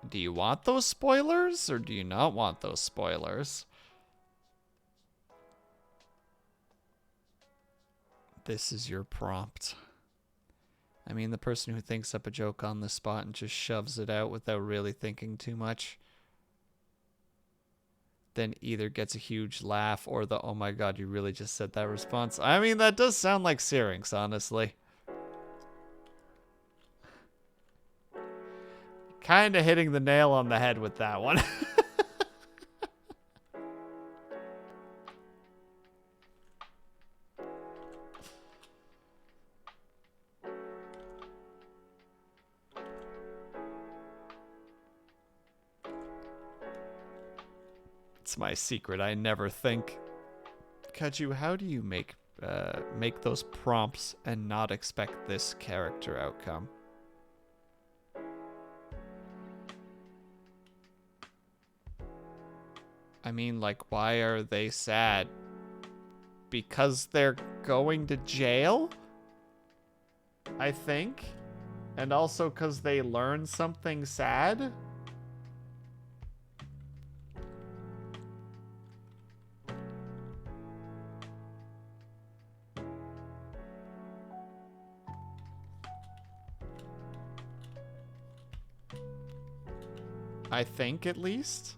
Do you want those spoilers or do you not want those spoilers? This is your prompt. I mean, the person who thinks up a joke on the spot and just shoves it out without really thinking too much, then either gets a huge laugh or the, oh my god, you really just said that response. I mean, that does sound like Syrinx, honestly. Kind of hitting the nail on the head with that one. It's my secret. I never think. Kaju, how do you make those prompts and not expect this character outcome? I mean, like, why are they sad? Because they're going to jail? I think. And also because they learned something sad? I think, at least.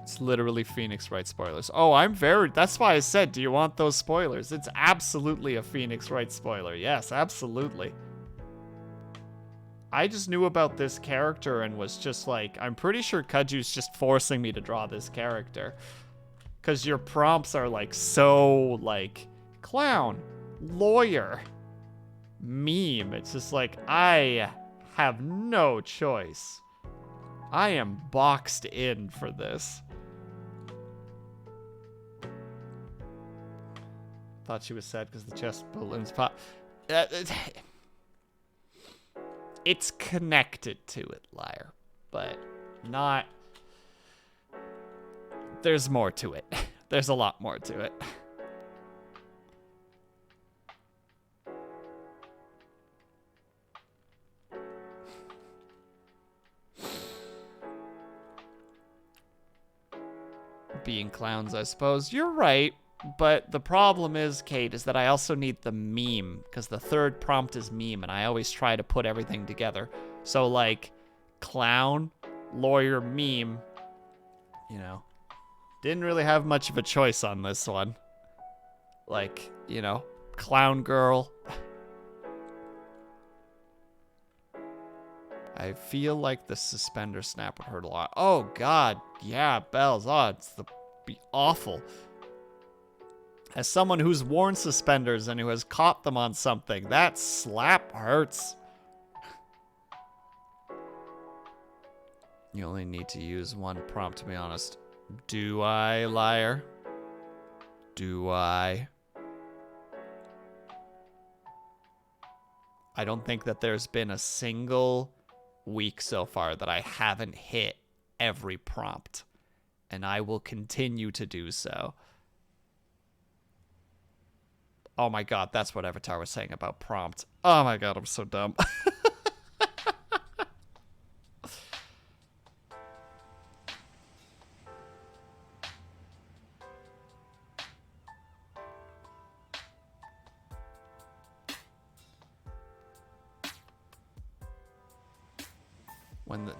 It's literally Phoenix Wright spoilers. Oh, that's why I said, do you want those spoilers? It's absolutely a Phoenix Wright spoiler. Yes, absolutely. I just knew about this character and was just like, I'm pretty sure Kaju's just forcing me to draw this character. Because your prompts are like so like, clown, lawyer, meme. It's just like, I have no choice. I am boxed in for this. Thought she was sad because the chest balloons pop. It's connected to it, liar. But not... There's more to it. There's a lot more to it. Being clowns, I suppose. You're right. But the problem is, Kate, is that I also need the meme, because the third prompt is meme, and I always try to put everything together. So, like, clown, lawyer, meme, you know, didn't really have much of a choice on this one. Like, you know, clown girl. I feel like the suspender snap would hurt a lot. Oh, God. Yeah, bells. Oh, it's be awful. As someone who's worn suspenders and who has caught them on something, that slap hurts. You only need to use one prompt, to be honest. Do I, liar? Do I? I don't think that there's been a single week so far that I haven't hit every prompt. And I will continue to do so. Oh my god, that's what Avatar was saying about prompt. Oh my god, I'm so dumb.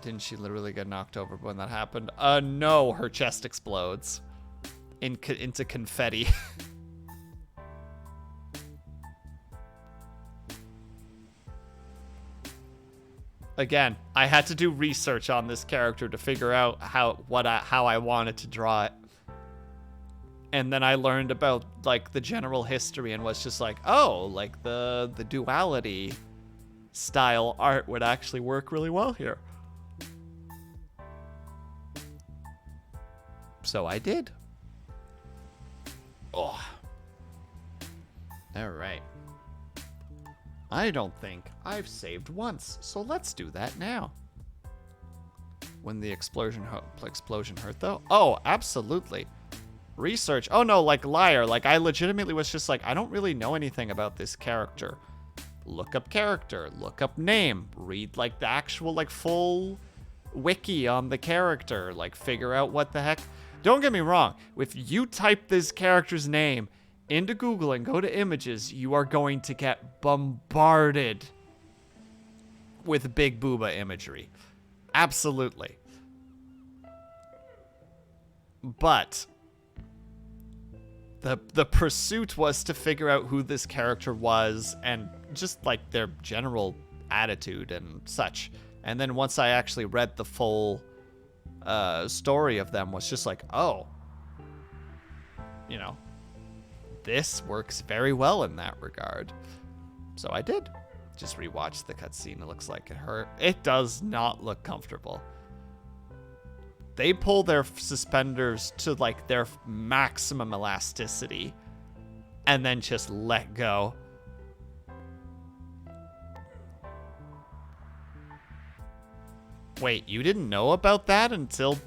Didn't she literally get knocked over when that happened? No, her chest explodes into confetti. Again, I had to do research on this character to figure out how I wanted to draw it. And then I learned about like the general history and was just like, oh, like the duality style art would actually work really well here. So I did. Oh. All right. I don't think I've saved once, so let's do that now. When the explosion hurt, though? Oh, absolutely. Research. Oh, no, like liar. Like, I legitimately was just like, I don't really know anything about this character. Look up character. Look up name. Read, like, the actual, like, full wiki on the character. Like, figure out what the heck. Don't get me wrong. If you type this character's name into Google and go to images, you are going to get bombarded with Big Booba imagery. Absolutely. But the pursuit was to figure out who this character was and just like their general attitude and such. And then once I actually read the full story of them, was just like, oh, you know, this works very well in that regard. So I did. Just rewatched the cutscene. It looks like it hurt. It does not look comfortable. They pull their suspenders to like their maximum elasticity and then just let go. Wait, you didn't know about that until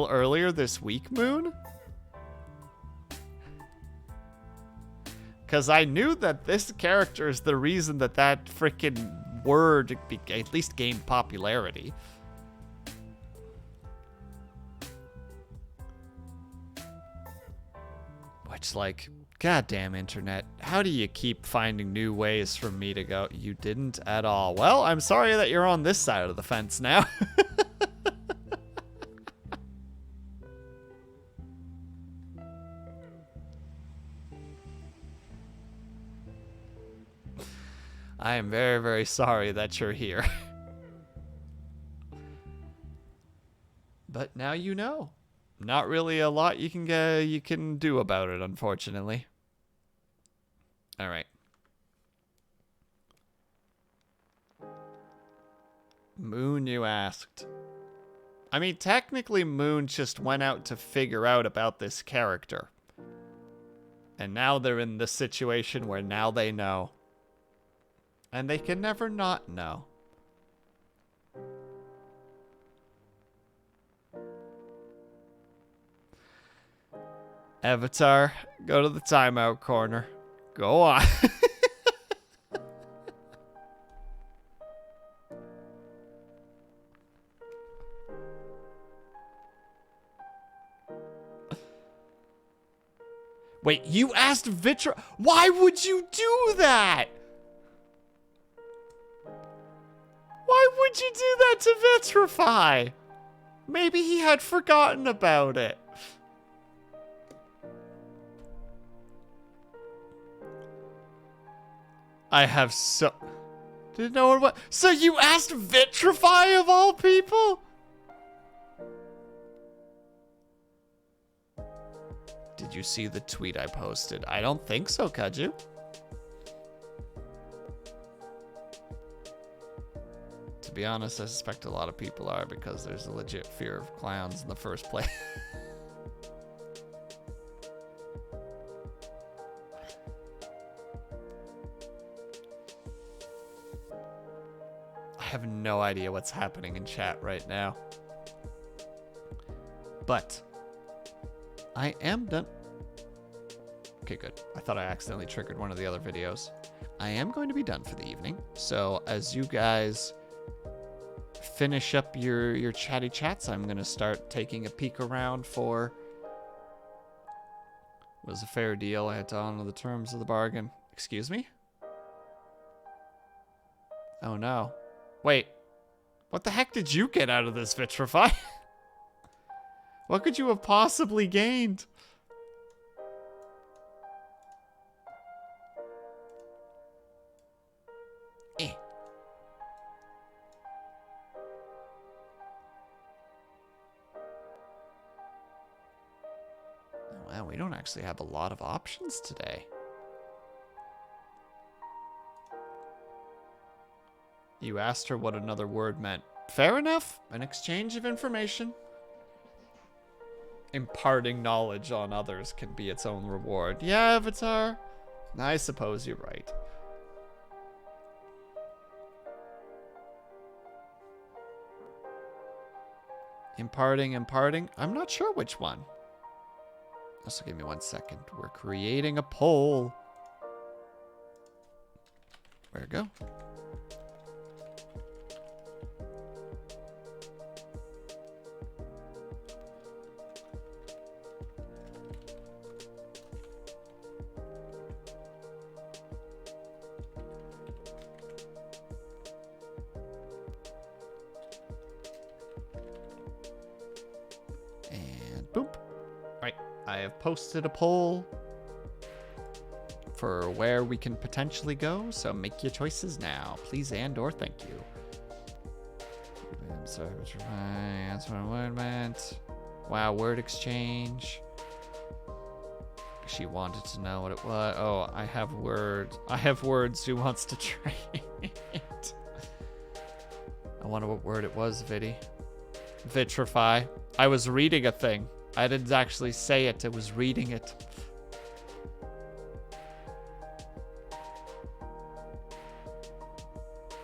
earlier this week, Moon? Because I knew that this character is the reason that that freaking word at least gained popularity. Which, like, goddamn internet, how do you keep finding new ways for me to go? You didn't at all. Well, I'm sorry that you're on this side of the fence now. I am very, very sorry that you're here. But now you know. Not really a lot you can do about it, unfortunately. All right. Moon, you asked. I mean, technically Moon just went out to figure out about this character. And now they're in the situation where now they know. And they can never not know. Avatar, go to the timeout corner. Go on. Wait, you asked Vitra? Why would you do that? Why would you do that to Vitrify? Maybe he had forgotten about it. I have so... Didn't know what... So you asked Vitrify of all people? Did you see the tweet I posted? I don't think so, could you? To be honest, I suspect a lot of people are because there's a legit fear of clowns in the first place. I have no idea what's happening in chat right now. But I am done. Okay, good. I thought I accidentally triggered one of the other videos. I am going to be done for the evening. So as you guys finish up your chatty chats, I'm going to start taking a peek around for... Was a fair deal. I had to honor the terms of the bargain. Excuse me? Oh no. Wait. What the heck did you get out of this, Vitrify? What could you have possibly gained? Eh. Wow, we don't actually have a lot of options today. You asked her what another word meant. Fair enough. An exchange of information. Imparting knowledge on others can be its own reward. Yeah, Avatar. I suppose you're right. Imparting. I'm not sure which one. Also, give me 1 second. We're creating a poll. Where'd it go? I have posted a poll for where we can potentially go, so make your choices now, please and or thank you. I'm sorry, that's what a word meant. Wow, word exchange. She wanted to know what it was. Oh, I have words. Who wants to trade? I wonder what word it was, Viddy. Vitrify. I was reading a thing. I didn't actually say it. I was reading it.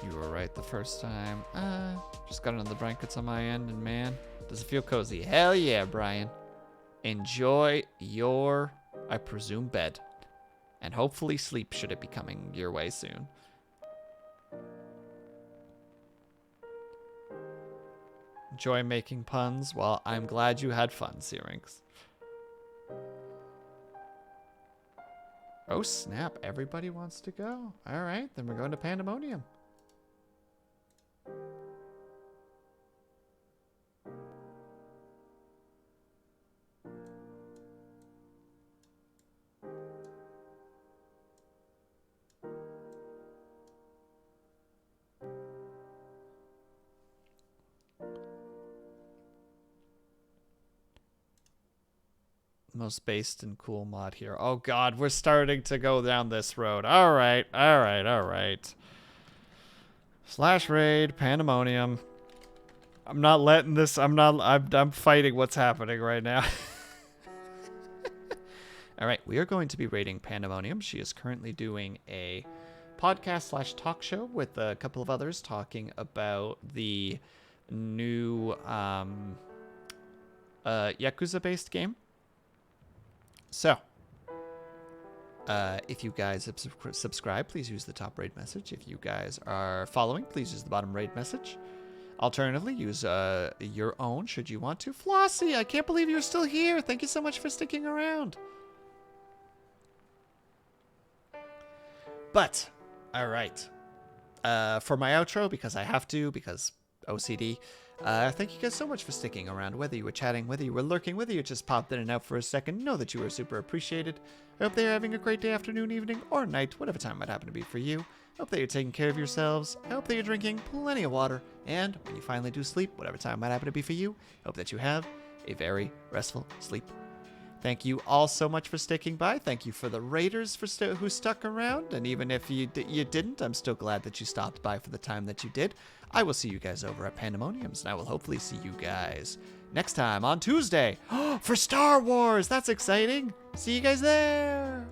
You were right the first time. Just got under the blankets on my end, and man, does it feel cozy. Hell yeah, Brian. Enjoy your, I presume, bed. And hopefully sleep should it be coming your way soon. Enjoy making puns. Well, I'm glad you had fun, Syrinx. Oh, snap. Everybody wants to go. All right, then we're going to Pandemonium. Most based and cool mod here. Oh god, we're starting to go down this road. Alright. Slash raid, Pandemonium. I'm not letting this, I'm fighting what's happening right now. Alright, we are going to be raiding Pandemonium. She is currently doing a podcast slash talk show with a couple of others talking about the new Yakuza based game. So, if you guys have subscribed, please use the top raid message. If you guys are following, please use the bottom raid message. Alternatively, use your own should you want to. Flossie, I can't believe you're still here. Thank you so much for sticking around. But, all right. For my outro, because I have to, because OCD. Thank you guys so much for sticking around. Whether you were chatting, whether you were lurking, whether you just popped in and out for a second, know that you are super appreciated. I hope that you're having a great day, afternoon, evening, or night, whatever time might happen to be for you. I hope that you're taking care of yourselves. I hope that you're drinking plenty of water. And when you finally do sleep, whatever time might happen to be for you, I hope that you have a very restful sleep. Thank you all so much for sticking by. Thank you for the raiders for who stuck around. And even if you didn't, I'm still glad that you stopped by for the time that you did. I will see you guys over at Pandemoniums, and I will hopefully see you guys next time on Tuesday for Star Wars. That's exciting. See you guys there.